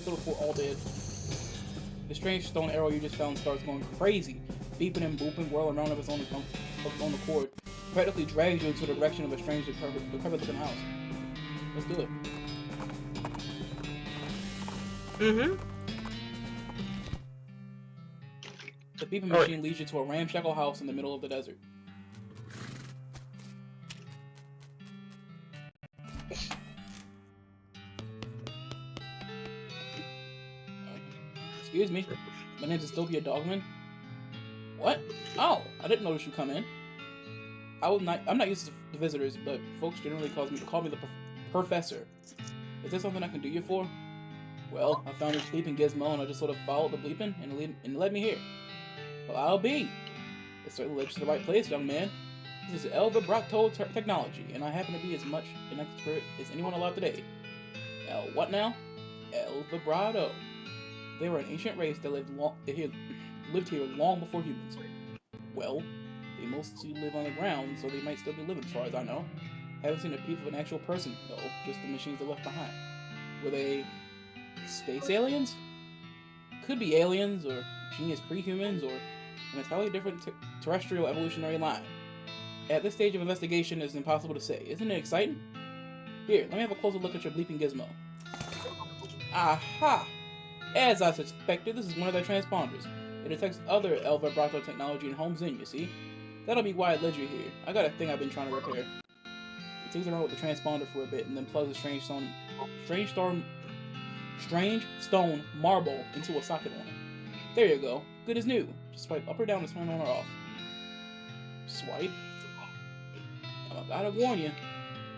Little four all dead. The strange stone arrow you just found starts going crazy, beeping and booping, whirling around of its own accord. practically drags you into the direction of a strange, decrepit looking house. Let's do it. Mm-hmm. The beeping machine leads you to a ramshackle house in the middle of the desert. Excuse me. My name's Dystopia Dogman. What? Oh, I didn't notice you come in. I'm not used to the visitors, but folks generally call me the professor. Is there something I can do you for? Well, I found this bleeping gizmo and I just sort of followed the bleeping and it led me here. Well, I'll be. It certainly led you to the right place, young man. This is LOATHE technology, and I happen to be as much an expert as anyone alive today. What now? LOATHE. They were an ancient race that lived here long before humans. Well, they mostly live on the ground, so they might still be living as far as I know. Haven't seen a peep of an actual person, though, just the machines they left behind. Were they space aliens? Could be aliens, or genius pre-humans, or an entirely different terrestrial evolutionary line. At this stage of investigation, it's impossible to say. Isn't it exciting? Here, let me have a closer look at your bleeping gizmo. Aha! As I suspected, this is one of their transponders. It detects other LOATHE technology and homes in, you see? That'll be why it led you here. I got a thing I've been trying to repair. It takes around with the transponder for a bit, and then plugs a strange stone marble into a socket on it. There you go. Good as new. Just swipe up or down to turn on or off. Swipe. Now I gotta warn you,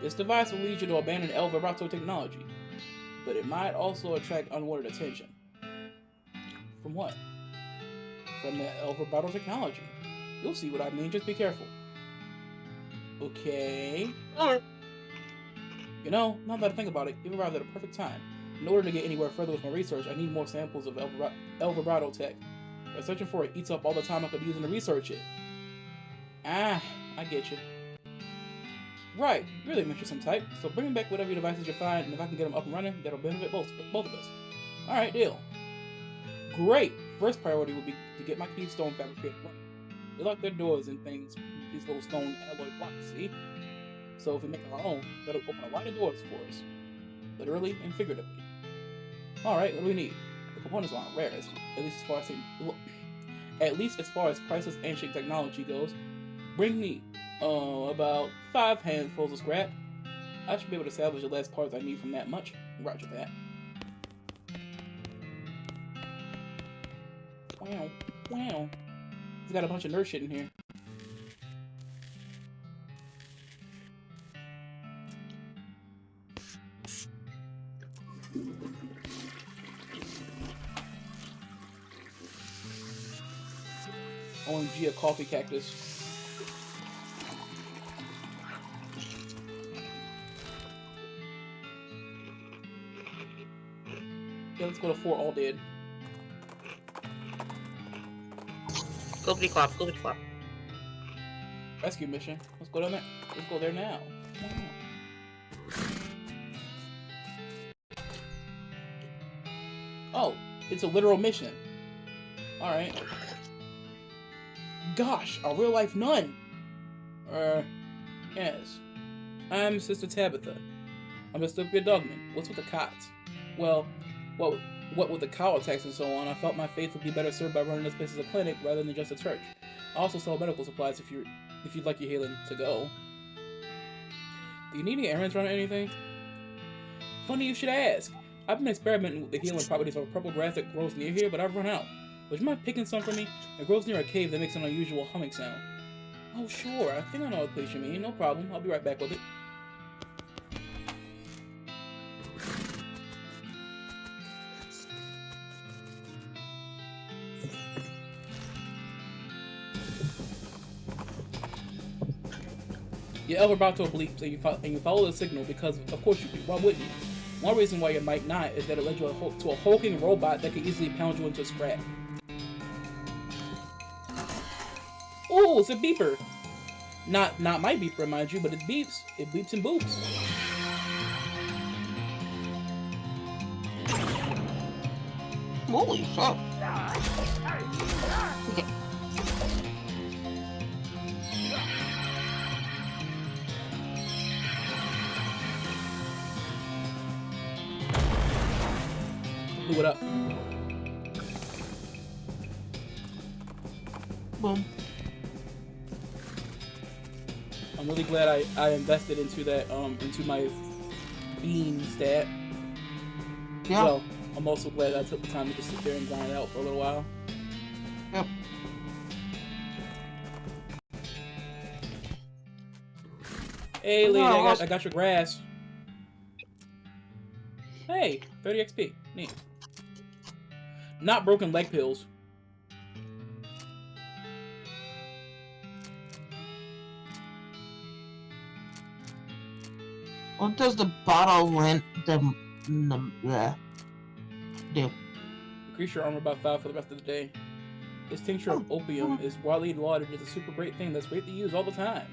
this device will lead you to abandon LOATHE technology, but it might also attract unwanted attention. From what? From the LOATHE technology. You'll see what I mean, just be careful. Okay. You know, now that I think about it, you've arrived at a perfect time. In order to get anywhere further with my research, I need more samples of LOATHE tech. Searching for it eats up all the time I could be using to research it. Ah, I get you. Right, really adventurous some type, so bring back whatever devices you find, and if I can get them up and running, that'll benefit both of us. Alright, deal. Great! First priority would be to get my keystone fabricated running. They lock their doors and things with these little stone alloy blocks, see? So if we make our own, that'll open a lot of doors for us. Literally and figuratively. Alright, what do we need? The components aren't rare, at least as far as priceless ancient technology goes. Bring me, about 5 handfuls of scrap. I should be able to salvage the last parts I need from that much. Roger that. Wow. He's got a bunch of nerd shit in here. OMG, a coffee cactus. Yeah, let's go to 4 all dead. Clippity clop, clippity clop. Rescue mission. Let's go down there. Let's go there now. Oh, it's a literal mission. Alright. Gosh, a real life nun! Yes. I'm Sister Tabitha. I'm Dystopia Dogman. What's with the cots? Well, what with the cow attacks and so on, I felt my faith would be better served by running this place as a clinic rather than just a church. I also sell medical supplies if you'd like your healing to go. Do you need any errands run or anything? Funny you should ask. I've been experimenting with the healing properties of a purple grass that grows near here, but I've run out. Would you mind picking some for me? It grows near a cave that makes an unusual humming sound. Oh sure, I think I know what place you mean. No problem. I'll be right back with it. Your LOATHE bleeps and you follow the signal because, of course you do. Why wouldn't you? One reason why you might not is that it led you to a hulking robot that could easily pound you into scrap. Oh, it's a beeper. Not my beeper, mind you, but it beeps. It beeps and boops. Holy fuck. blew it up. Boom. I'm really glad I invested into that, into my bean stat. Yeah. Well, I'm also glad I took the time to just sit there and grind it out for a little while. Yep. Hey, lady, No, I got your grass. Hey, 30 XP. Neat. Not broken leg pills. What does the bottle lint do? Increase your armor by 5 for the rest of the day. This tincture of opium is widely lauded as a super great thing that's great to use all the time.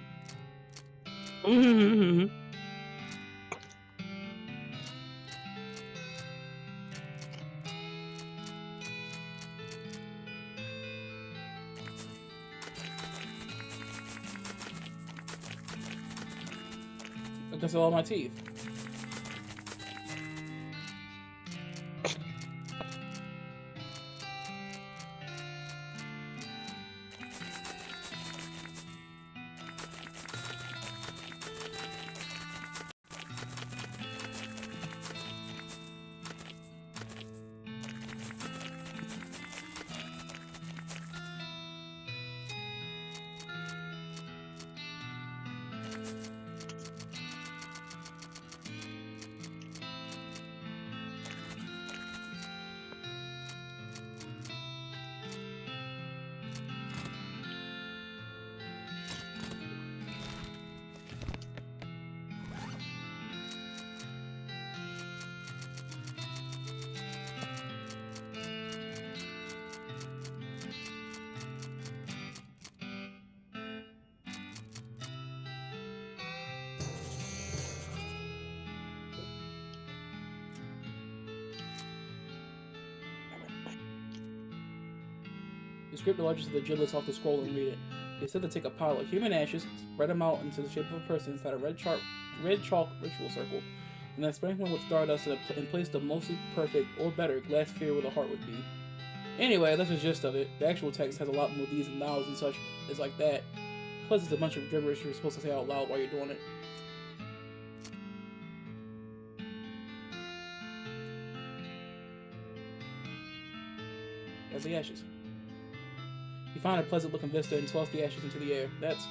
Against all my teeth. You scrape the largest of the giblets off the scroll and read it. They said to take a pile of human ashes, spread them out into the shape of a person inside a red chalk ritual circle, and then sprinkle them with stardust and place the mostly perfect, or better, glass sphere where the heart would be. Anyway, that's the gist of it. The actual text has a lot more these and nows and such. It's like that. Plus, it's a bunch of gibberish you're supposed to say out loud while you're doing it. There's the ashes. You find a pleasant looking vista and toss the ashes into the air. That's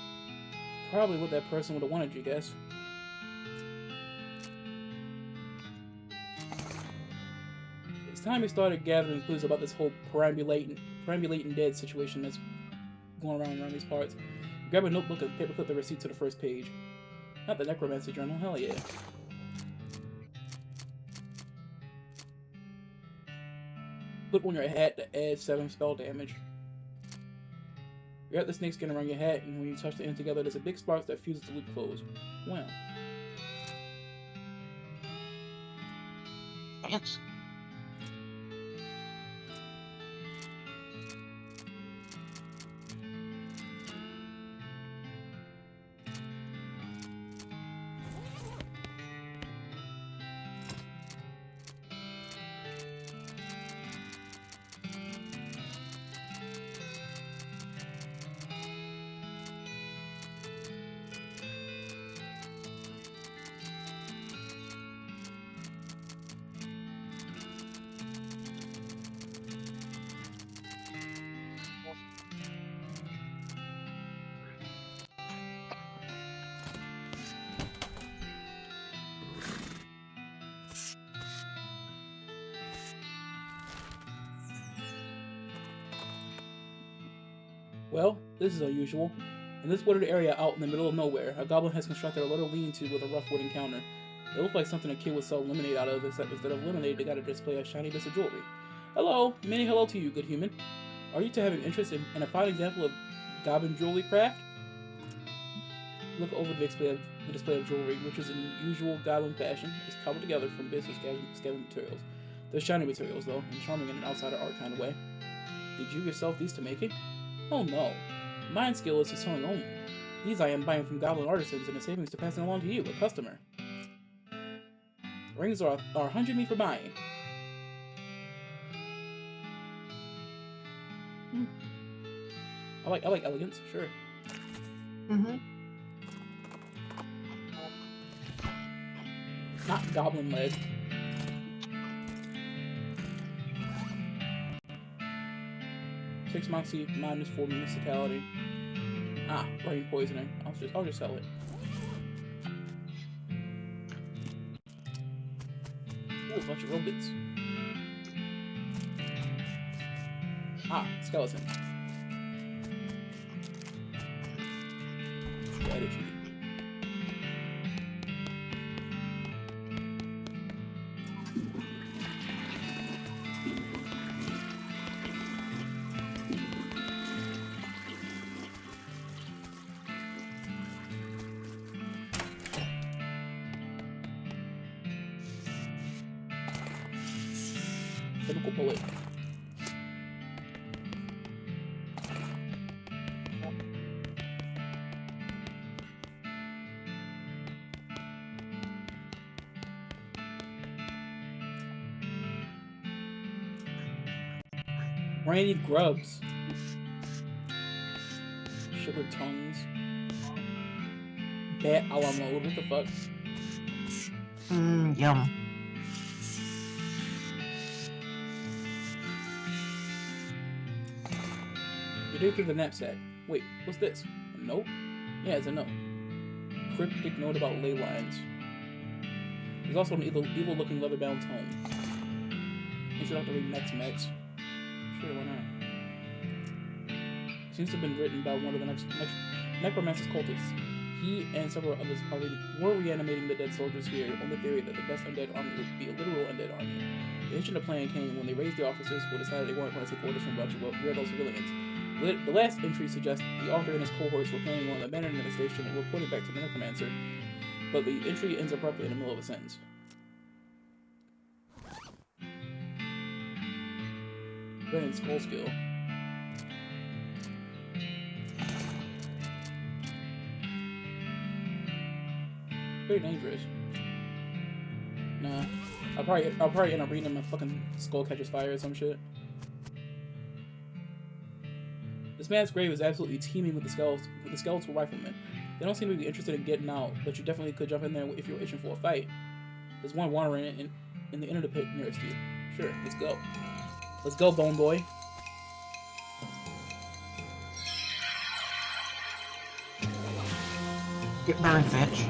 probably what that person would have wanted, you guess. It's time you started gathering clues about this whole perambulating dead situation that's going around these parts. Grab a notebook and paperclip the receipt to the first page. Not the necromancy journal, hell yeah. Put on your hat to add 7 spell damage. Grab the snake skin around your hat, and when you touch the ends together, there's a big spark that fuses the loop closed. Wow. Yes. Well, this is unusual. In this wooded area out in the middle of nowhere, a goblin has constructed a little lean-to with a rough wooden counter. It looked like something a kid would sell lemonade out of, except instead of lemonade, they got to display a shiny bit of jewelry. Hello, many hello to you, good human. Are you to have an interest in a fine example of goblin jewelry craft? Look over the display of jewelry, which is in usual goblin fashion, is cobbled together from bits of scavenged materials. They're shiny materials, though, and charming in an outsider art kind of way. Did you yourself these to make it? Oh no. Mine skill is to selling only. These I am buying from goblin artisans and the savings to passing along to you, a customer. Rings are 100 me for buying. I like elegance, sure. Not goblin leg. Six moxie, -4 municipality. Ah, brain poisoning. I'll just sell it. Ooh, a bunch of robots. Ah, skeleton. Strategy. Chemical bullet. Randy grubs. Sugar tongues. Bat a la mode. What the fuck? Yum. You dig through the knapsack. Wait, what's this? A note? Yeah, it's a note. Cryptic note about ley lines. There's also an evil-looking leather-bound tome. You should have to read next, Max. Sure, why not? Seems to have been written by one of the necromancer's cultists. He and several others were reanimating the dead soldiers here on the theory that the best undead army would be a literal undead army. The issue of the plan came when they raised the officers who decided they weren't going to take orders from a bunch of weirdo civilians. The last entry suggests the author and his cohorts were planning on abandoning the station and reporting back to the necromancer, but the entry ends abruptly in the middle of a sentence. Gun and skull skill. Very dangerous. Nah. I'll probably end up reading my fucking skull catches fire or some shit. This man's grave is absolutely teeming with the skeletal riflemen. They don't seem to be interested in getting out, but you definitely could jump in there if you're itching for a fight. There's one wandering in the end of the pit nearest you. Sure, let's go. Let's go, Bone Boy. Get burned, bitch.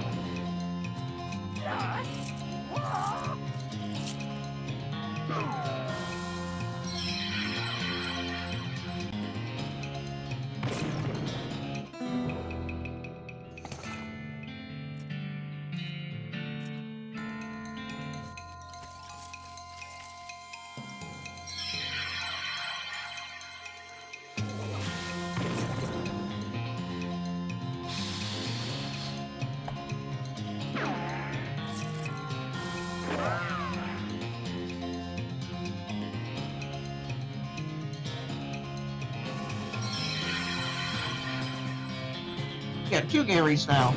Yeah, 2 Garys now.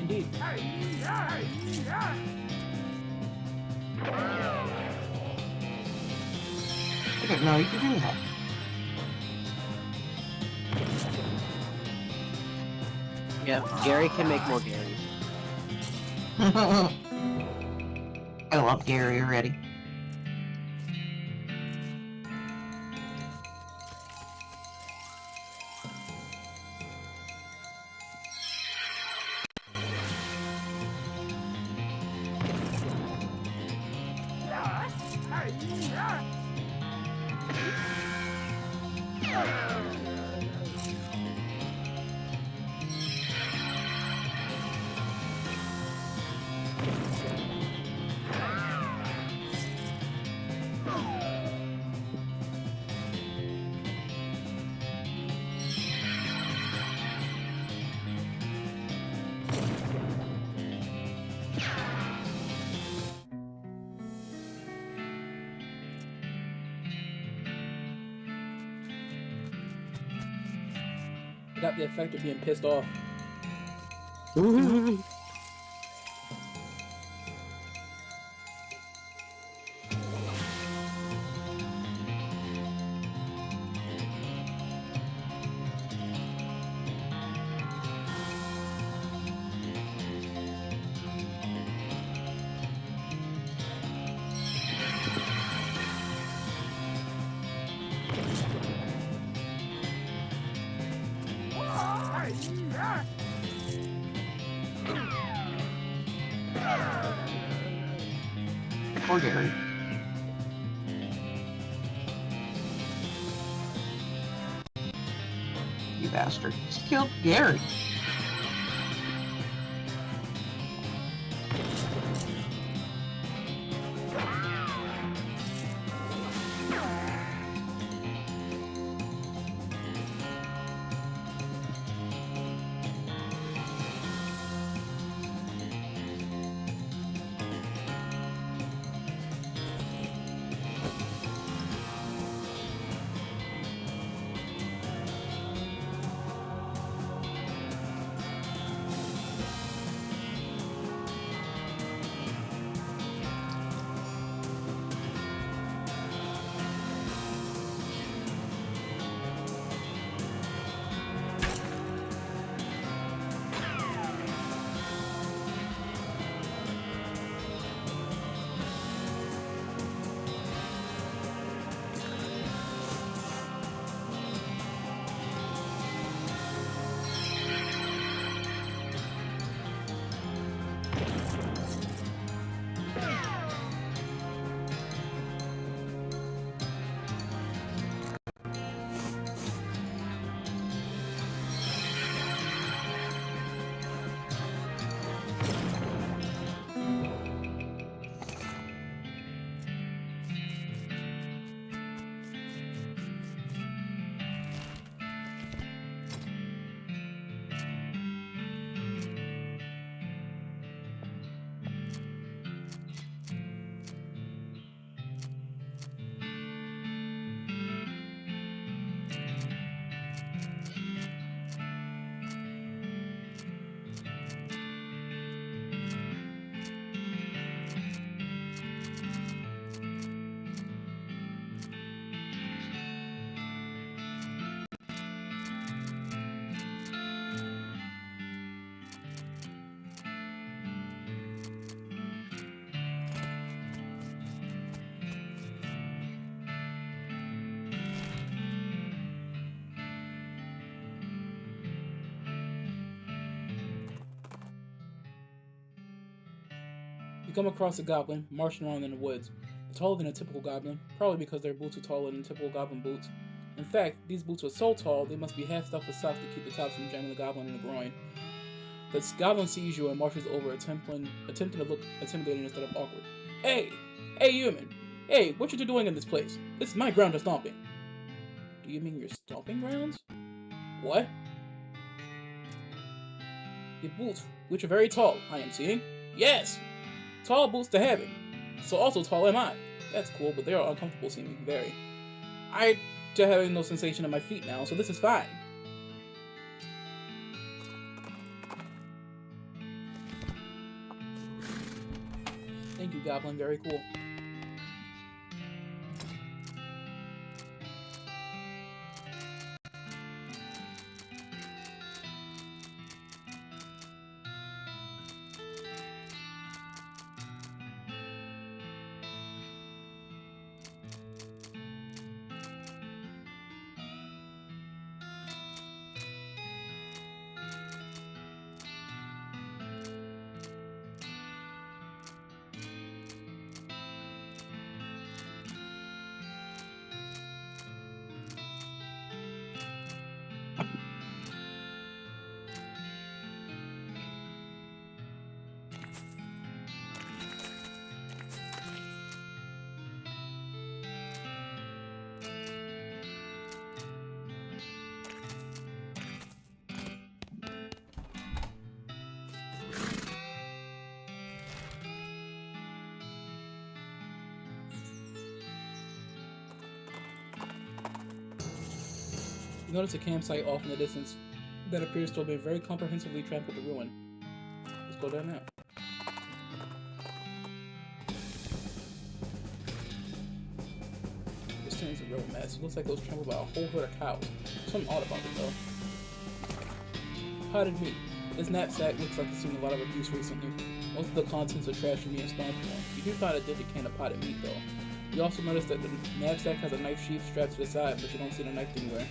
Indeed. I didn't know you could do that. Yeah, Gary can make more Garys. I love Gary already. Got the effect of being pissed off. Poor Gary. You bastard. Just killed Gary. You come across a goblin marching around in the woods. They're taller than a typical goblin, probably because their boots are taller than typical goblin boots. In fact, these boots are so tall they must be half stuffed with socks to keep the tops from jamming the goblin in the groin. The goblin sees you and marches over, attempting to look intimidating instead of awkward. Hey! Hey, human! Hey, what you doing in this place? This is my ground to stomping. Do you mean your stomping grounds? What? Your boots, which are very tall, I am seeing. Yes! Tall boots to having. So also tall am I. That's cool, but they are uncomfortable seeming very. I just having no sensation in my feet now, so this is fine. Thank you, Goblin. Very cool. You notice a campsite off in the distance that appears to have been very comprehensively trampled to ruin. Let's go down now. This thing's a real mess. It looks like it was trampled by a whole herd of cows. Something odd about it though. Potted meat. This knapsack looks like it's seen a lot of abuse recently. Most of the contents are trash from being stomped on. You do find a dinted can of potted meat though. You also notice that the knapsack has a knife sheath strapped to the side, but you don't see the knife anywhere.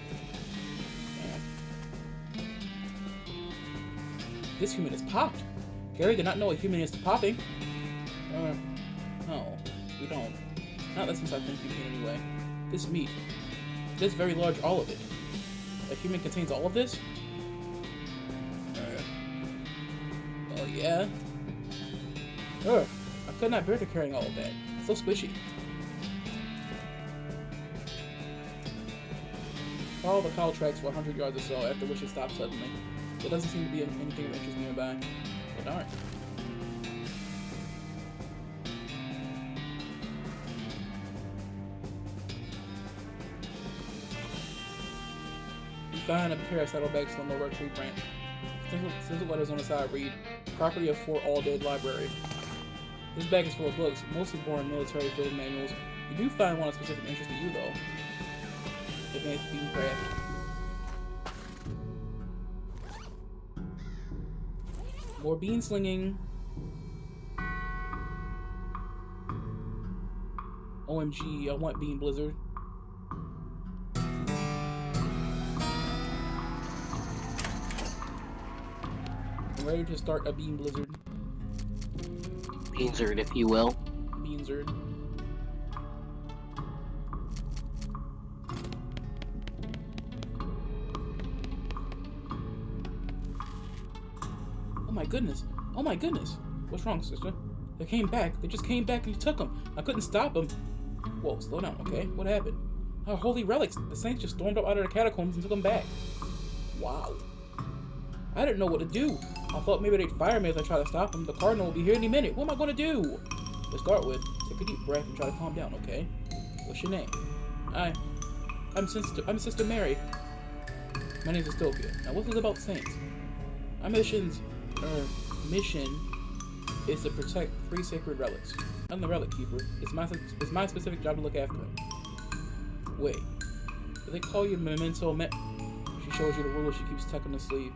This human is popped. Gary did not know a human is popping. No. Not that since I think you can anyway. This meat. This very large, all of it. A human contains all of this? Oh yeah? Ugh, I could not bear to carrying all of that. It's so squishy. Follow the cow tracks for 100 yards or so, after which it stops suddenly. There doesn't seem to be anything of interest nearby. Well, darn. You find a pair of saddlebags on the lower tree branch. Stencil letters on the side read, "Property of Fort Alldead Library." This bag is full of books, mostly boring military field manuals. You do find one of specific interest to you, though. Advanced Beancraft. More bean slinging. OMG, I want Bean Blizzard. I'm ready to start a Bean Blizzard. Beanzard, if you will. Beanzard. Oh my goodness. Oh my goodness. What's wrong, sister? They came back. They just came back and you took them. I couldn't stop them. Whoa, slow down, okay? What happened? Our holy relics. The saints just stormed up out of the catacombs and took them back. Wow. I didn't know what to do. I thought maybe they'd fire me as I tried to stop them. The cardinal will be here any minute. What am I going to do? To start with, take a deep breath and try to calm down, okay? What's your name? I'm Sister Mary. My name's Astopia. Now, what's this about saints? Our mission is to protect 3 sacred relics. I'm the relic keeper. It's my specific job to look after them. Wait, do they call you Memento She shows you the ruler she keeps tucked in the sleeve.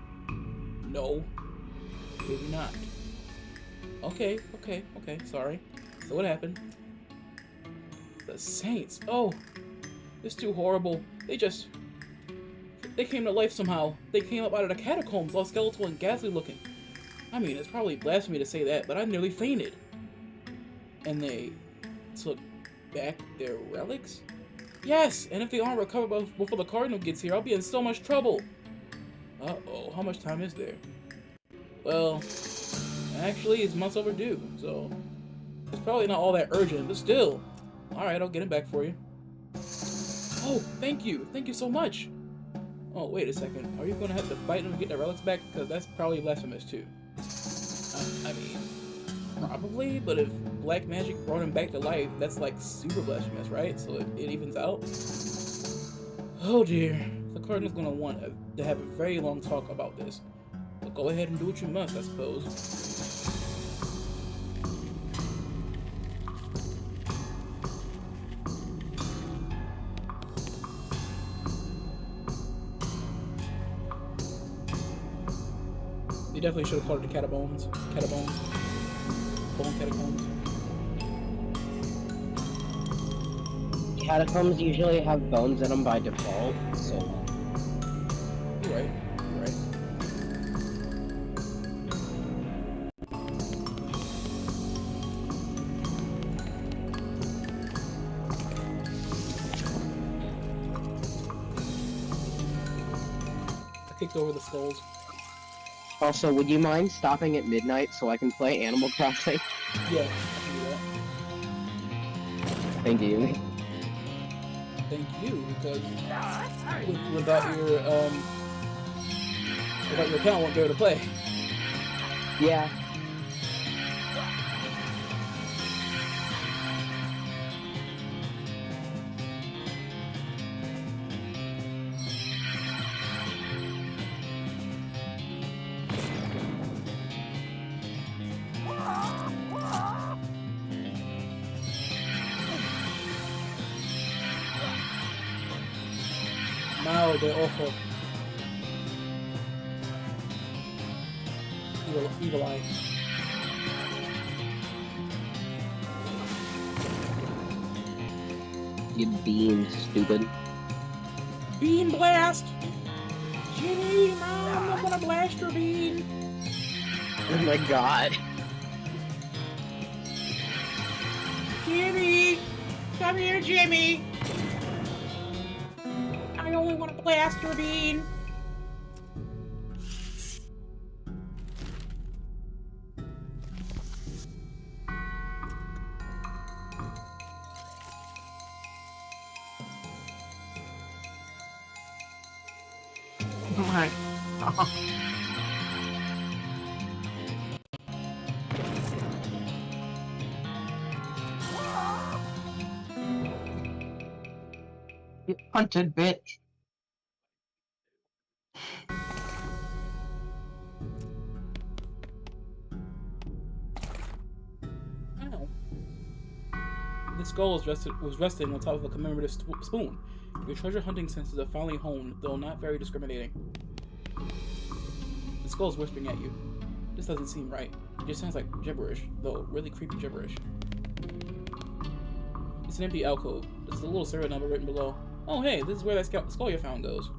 No, maybe not. Okay, sorry. So what happened? The saints. Oh, it's too horrible. They came to life somehow. They came up out of the catacombs, all skeletal and ghastly looking. I mean, it's probably blasphemy to say that, but I nearly fainted. And they took back their relics? Yes, and if they aren't recovered before the cardinal gets here, I'll be in so much trouble. Uh-oh, how much time is there? Well, actually, it's months overdue, so it's probably not all that urgent, but still. Alright, I'll get it back for you. Oh, thank you so much. Oh, wait a second, are you going to have to fight them to get their relics back? Because that's probably blasphemous, too. I mean, probably, but if black magic brought him back to life, that's like super blasphemous, right? So it evens out. Oh dear. The cardinal's gonna want to have a very long talk about this. But go ahead and do what you must, I suppose. You definitely should have called it the catabombs. Bone catacombs. Catacombs usually have bones in them by default, so... You're right. I kicked over the skulls. Also, would you mind stopping at midnight so I can play Animal Crossing? Yeah, I can do that. Thank you. Thank you, because without your account, I won't be able to play. Yeah. Mal de ojo. Evil eye. You bean, stupid. Bean blast! Jimmy, Mom, I'm gonna blast your bean! Oh my god. Jimmy! Come here, Jimmy. I only want a blaster bean. My God. You hunted bitch. Ow. The skull was resting on top of a commemorative spoon. Your treasure hunting senses are finally honed, though not very discriminating. The skull is whispering at you. This doesn't seem right. It just sounds like gibberish, though really creepy gibberish. It's an empty alcove. There's a little serial number written below. Oh hey, this is where that skull you found goes.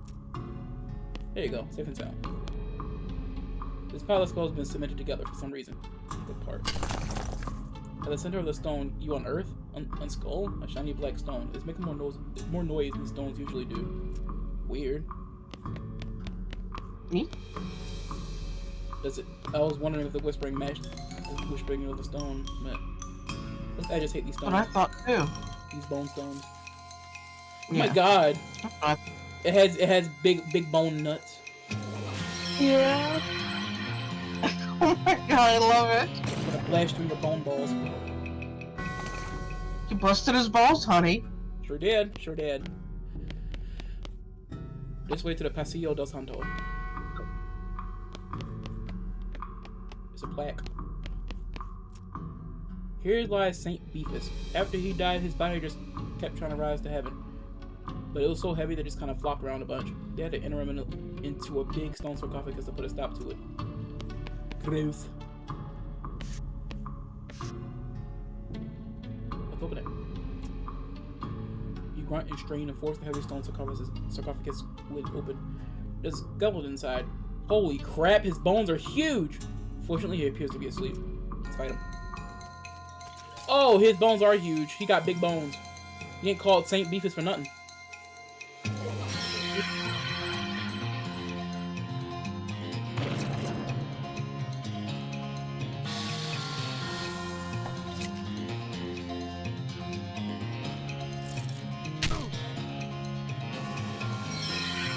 There you go, safe and sound. This pile of skulls has been cemented together for some reason. Good part. At the center of the stone, you unearth a skull, a shiny black stone. It's making more noise than stones usually do. Weird. Me? Does it? I was wondering if the whispering matched the whispering of the stone, but I just hate these stones. What I thought too. These bone stones. Oh Yeah. my god! I It has big bone nuts. Yeah. Oh my God, I love it. I'm gonna blast through your bone balls. You busted his balls, honey. Sure did. Sure did. This way to the Pasillo del Santo. It's a plaque. Here lies Saint Beefus. After he died, his body just kept trying to rise to heaven. But it was so heavy that it just kind of flopped around a bunch. They had to enter him into a big stone sarcophagus to put a stop to it. Gross. Let's open it. You grunt and strain and force the heavy stone sarcophagus lid open. There's a goblin inside. Holy crap, his bones are huge! Fortunately, he appears to be asleep. Let's fight him. Oh, his bones are huge. He got big bones. He ain't called Saint Beefus for nothing.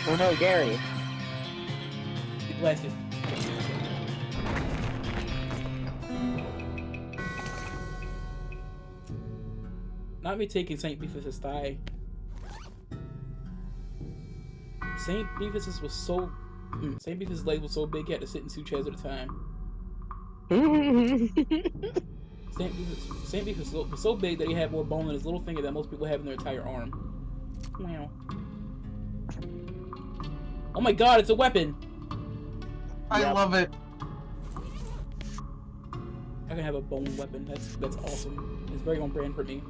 Oh no, Gary. Get blasted. Not me taking Saint Beefus' thigh. Saint Beefus was so... Saint Beefus' leg was so big he had to sit in 2 chairs at a time. Saint Beefus was so big that he had more bone in his little finger than most people have in their entire arm. Wow. Oh my god, it's a weapon! I love it. I can have a bone weapon. That's awesome. It's very on brand for me.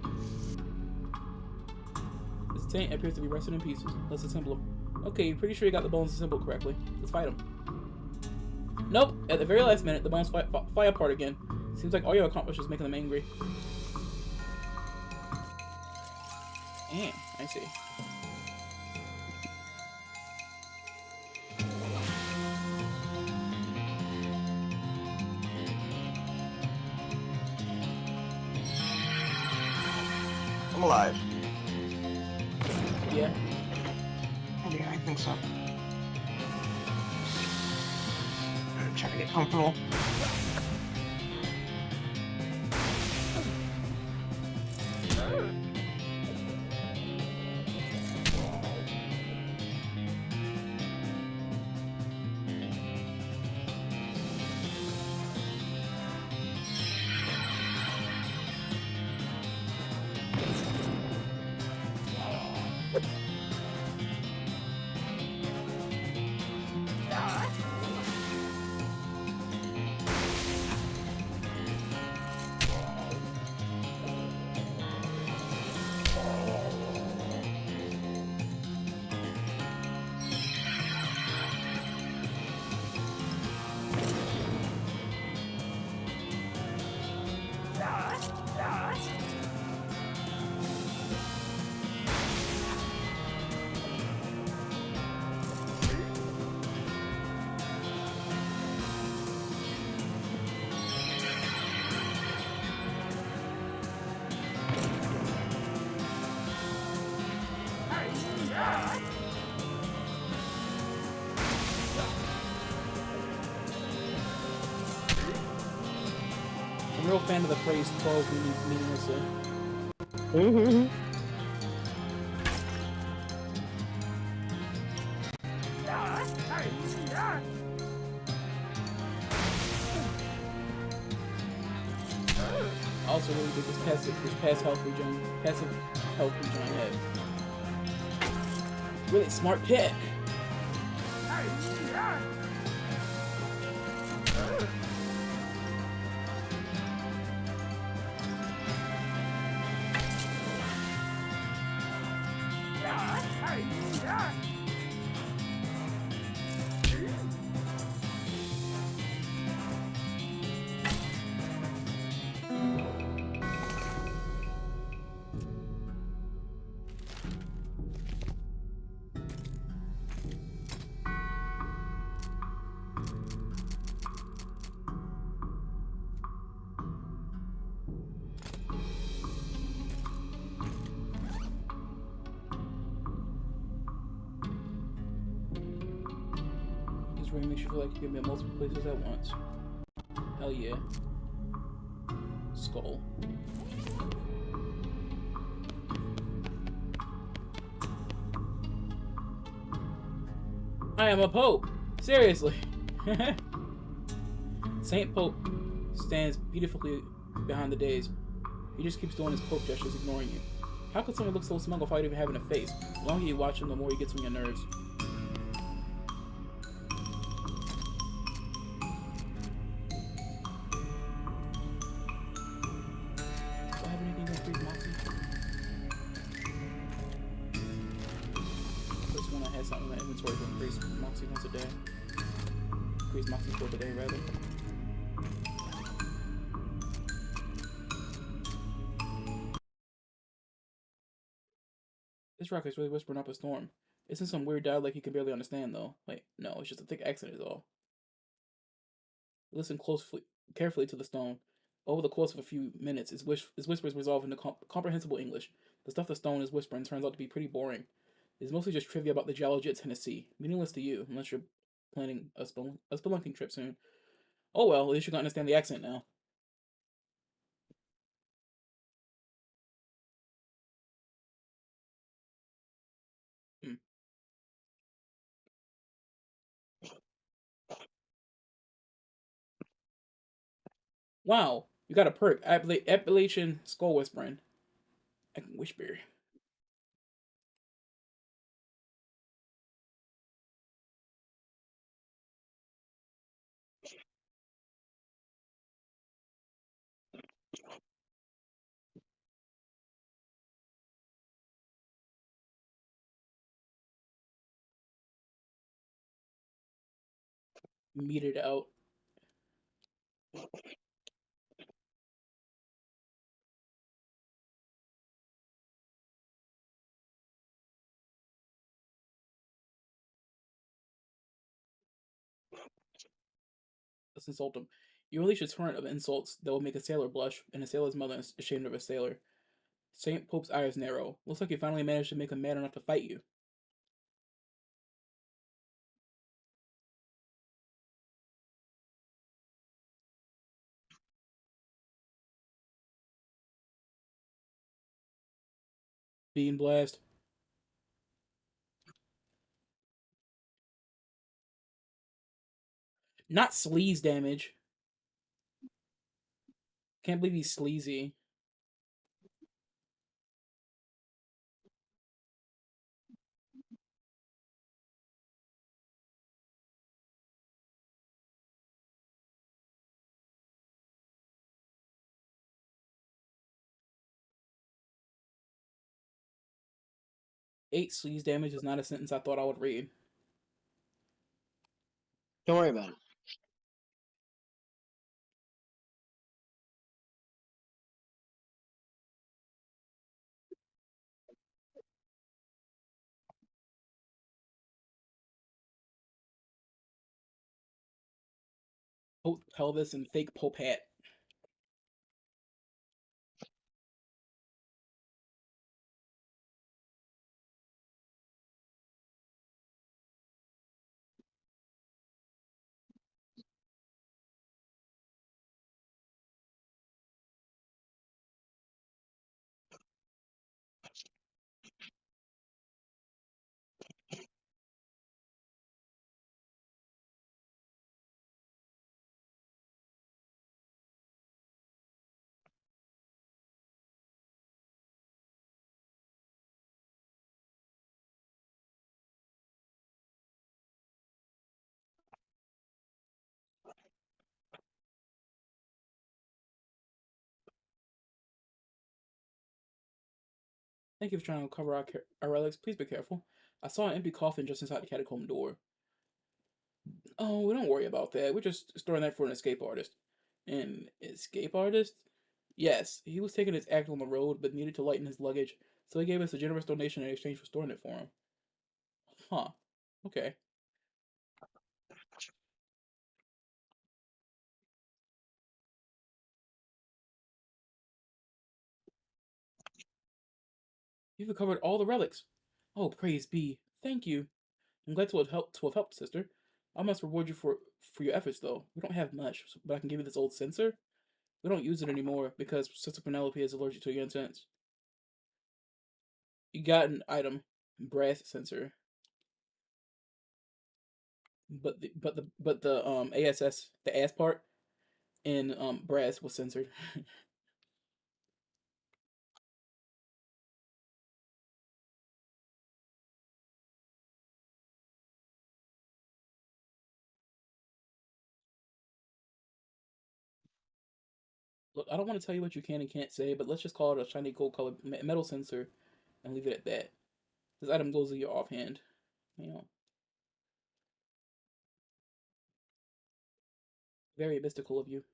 This tank appears to be resting in pieces. Let's assemble him. Okay, you're pretty sure you got the bones assembled correctly. Let's fight him. Nope! At the very last minute, the bones fly apart again. Seems like all you accomplished was making them angry. I see. I'm alive. Yeah. Yeah, I think so. I'm trying to get comfortable. I'm a real fan of the phrase 12 meaninglessly. Mm-hmm. I also really dig this passive health regen I have. Really smart pick. This really makes you feel like you can be in multiple places at once. Hell yeah. Skull. I am a pope! Seriously! Saint Pope stands beautifully behind the days. He just keeps doing his pope gestures, ignoring you. How could someone look so smug without even having a face? The longer you watch him, the more he gets on your nerves. Do I have anything to increase Moxie? First one I had something in my inventory to increase Moxie once a day. Increase Moxie for the day, rather. This rock is really whispering up a storm. It's in some weird dialect you can barely understand, though. Wait, no, it's just a thick accent is all. Listen carefully to the stone. Over the course of a few minutes, its whispers resolve into comprehensible English. The stuff the stone is whispering turns out to be pretty boring. It's mostly just trivia about the geology of Tennessee. Meaningless to you, unless you're planning a spelunking trip soon. Oh well, at least you can understand the accent now. Hmm. Wow, you got a perk. Appalachian Skull Whispering. I can whisper. Meted out. Let's insult him. You unleash a torrent of insults that will make a sailor blush, and a sailor's mother is ashamed of a sailor. Saint Pope's eyes narrow. Looks like you finally managed to make him mad enough to fight you. Being blast. Not sleaze damage. Can't believe he's sleazy. Eight sleaze damage is not a sentence I thought I would read. Don't worry about it. Pope pelvis and fake Pope hat. Thank you for trying to cover our relics. Please be careful. I saw an empty coffin just inside the catacomb door. Oh, don't worry about that. We're just storing that for an escape artist. An escape artist? Yes, he was taking his act on the road, but needed to lighten his luggage, so he gave us a generous donation in exchange for storing it for him. Huh. Okay. You've recovered all the relics. Oh, praise be. Thank you. I'm glad to have helped, sister. I must reward you for your efforts, though. We don't have much, but I can give you this old censer. We don't use it anymore because Sister Penelope is allergic to your incense. You got an item, brass censer, but the ASS the ass part in brass was censored. Look, I don't want to tell you what you can and can't say, but let's just call it a shiny gold colored metal sensor and leave it at that. This item goes to your offhand. You know, very mystical of you.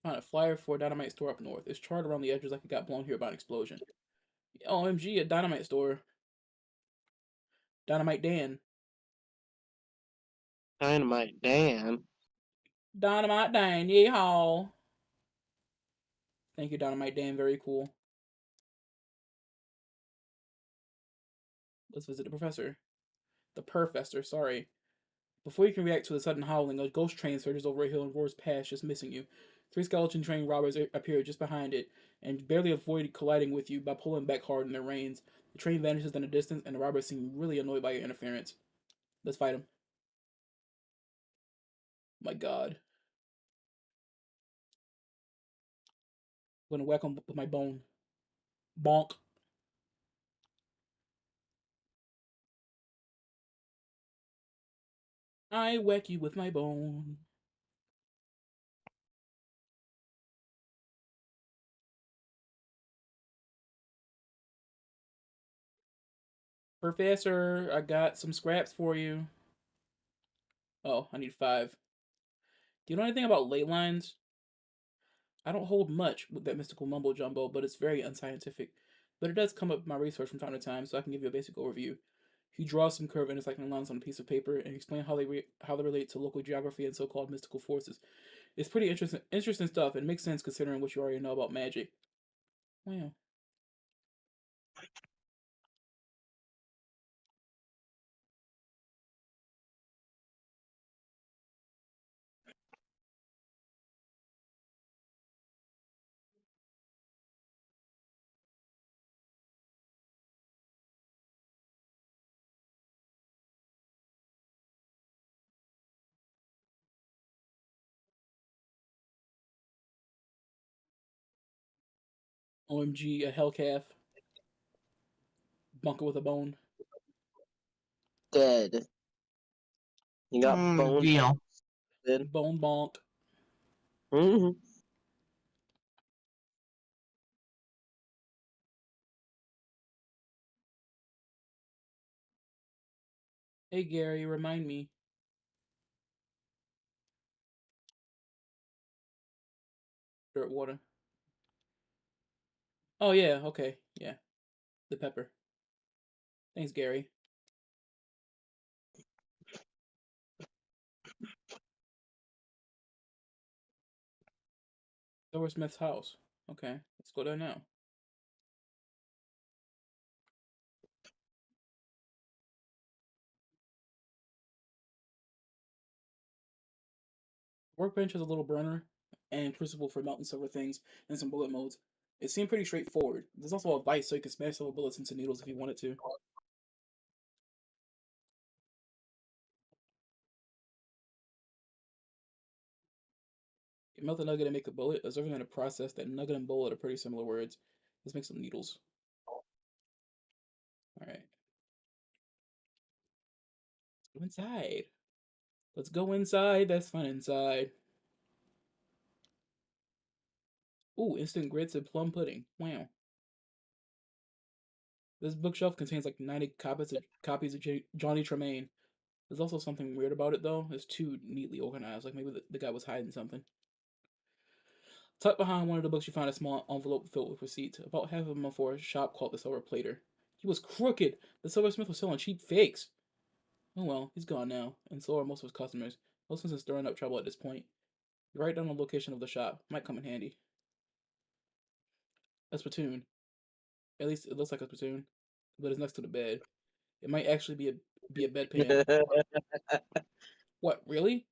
Found a flyer for a dynamite store up north. It's charred around the edges like it got blown here by an explosion. OMG, a dynamite store. Dynamite Dan. Dynamite Dan. Dynamite Dan, yeehaw. Thank you, Dynamite Dan. Very cool. Let's visit the professor. The Professor, sorry. Before you can react to the sudden howling, a ghost train surges over a hill and roars past, just missing you. Three skeleton train robbers appear just behind it, and barely avoid colliding with you by pulling back hard in their reins. The train vanishes in the distance, and the robbers seem really annoyed by your interference. Let's fight him. My god. I'm gonna whack him with my bone. Bonk. I whack you with my bone. Professor, I got some scraps for you. Oh, I need 5. Do you know anything about ley lines? I don't hold much with that mystical mumbo jumbo, but it's very unscientific. But it does come up in my research from time to time, so I can give you a basic overview. He draws some curved intersecting lines on a piece of paper and explain how they relate to local geography and so-called mystical forces. It's pretty interesting stuff, and makes sense considering what you already know about magic. Wow. OMG, a hellcalf. Bunker with a bone. Dead. You got bone Deal. dead. Bone bonk. Mm-hmm. Hey Gary, remind me. Dirt water. Oh yeah, okay, yeah. The pepper. Thanks, Gary. Silversmith's house. Okay, let's go there now. Workbench has a little burner and crucible for melting silver things and some bullet molds. It seemed pretty straightforward. There's also a vise so you can smash silver bullets into needles if you wanted to. You melt a nugget and make a bullet. Observing in a process that nugget and bullet are pretty similar words. Let's make some needles. Alright. Go inside. Let's go inside. That's fun inside. Ooh, instant grits and plum pudding. Wow. This bookshelf contains like 90 copies of Johnny Tremaine. There's also something weird about it though. It's too neatly organized. Like maybe the guy was hiding something. Tucked behind one of the books, you find a small envelope filled with receipts. About half of them are for a shop called the Silver Plater. He was crooked. The silversmith was selling cheap fakes. Oh well, he's gone now, and so are most of his customers. No sense in stirring up trouble at this point. You write down the location of the shop. Might come in handy. A spittoon. At least it looks like a spittoon, but it's next to the bed. It might actually be a bedpan. What, really?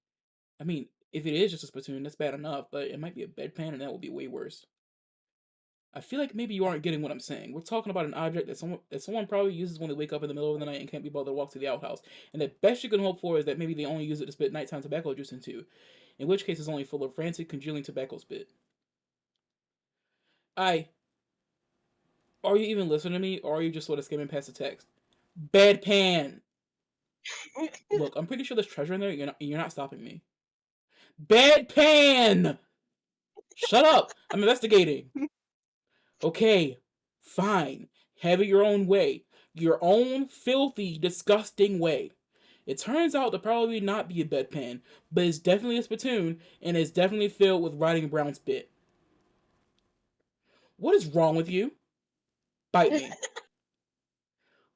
I mean, if it is just a spittoon, that's bad enough, but it might be a bedpan, and that would be way worse. I feel like maybe you aren't getting what I'm saying. We're talking about an object that someone probably uses when they wake up in the middle of the night and can't be bothered to walk to the outhouse. And the best you can hope for is that maybe they only use it to spit nighttime tobacco juice into, in which case it's only full of rancid, congealing tobacco spit. Are you even listening to me, or are you just sort of skimming past the text? Bedpan! Look, I'm pretty sure there's treasure in there, you're not stopping me. Bedpan! Shut up! I'm investigating. Okay, fine. Have it your own way. Your own filthy, disgusting way. It turns out to probably not be a bedpan, but it's definitely a spittoon, and it's definitely filled with rotting brown spit. What is wrong with you? Bite me.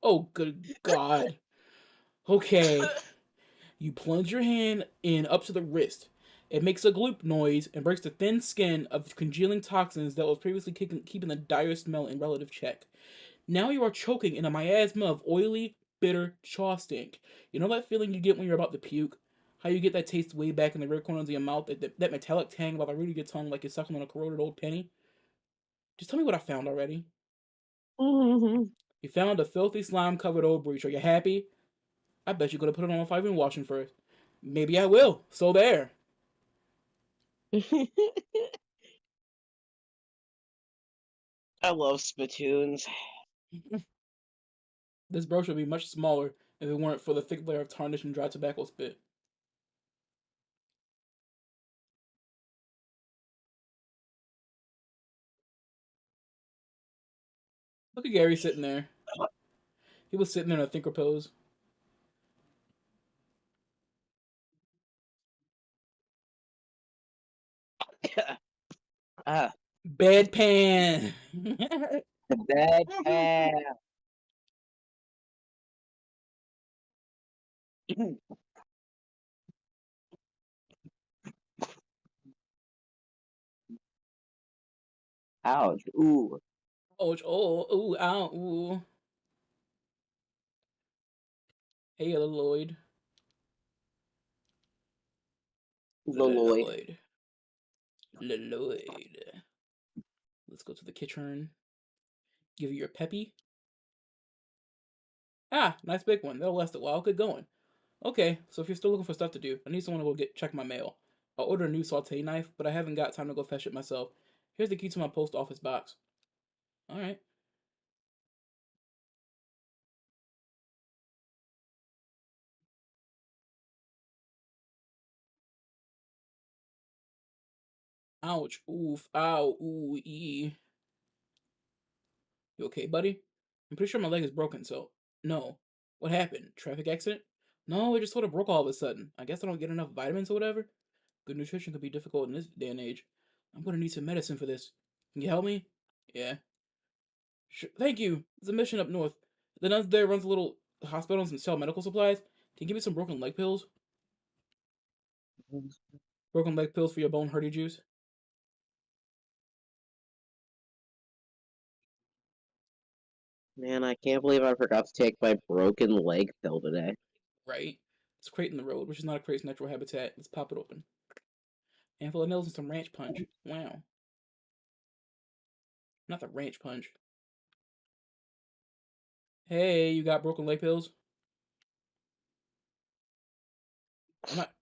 Oh, good God. Okay. You plunge your hand in up to the wrist. It makes a gloop noise and breaks the thin skin of congealing toxins that was previously keeping the dire smell in relative check. Now you are choking in a miasma of oily, bitter chaw stink. You know that feeling you get when you're about to puke? How you get that taste way back in the rear corners of your mouth, that metallic tang while the root of your tongue like you're sucking on a corroded old penny? Just tell me what I found already. You found a filthy slime-covered old breach. Are you happy? I bet you're gonna put it on if I even washing first. Maybe I will. So there. I love spittoons. This brush would be much smaller if it weren't for the thick layer of tarnished and dry tobacco spit. Look at Gary sitting there. He was sitting there in a thinker pose. Ah, Bedpan. bad pan. Ouch. Ooh. Ouch. Oh. Ooh. Ow. Ooh. Hey, little Lloyd. The Lloyd. Lloyd. Lloyd. Let's go to the kitchen. Give you your peppy. Ah, nice big one. That'll last a while. Good going. Okay, so if you're still looking for stuff to do, I need someone to go check my mail. I'll order a new saute knife, but I haven't got time to go fetch it myself. Here's the key to my post office box. Alright. Ouch. Oof. Ow. Ooh. Ee. You okay, buddy? I'm pretty sure my leg is broken, so... No. What happened? Traffic accident? No, it just sort of broke all of a sudden. I guess I don't get enough vitamins or whatever. Good nutrition could be difficult in this day and age. I'm gonna need some medicine for this. Can you help me? Yeah. Sure. Thank you. It's a mission up north. The nuns there runs a little hospitals and sell medical supplies. Can you give me some broken leg pills? Broken leg pills for your bone hurty juice? Man, I can't believe I forgot to take my broken leg pill today. Right. It's a crate in the road, which is not a crate's natural habitat. Let's pop it open. Handful of nails and some ranch punch. Wow. Not the ranch punch. Hey, you got broken leg pills?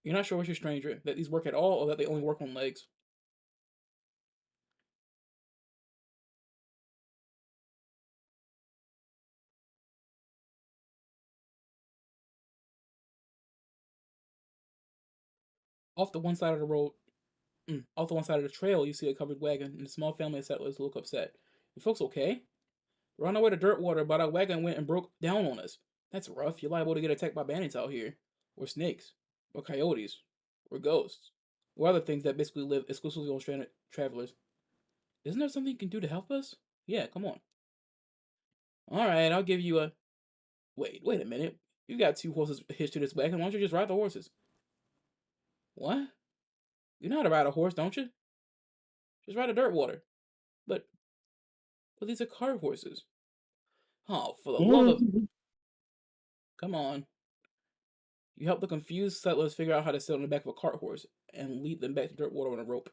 You're not sure what's your stranger, that these work at all or that they only work on legs? Off the one side of the road, off the one side of the trail, you see a covered wagon and a small family of settlers look upset. You folks okay? We're on our way to Dirtwater, but our wagon went and broke down on us. That's rough. You're liable to get attacked by bandits out here. Or snakes. Or coyotes. Or ghosts. Or other things that basically live exclusively on stranded travelers. Isn't there something you can do to help us? Yeah, come on. Alright, I'll give you a... Wait a minute. You got 2 horses hitched to this wagon. Why don't you just ride the horses? What? You know how to ride a horse, don't you? Just ride a Dirtwater. But these are cart horses. Oh, for the love of... Come on. You help the confused settlers figure out how to sit on the back of a cart horse and lead them back to Dirtwater on a rope.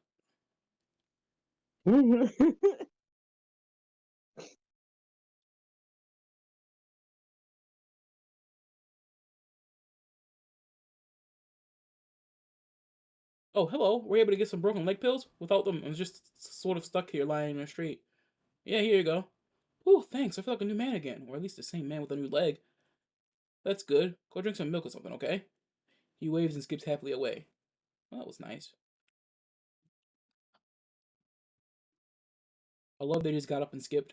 Oh, hello. We're able to get some broken leg pills without them. I'm just sort of stuck here lying in the street. Yeah, here you go. Oh, thanks. I feel like a new man again. Or at least the same man with a new leg. That's good. Go drink some milk or something, okay? He waves and skips happily away. Well, that was nice. I love they just got up and skipped.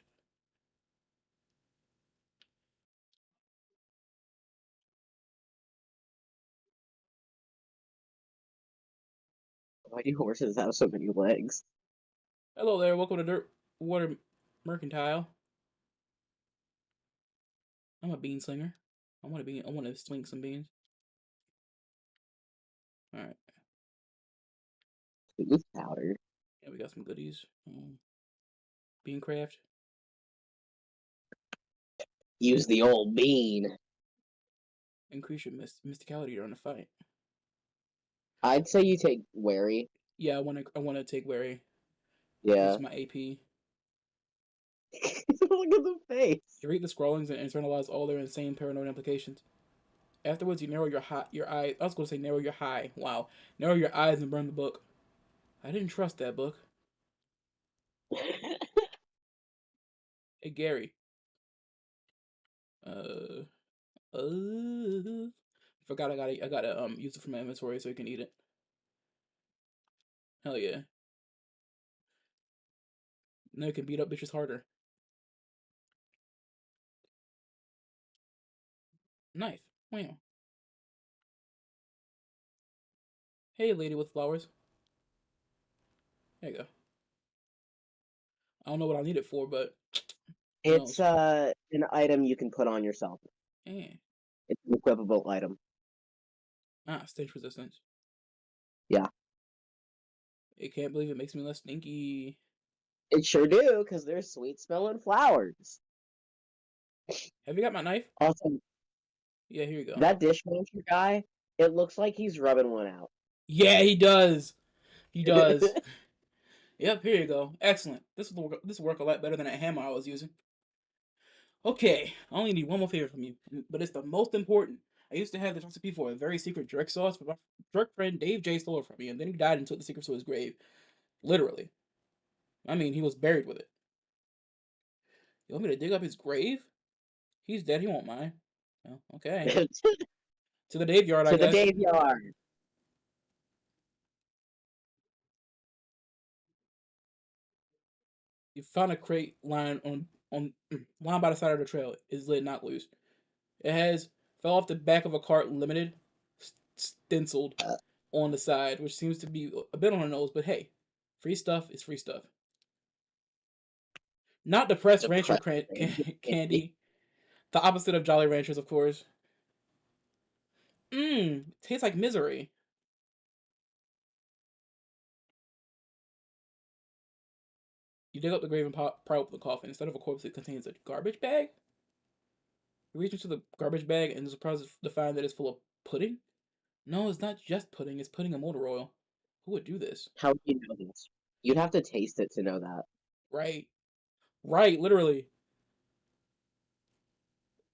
Why do horses have so many legs? Hello there. Welcome to Dirtwater Mercantile. I'm a bean slinger. I want to sling some beans. All right. Tooth powder. Yeah, we got some goodies. Bean craft. Use the old bean. Increase your mysticality during the fight. I'd say you take wary. Yeah, I want to take wary. Yeah. Use my AP. Look at the face. You read the scrollings and internalize all their insane paranoid implications. Afterwards, you narrow your eye. I was going to say narrow your high. Wow, narrow your eyes and burn the book. I didn't trust that book. Hey Gary. Forgot I gotta use it for my inventory so you can eat it. Hell yeah. Now you can beat up bitches harder. Knife. Wow. Hey, lady with flowers. There you go. I don't know what I need it for, but It's an item you can put on yourself. yeah. It's an equipable item. Stench resistance. Yeah. I can't believe it makes me less stinky. It sure do, because they're sweet smelling flowers. Have you got my knife? Also, Yeah, here you go. that dishwasher guy, it looks like he's rubbing one out. Yeah, he does. He does. Yep, here you go. Excellent. This will work a lot better than that hammer I was using. Okay, I only need one more favor from you, but it's the most important. I used to have this recipe for a very secret jerk sauce, but my jerk friend Dave J stole it from me, and then he died and took the secret to his grave. Literally. I mean, he was buried with it. You want me to dig up his grave? He's dead, he won't mind. Well, okay. To the Dave yard, I guess. To the Dave yard. You found a crate lying on lying by the side of the trail. It's lid not loose. It has fell off the back of a cart limited stenciled on the side, which seems to be a bit on the nose, but hey, free stuff is free stuff. Not depressed rancher candy. The opposite of Jolly Ranchers, of course. Tastes like misery. You dig up the grave and pry open the coffin. Instead of a corpse, it contains a garbage bag. You reach into the garbage bag and are surprised to find that it's full of pudding. No, it's not just pudding. It's pudding and motor oil. Who would do this? How do you know this? You'd have to taste it to know that. Right. Right, literally.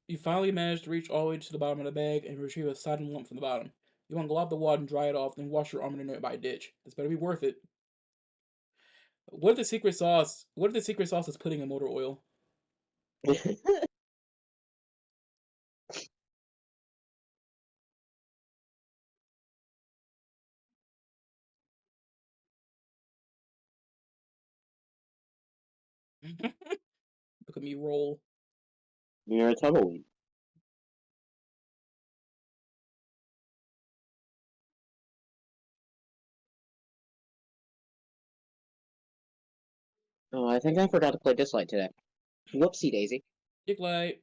You finally manage to reach all the way to the bottom of the bag and retrieve a sodden lump from the bottom. You unglob the water and dry it off, then wash your arm in a nearby ditch. This better be worth it. What if the secret sauce is pudding and motor oil? Look at me roll. You're a tumbleweed. Oh, I think I forgot to play Dislight today. Whoopsie daisy. Dick light.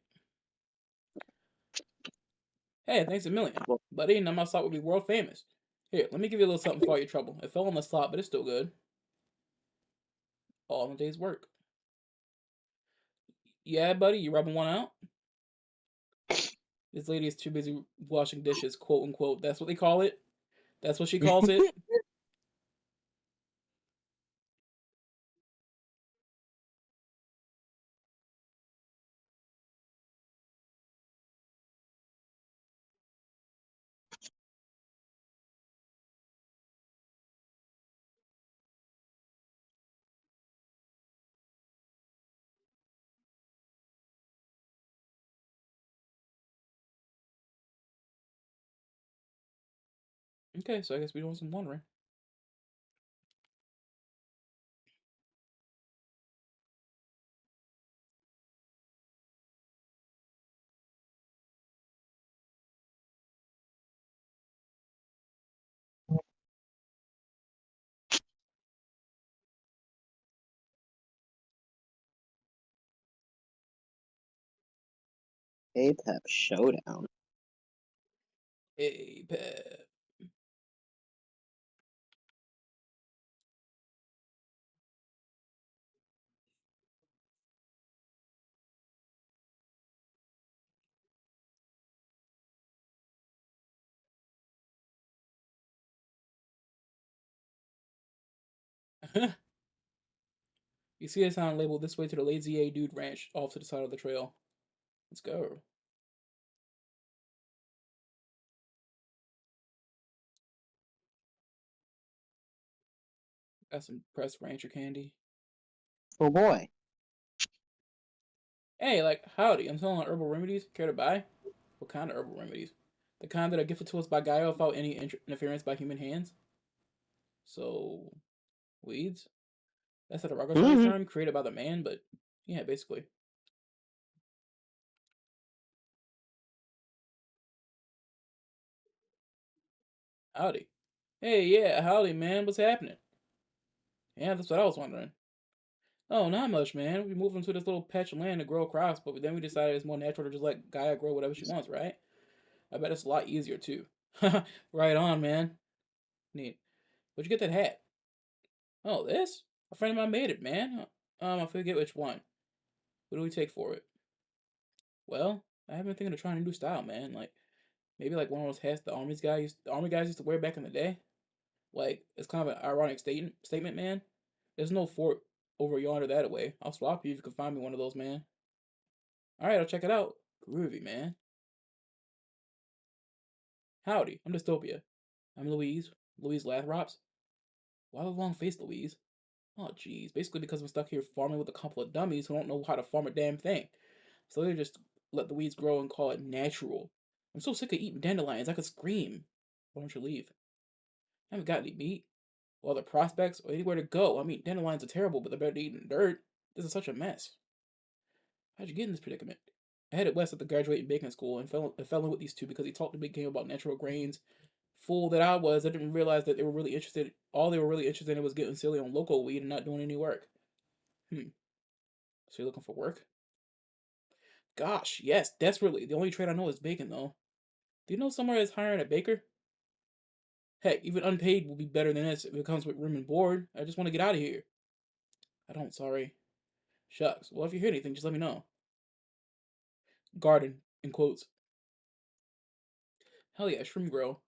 Hey, thanks a million. Well, Buddy, now my slot will be world famous. Here, let me give you a little something for all your trouble. It fell on the slot, but it's still good. All in a day's work. Yeah, buddy, you rubbing one out? This lady is too busy washing dishes, quote unquote. That's what they call it? That's what she calls it? Okay, so I guess we're doing some wondering. Apep Showdown. Hey, Pep. You see a sign labeled "This way to the Lazy A Dude Ranch" off to the side of the trail. Let's go. Got some pressed rancher candy. Oh boy. Hey, like, howdy, I'm selling herbal remedies. Care to buy? What kind of herbal remedies? The kind that are gifted to us by Gaia without any interference by human hands? So, weeds? That's a derogatory term created by the man, but yeah, basically. Howdy. Hey, yeah, howdy, man. What's happening? Yeah, that's what I was wondering. Oh, not much, man. We moved into this little patch of land to grow crops, but then we decided it's more natural to just let Gaia grow whatever she wants, right? I bet it's a lot easier, too. Right on, man. Neat. Where'd you get that hat? Oh, this? A friend of mine made it, man. I forget which one. What do we take for it? Well, I have been thinking of trying a new style, man. Like, maybe like one of those hats the army guys used to wear back in the day. Like, it's kind of an ironic statement, man. There's no fort over yonder that way. I'll swap you if you can find me one of those, man. Alright, I'll check it out. Groovy, man. Howdy, I'm Dystopia. I'm Louise. Louise Lathrops. Why the long face, Louise? Oh, jeez. Basically because I'm stuck here farming with a couple of dummies who don't know how to farm a damn thing. So they just let the weeds grow and call it natural. I'm so sick of eating dandelions, I could scream. Why don't you leave? I haven't got any meat, or other prospects, or anywhere to go. I mean, dandelions are terrible, but they're better than eating dirt. This is such a mess. How'd you get in this predicament? I headed west at the graduating baking school and fell in with these two because he talked a big game about natural grains. Fool that I was, I didn't realize that they were really interested. All they were really interested in was getting silly on local weed and not doing any work. So you're looking for work? Gosh, yes, desperately. The only trade I know is baking, though. Do you know somewhere that's hiring a baker? Heck, even unpaid will be better than this if it comes with room and board. I just want to get out of here. I don't, sorry. Shucks. Well, if you hear anything, just let me know. Garden, in quotes. Hell yeah, shroom grow.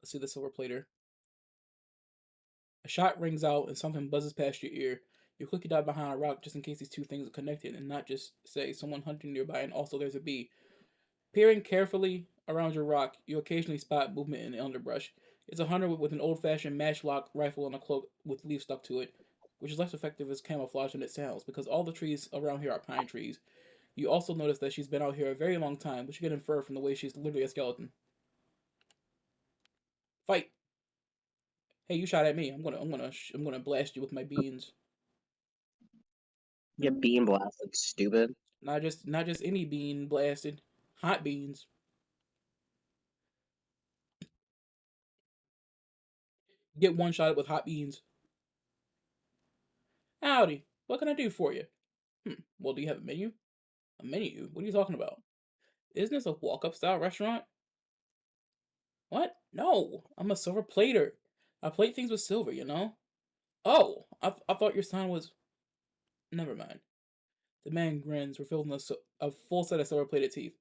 Let's see the silver plater. A shot rings out and something buzzes past your ear. You quickly dive behind a rock just in case these two things are connected and not just, say, someone hunting nearby and also there's a bee. Peering carefully around your rock, you occasionally spot movement in the underbrush. It's a hunter with an old-fashioned matchlock rifle and a cloak with leaves stuck to it, which is less effective as camouflage than it sounds, because all the trees around here are pine trees. You also notice that she's been out here a very long time, which you can infer from the way she's literally a skeleton. Fight! Hey, you shot at me. I'm gonna blast you with my beans. Get beam blasted, stupid. Not just any bean blasted. Hot beans. Get one shot with hot beans. Howdy. What can I do for you? Well, do you have a menu? A menu? What are you talking about? Isn't this a walk-up style restaurant? What? No, I'm a silver plater. I plate things with silver, you know? Oh, I thought your sign was... Never mind. The man grins, revealing a full set of silver-plated teeth.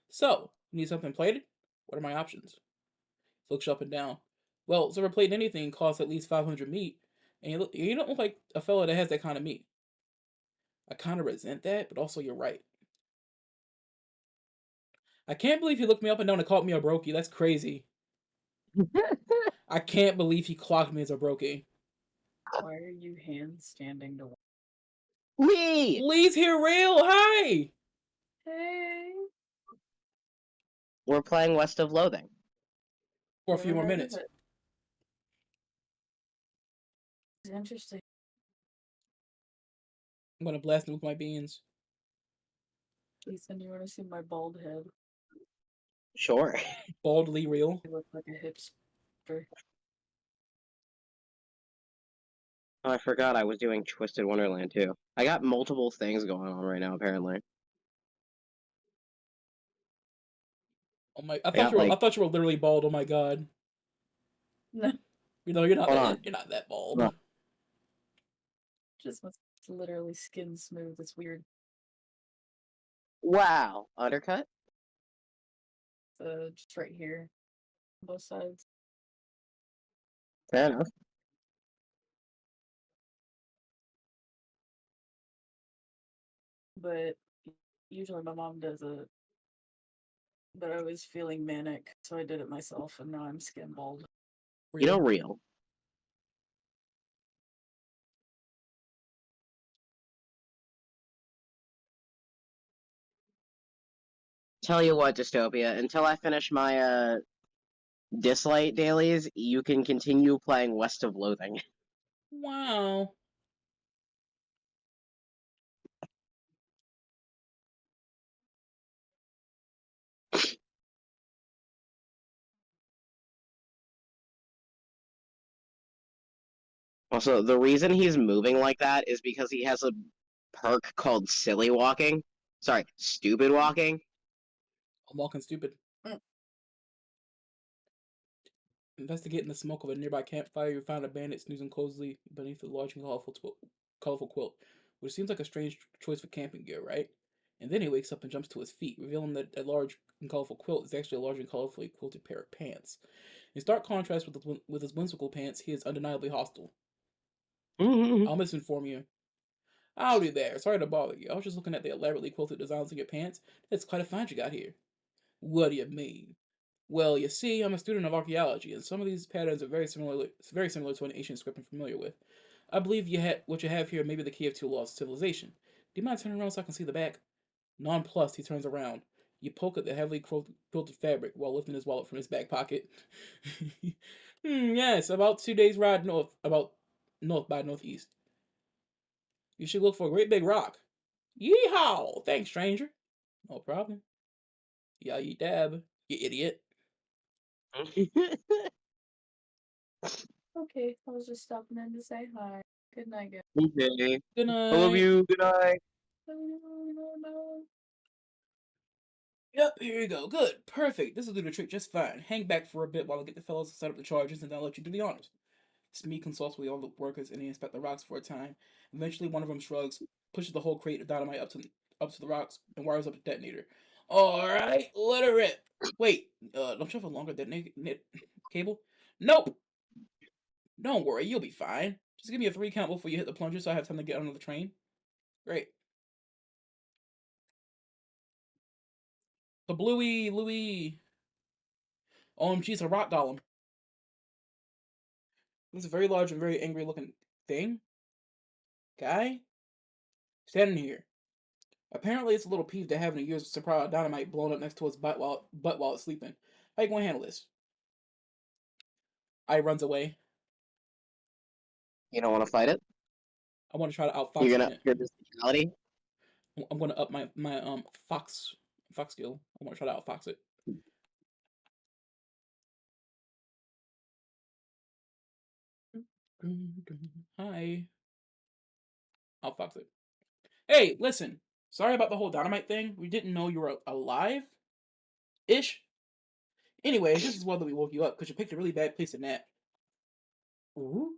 So, you need something plated? What are my options? He looks up and down. Well, silver-plated anything costs at least 500 meat, and you don't look like a fella that has that kind of meat. I kind of resent that, but also you're right. I can't believe he looked me up and down and called me a brokey. That's crazy. I can't believe he clocked me as a brokey. Why are you handstanding to? Lee! Lee's here real! Hi! Hey. We're playing West of Loathing. For a few Never more heard of minutes. it. It's interesting. I'm gonna blast him with my beans. Ethan, you want to see my bald head? Sure. Baldly real. I look like a hipster. Oh, I forgot I was doing Twisted Wonderland too. I got multiple things going on right now, apparently. Oh my! I thought you were literally bald. Oh my god! No, You know you're not. Hold on. You're not that bald. Hold on. just literally skin smooth. It's weird. Wow. Undercut? Just right here, both sides. Fair enough. But usually my mom does it. But I was feeling manic, so I did it myself, and now I'm skin bald. You know, real. Tell you what, Dystopia, until I finish my dislike dailies, you can continue playing West of Loathing. Wow. Also, the reason he's moving like that is because he has a perk called Silly Walking. Sorry, Stupid Walking. I'm walking stupid. Investigating the smoke of a nearby campfire, you find a bandit snoozing cozily beneath a large and colorful quilt, which seems like a strange choice for camping gear, right? And then he wakes up and jumps to his feet, revealing that a large and colorful quilt is actually a large and colorfully quilted pair of pants. In stark contrast with his whimsical pants, he is undeniably hostile. I'll misinform you. Howdy there, sorry to bother you. I was just looking at the elaborately quilted designs on your pants. It's quite a find you got here. What do you mean? Well, you see, I'm a student of archaeology, and some of these patterns are very similar to an ancient script I'm familiar with. I believe what you have here may be the key of two lost civilization. Do you mind turning around so I can see the back? Nonplussed, he turns around. You poke at the heavily quilted fabric while lifting his wallet from his back pocket. Yes, about 2 days' ride north by northeast. You should look for a great big rock. Yeehaw! Thanks, stranger. No problem. Yeah, you dab, you idiot. Okay, I was just stopping in to say hi. Good night, guys. Okay. Good night. I love you. Good night. Yep, here you go. Good. Perfect. This will do the trick just fine. Hang back for a bit while I get the fellows to set up the charges, and then I'll let you do the honors. Smee consults with all the workers, and they inspect the rocks for a time. Eventually, one of them shrugs, pushes the whole crate of dynamite up to the rocks, and wires up a detonator. Alright, let her rip. Wait, don't you have a longer cable? Nope! Don't worry, you'll be fine. Just give me a 3 count before you hit the plunger so I have time to get on the train. Great. The Bluey, Louie. OMG, it's a rock golem. It's a very large and very angry looking thing. Guy? Standing here. Apparently, it's a little peeved at having a year's supply of dynamite blown up next to its butt while it's sleeping. How you gonna handle this? I runs away. You don't want to fight it? I want to try to outfox You're it gonna in it. up your bestiality? I'm gonna up my fox skill. I want to try to outfox it. Hi. Outfox it. Hey, listen. Sorry about the whole dynamite thing. We didn't know you were alive. Ish. Anyway, it's just as well that we woke you up because you picked a really bad place to nap. Ooh.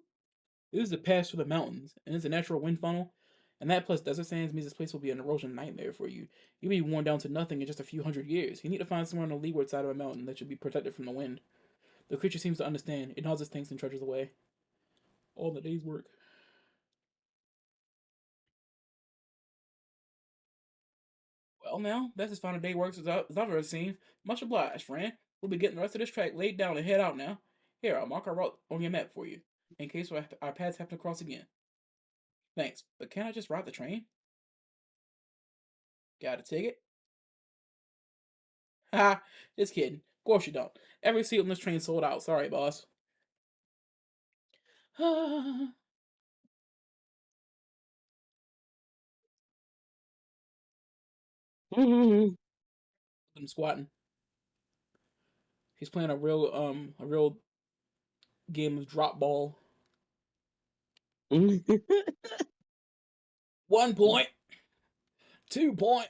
This is a pass through the mountains, and it's a natural wind funnel. And that plus desert sands means this place will be an erosion nightmare for you. You'll be worn down to nothing in just a few hundred years. You need to find somewhere on the leeward side of a mountain that should be protected from the wind. The creature seems to understand. It nods its thanks and trudges away. All the day's work. Well, now, that's as fine a day works as I've ever seen. Much obliged, friend. We'll be getting the rest of this track laid down and head out now. Here, I'll mark our route on your map for you, in case our paths happen to cross again. Thanks, but can't I just ride the train? Got a ticket? Ha! Just kidding. Of course you don't. Every seat on this train sold out. Sorry, boss. I'm squatting. He's playing a real game of drop ball. 1 point. 2 point.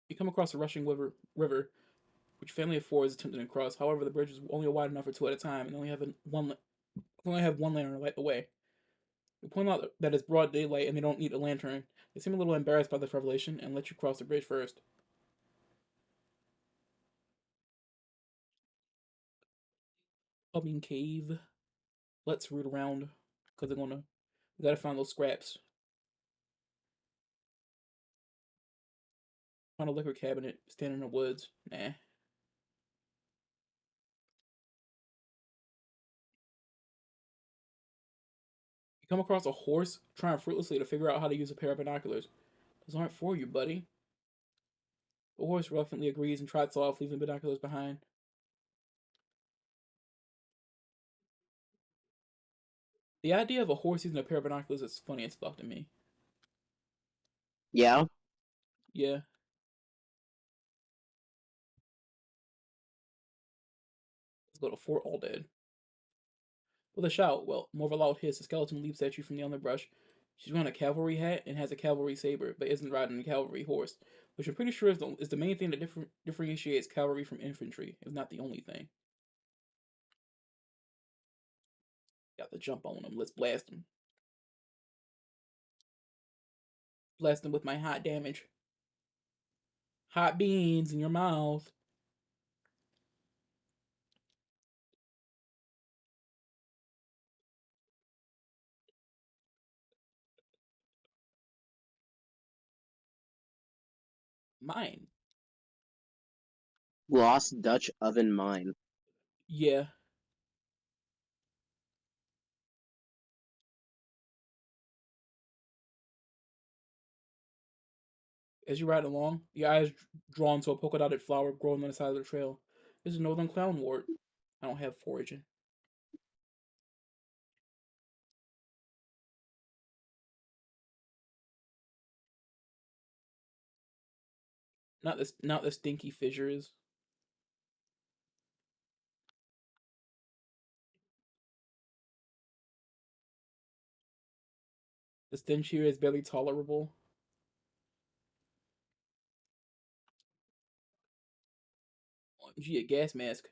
You come across a rushing river, which family of four is attempting to cross. However, the bridge is only wide enough for two at a time, and only have one lantern to light the way. You point out that it's broad daylight and they don't need a lantern. They seem a little embarrassed by this revelation and let you cross the bridge first. Humming cave. Let's root around because we gotta find those scraps. Find a liquor cabinet, stand in the woods. Nah. You come across a horse trying fruitlessly to figure out how to use a pair of binoculars. Those aren't for you, buddy. The horse reluctantly agrees and trots off, leaving binoculars behind. The idea of a horse using a pair of binoculars is funny as fuck to me. Yeah? Yeah. Let's go to Fort Aldad. With a shout, well, more of a loud hiss, a skeleton leaps at you from the underbrush. She's wearing a cavalry hat and has a cavalry saber, but isn't riding a cavalry horse, which I'm pretty sure is the main thing that differentiates cavalry from infantry, if not the only thing. Got the jump on him. Let's blast him. Blast him with my hot damage. Hot beans in your mouth. Mine. Lost Dutch oven mine. Yeah. As you ride along, your eye is drawn to a polka dotted flower growing on the side of the trail. This is northern clownwort. I don't have foraging. Not the stinky fissures. The stench here is barely tolerable. OMG, a gas mask.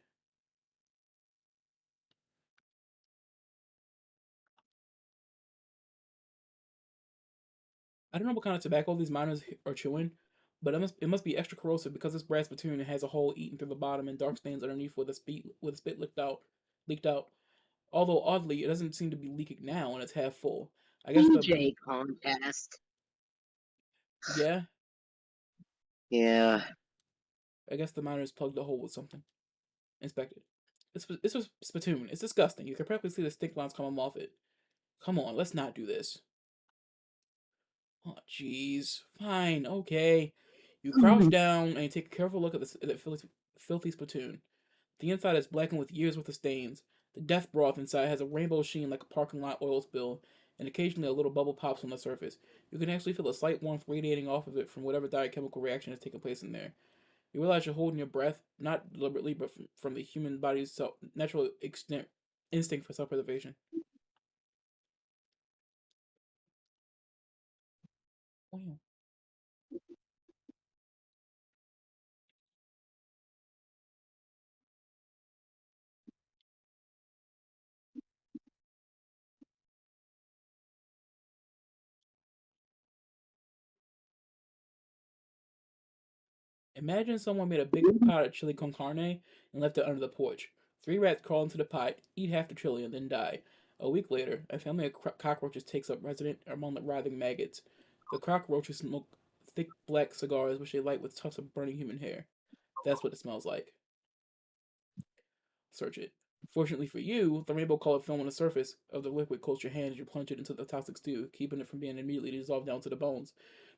I don't know what kind of tobacco these miners are chewing, but it must be extra corrosive because this brass spittoon has a hole eaten through the bottom and dark stains underneath where the spit leaked out. Although oddly, it doesn't seem to be leaking now and it's half full. I guess DJ contest. yeah. Yeah. I guess the miners plugged a hole with something. Inspected. This was spittoon. It's disgusting. You can practically see the stink lines coming off it. Come on, let's not do this. Oh, jeez. Fine, okay. You crouch down and you take a careful look at the filthy spittoon. The inside is blackened with years worth of stains. The death broth inside has a rainbow sheen like a parking lot oil spill, and occasionally a little bubble pops on the surface. You can actually feel a slight warmth radiating off of it from whatever biochemical reaction has taken place in there. You realize you're holding your breath, not deliberately, but from the human body's natural instinct for self-preservation. Wow. Imagine someone made a big pot of chili con carne and left it under the porch. 3 rats crawl into the pot, eat half the chili, and then die. A week later, a family of cockroaches takes up residence among the writhing maggots. The cockroaches smoke thick black cigars which they light with tufts of burning human hair. That's what it smells like. Search it. Fortunately for you, the rainbow-colored film on the surface of the liquid coats your hand as you plunge it into the toxic stew, keeping it from being immediately dissolved down to the bones.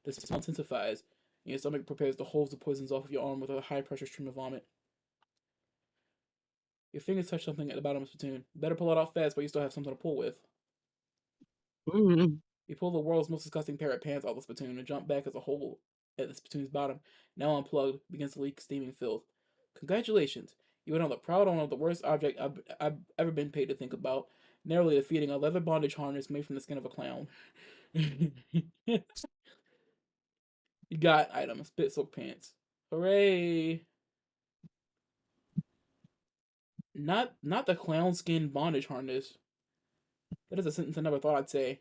The smell intensifies, and your stomach prepares to hose the poisons off of your arm with a high-pressure stream of vomit. Your fingers touch something at the bottom of the spittoon. Better pull it off fast, but you still have something to pull with. You pull the world's most disgusting pair of pants out of the spittoon and jump back as a hole at the spittoon's bottom, now unplugged, begins to leak steaming filth. Congratulations! You are now the proud owner of the worst object I've ever been paid to think about, narrowly defeating a leather bondage harness made from the skin of a clown. You got item, spit soaked pants. Hooray! Not the clown skin bondage harness. That is a sentence I never thought I'd say.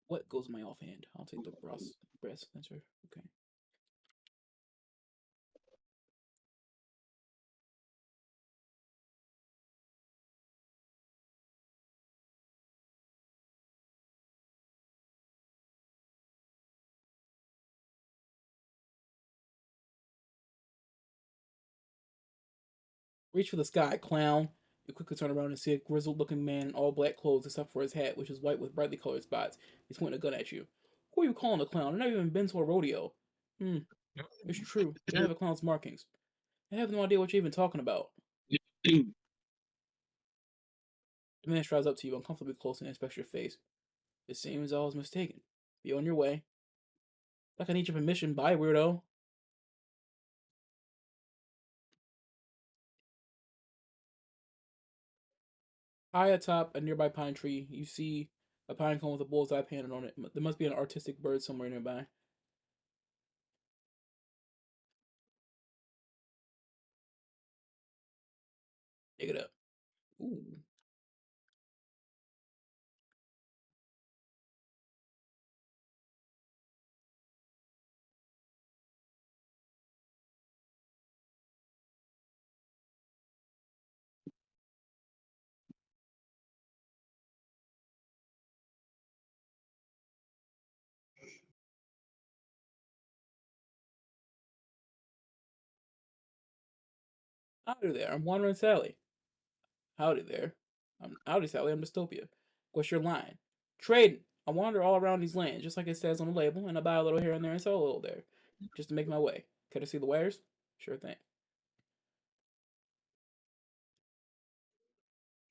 What goes in my offhand? I'll take the breast sensor. Okay. Reach for the sky, clown. You quickly turn around and see a grizzled looking man in all black clothes except for his hat, which is white with brightly colored spots. He's pointing a gun at you. Who are you calling a clown? I've never even been to a rodeo. It's true. You don't have a clown's markings. I have no idea what you're even talking about. The man strides up to you uncomfortably close and inspects your face. It seems I was mistaken. Be on your way. Like I need your permission. Bye, weirdo. High atop a nearby pine tree, you see a pine cone with a bullseye painted on it. There must be an artistic bird somewhere nearby. Pick it up. Ooh. Howdy there, I'm Wandering Sally. Howdy there. Howdy Sally, I'm Dystopia. What's your line? Trading. I wander all around these lands, just like it says on the label, and I buy a little here and there and sell a little there, just to make my way. Care to see the wares? Sure thing.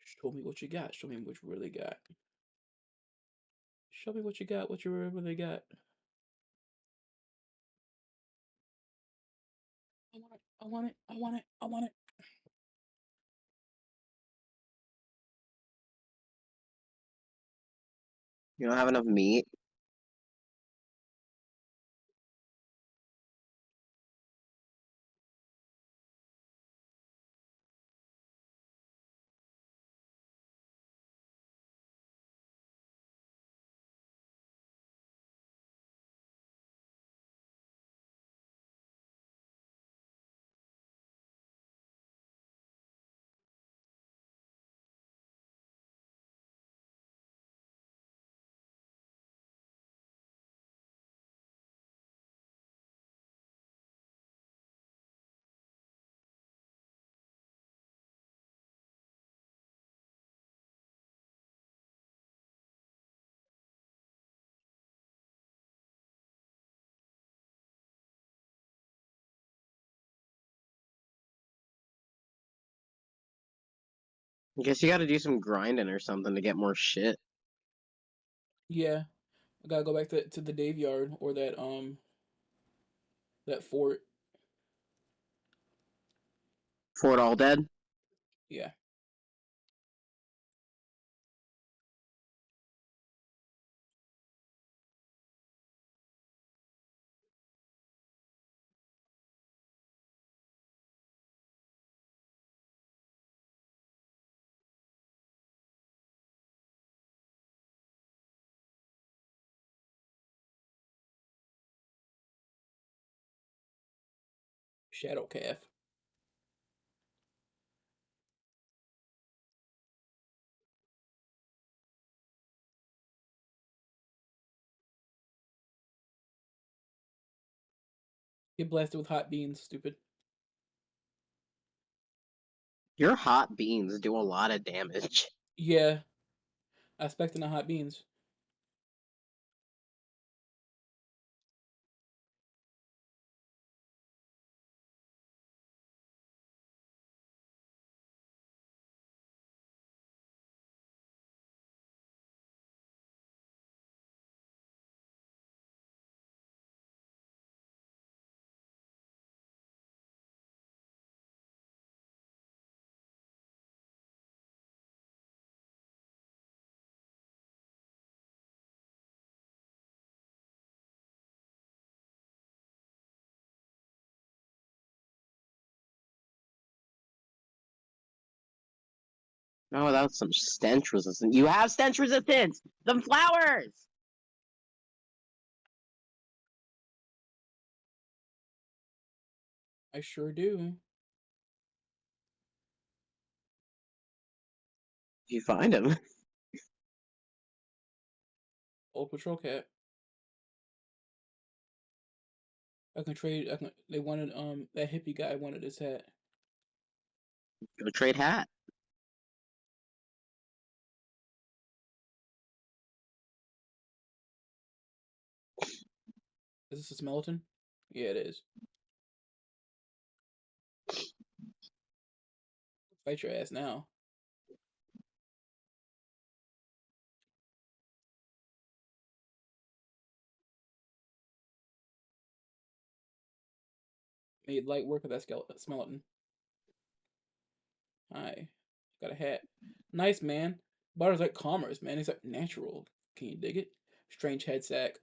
Show me what you got. Show me what you really got. Show me what you got, what you really got. I want it. I want it. I want it. I want it. You don't have enough meat? I guess you gotta do some grinding or something to get more shit. Yeah, I gotta go back to the Dave Yard or that fort. Fort All Dead? Yeah. Shadow Calf. Get blasted with hot beans, stupid. Your hot beans do a lot of damage. Yeah, I expecting the hot beans. No, that's some stench resistance. You have stench resistance! The flowers! I sure do. You find him. Old patrol cat. I can trade. I can. They wanted that hippie guy wanted his hat. Go trade hat. Is this a skeleton? Yeah, it is. Fight your ass now. Made light work of that skeleton. Hi. Got a hat. Nice, man. Butter's like commerce, man. It's like natural. Can you dig it? Strange head sack.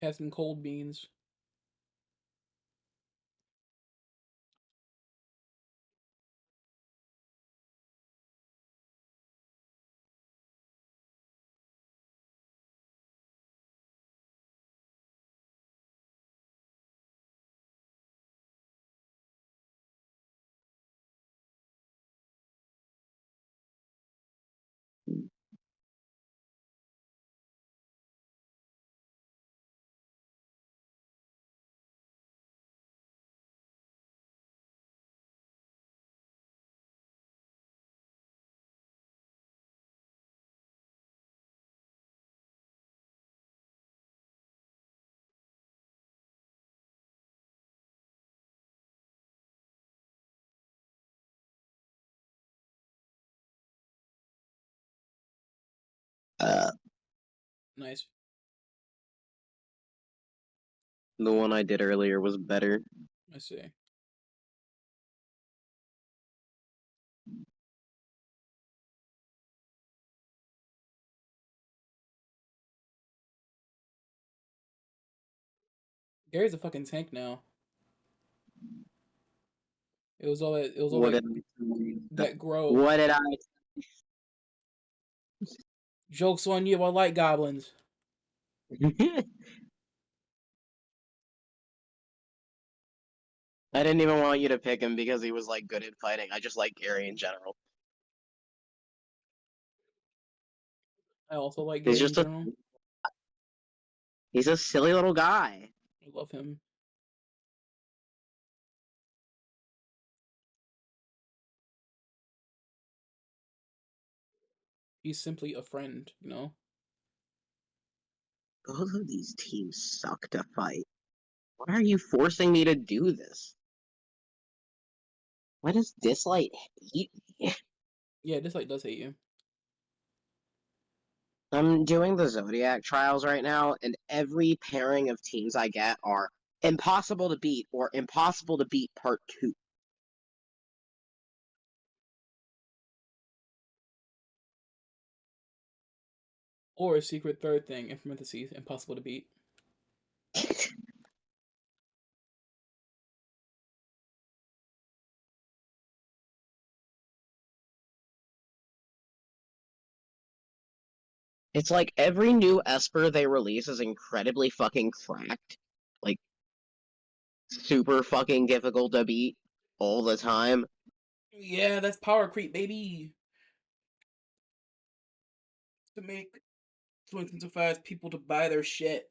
Have some cold beans. Nice. The one I did earlier was better. I see. Gary's a fucking tank now. It was all that. It was all What that. did That grow. What did I? Jokes on you. I like goblins. I didn't even want you to pick him because he was like good at fighting. I just like Gary in general. I also like He's Gary in just a general. he's a silly little guy. I love him. He's simply a friend, you know? Both of these teams suck to fight. Why are you forcing me to do this? Why does Dislight hate me? Yeah, this like does hate you. I'm doing the Zodiac trials right now, and every pairing of teams I get are impossible to beat or impossible to beat part 2. Or a secret third thing, in parentheses, impossible to beat. It's like every new Esper they release is incredibly fucking cracked. Like, super fucking difficult to beat all the time. Yeah, that's power creep, baby. To incentivize people to buy their shit.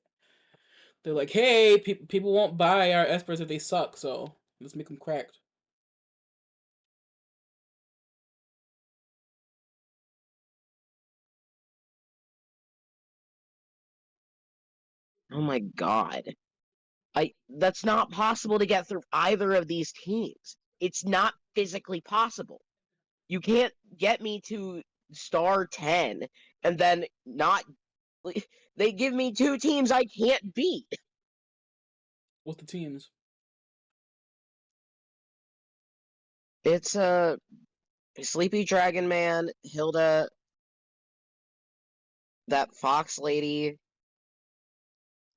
They're like, hey, people won't buy our espers if they suck, so let's make them cracked. Oh my god. That's not possible to get through either of these teams. It's not physically possible. You can't get me to star 10 and then not they give me 2 teams I can't beat. What's the teams? It's Sleepy Dragon Man, Hilda, that Fox Lady,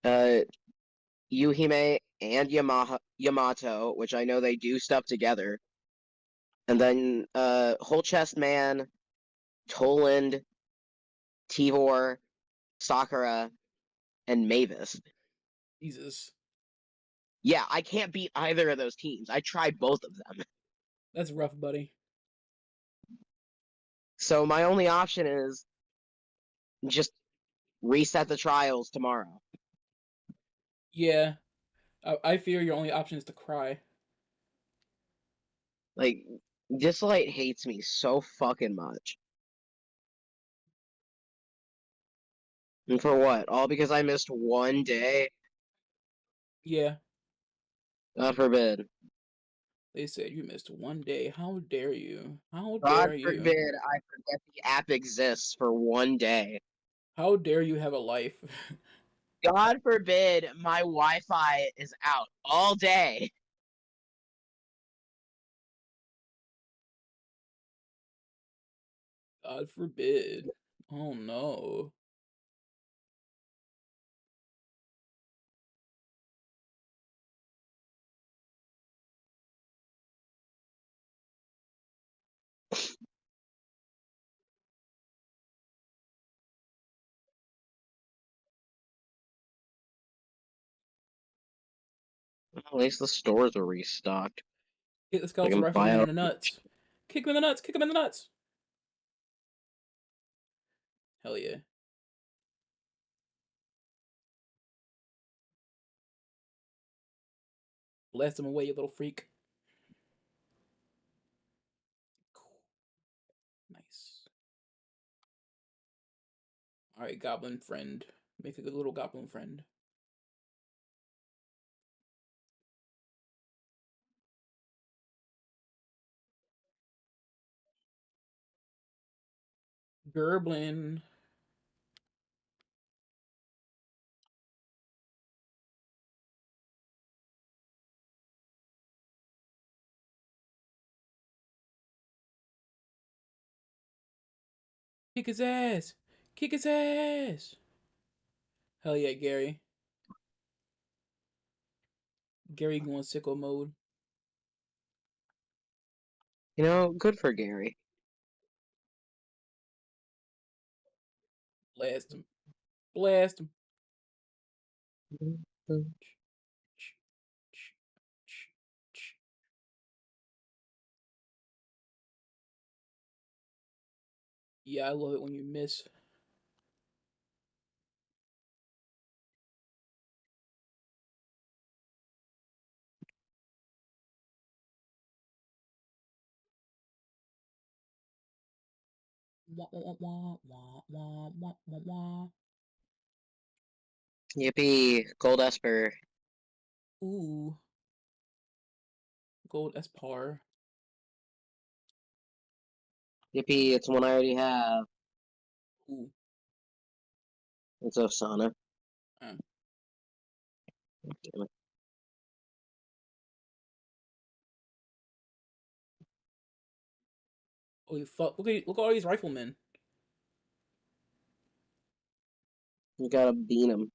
uh Yuhime and Yamato, which I know they do stuff together. And then Whole Chest Man, Toland, Tivor, Sakura, and Mavis. Jesus. Yeah, I can't beat either of those teams. I tried both of them. That's rough, buddy. So my only option is just reset the trials tomorrow. Yeah. I fear your only option is to cry. Like, Dislight hates me so fucking much. And for what? All because I missed one day? Yeah. God forbid. They said you missed one day. How dare you? How God dare you? forbid I forget the app exists for one day. How dare you have a life? God forbid my Wi-Fi is out all day. God forbid. Oh no. At least the stores are restocked. Hit the I skeleton can buy rifleman in out. the nuts. Kick him in the nuts. Kick him in the nuts. Hell yeah. Blast him away, you little freak. Nice. Alright, goblin friend. Make a good little goblin friend. Gerblin. Kick his ass! Kick his ass! Hell yeah, Gary. Gary going sicko mode. You know, good for Gary. Blast him. Blast him. Yeah, I love it when you miss. Wah, wah, wah, wah, wah, wah, wah, wah. Yippee, Gold Esper. Ooh. Gold Espar. Yippee, it's one I already have. Ooh. It's Osana. Uh. Damn it. Holy fuck. Look at all these riflemen. You gotta beat him.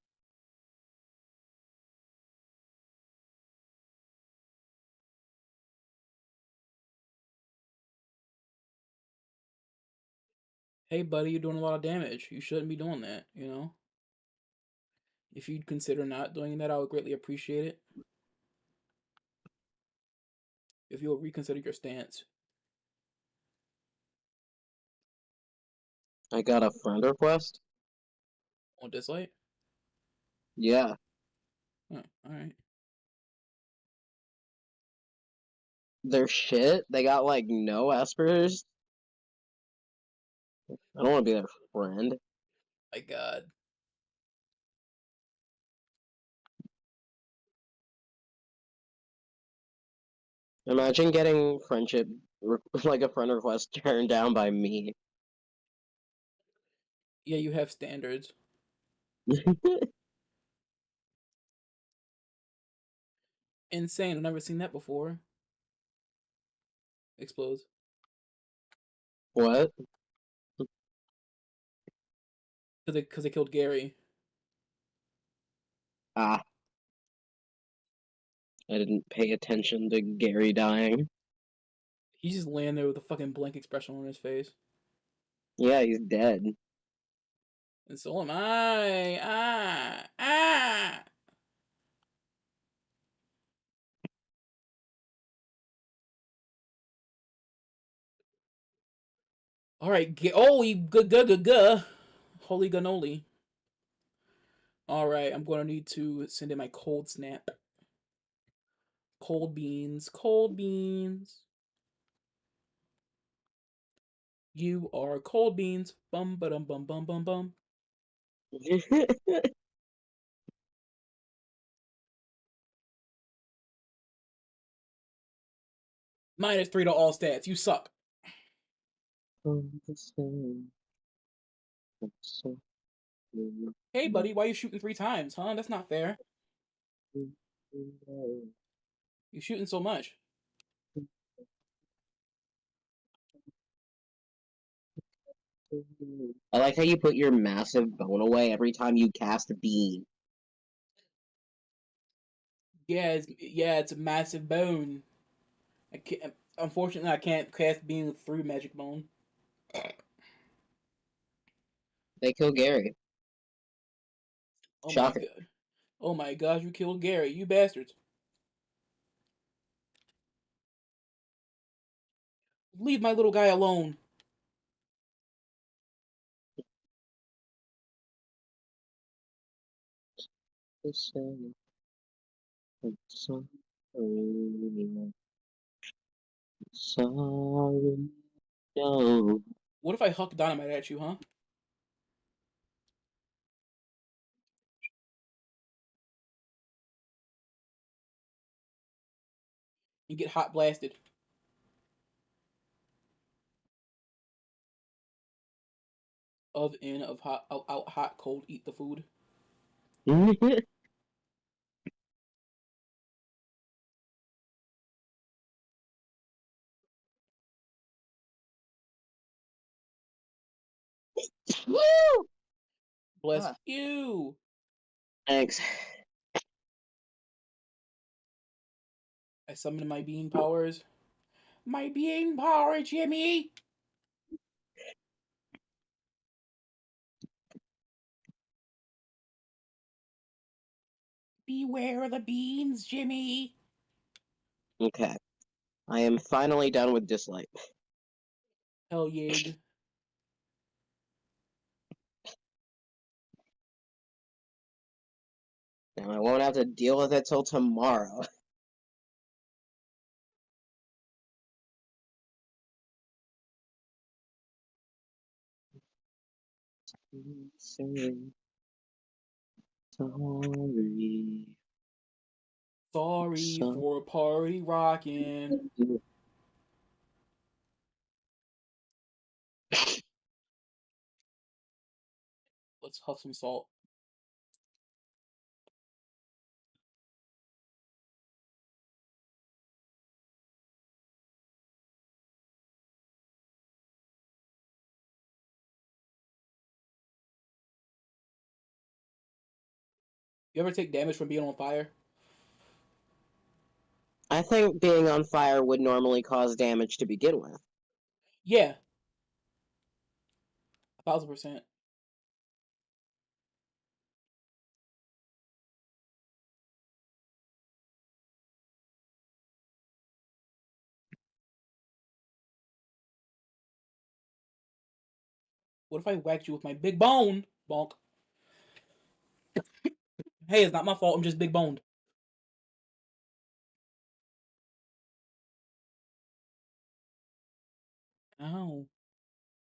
Hey buddy, you're doing a lot of damage. You shouldn't be doing that, you know? If you'd consider not doing that, I would greatly appreciate it. If you'll reconsider your stance. I got a friend request? On dislike? Yeah. Huh, alright. They're shit. They got like no espers. I don't want to be their friend. My god. Imagine getting friendship, like a friend request turned down by me. Yeah, you have standards. Insane. I've never seen that before. Explodes. What? Because they killed Gary. Ah. I didn't pay attention to Gary dying. He's just laying there with a fucking blank expression on his face. Yeah, he's dead. And so am I. Ah! Ah! Alright, holy good. Holy ganoli. Alright, I'm gonna need to send in my cold snap. Cold beans. Cold beans. You are cold beans. Bum ba dum bum bum bum bum. -3 to all stats. You suck. Hey buddy, why you shooting 3 times, huh? That's not fair. You shooting so much. I like how you put your massive bone away every time you cast a beam. Yeah, it's a massive bone. I can't. Unfortunately, I can't cast beam through magic bone. They kill Gary. Oh my Shocker. god. Oh my gosh, you killed Gary, you bastards. Leave my little guy alone. Sorry, no. What if I huck dynamite at you, huh? You get hot blasted. Of in of hot out hot cold eat the food. Bless Ah. you. Thanks. I summoned my being powers. My being power, Jimmy. Beware the beans, Jimmy. Okay. I am finally done with Dislike. Hell yig. Now I won't have to deal with it till tomorrow. Sorry. Sorry for party rocking. Let's huff some salt. You ever take damage from being on fire? I think being on fire would normally cause damage to begin with. Yeah. 1000%. What if I whacked you with my big bone? Bonk. Hey, it's not my fault. I'm just big boned. Ow.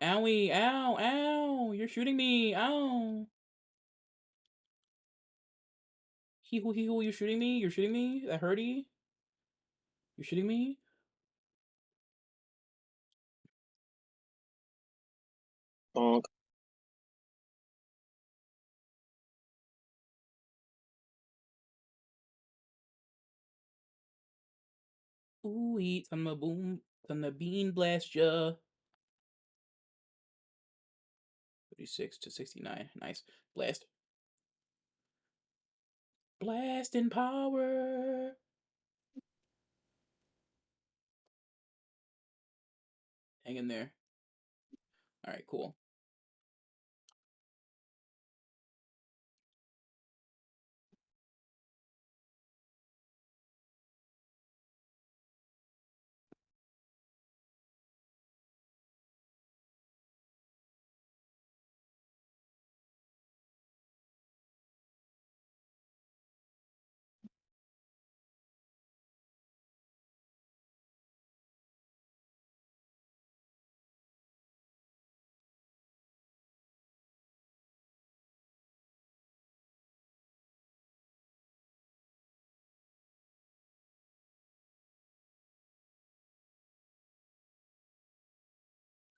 Owie. Ow. Ow. You're shooting me. Ow. Hee hoo hee hoo. You're shooting me. You're shooting me. That hurty. You're shooting me. Bonk. Ooh, eat some the boom. Some the bean blast ya. 36 to 69. Nice. Blast. Blast in power. Hang in there. Alright, cool.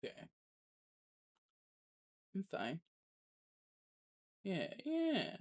Okay. I'm fine. Yeah, yeah.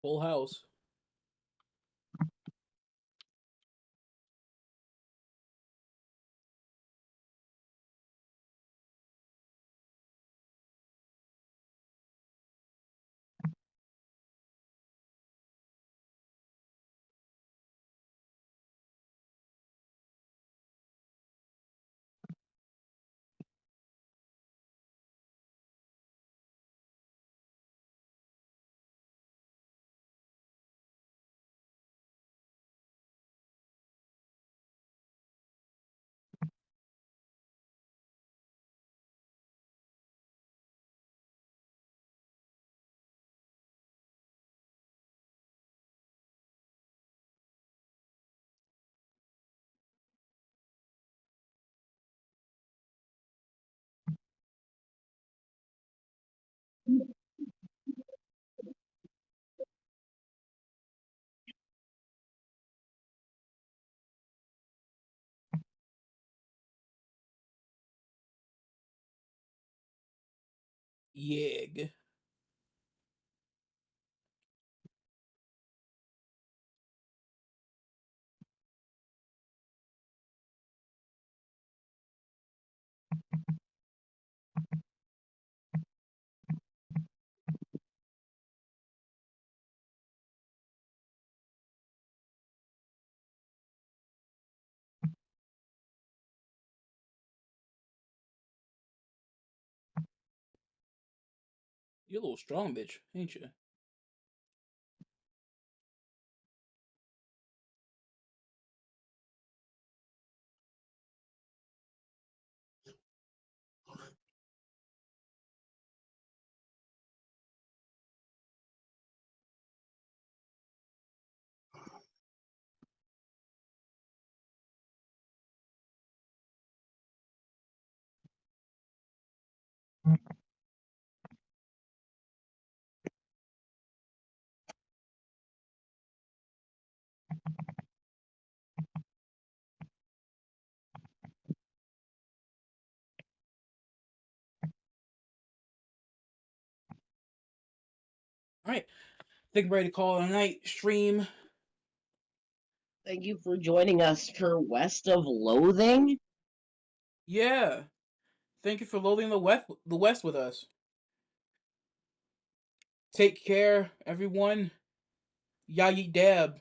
Full house. Yeg. You're a little strong, bitch, ain't you? Alright. Think I'm ready to call it a night. Stream. Thank you for joining us for West of Loathing. Yeah. Thank you for loathing the West with us. Take care, everyone. Yayi Dab.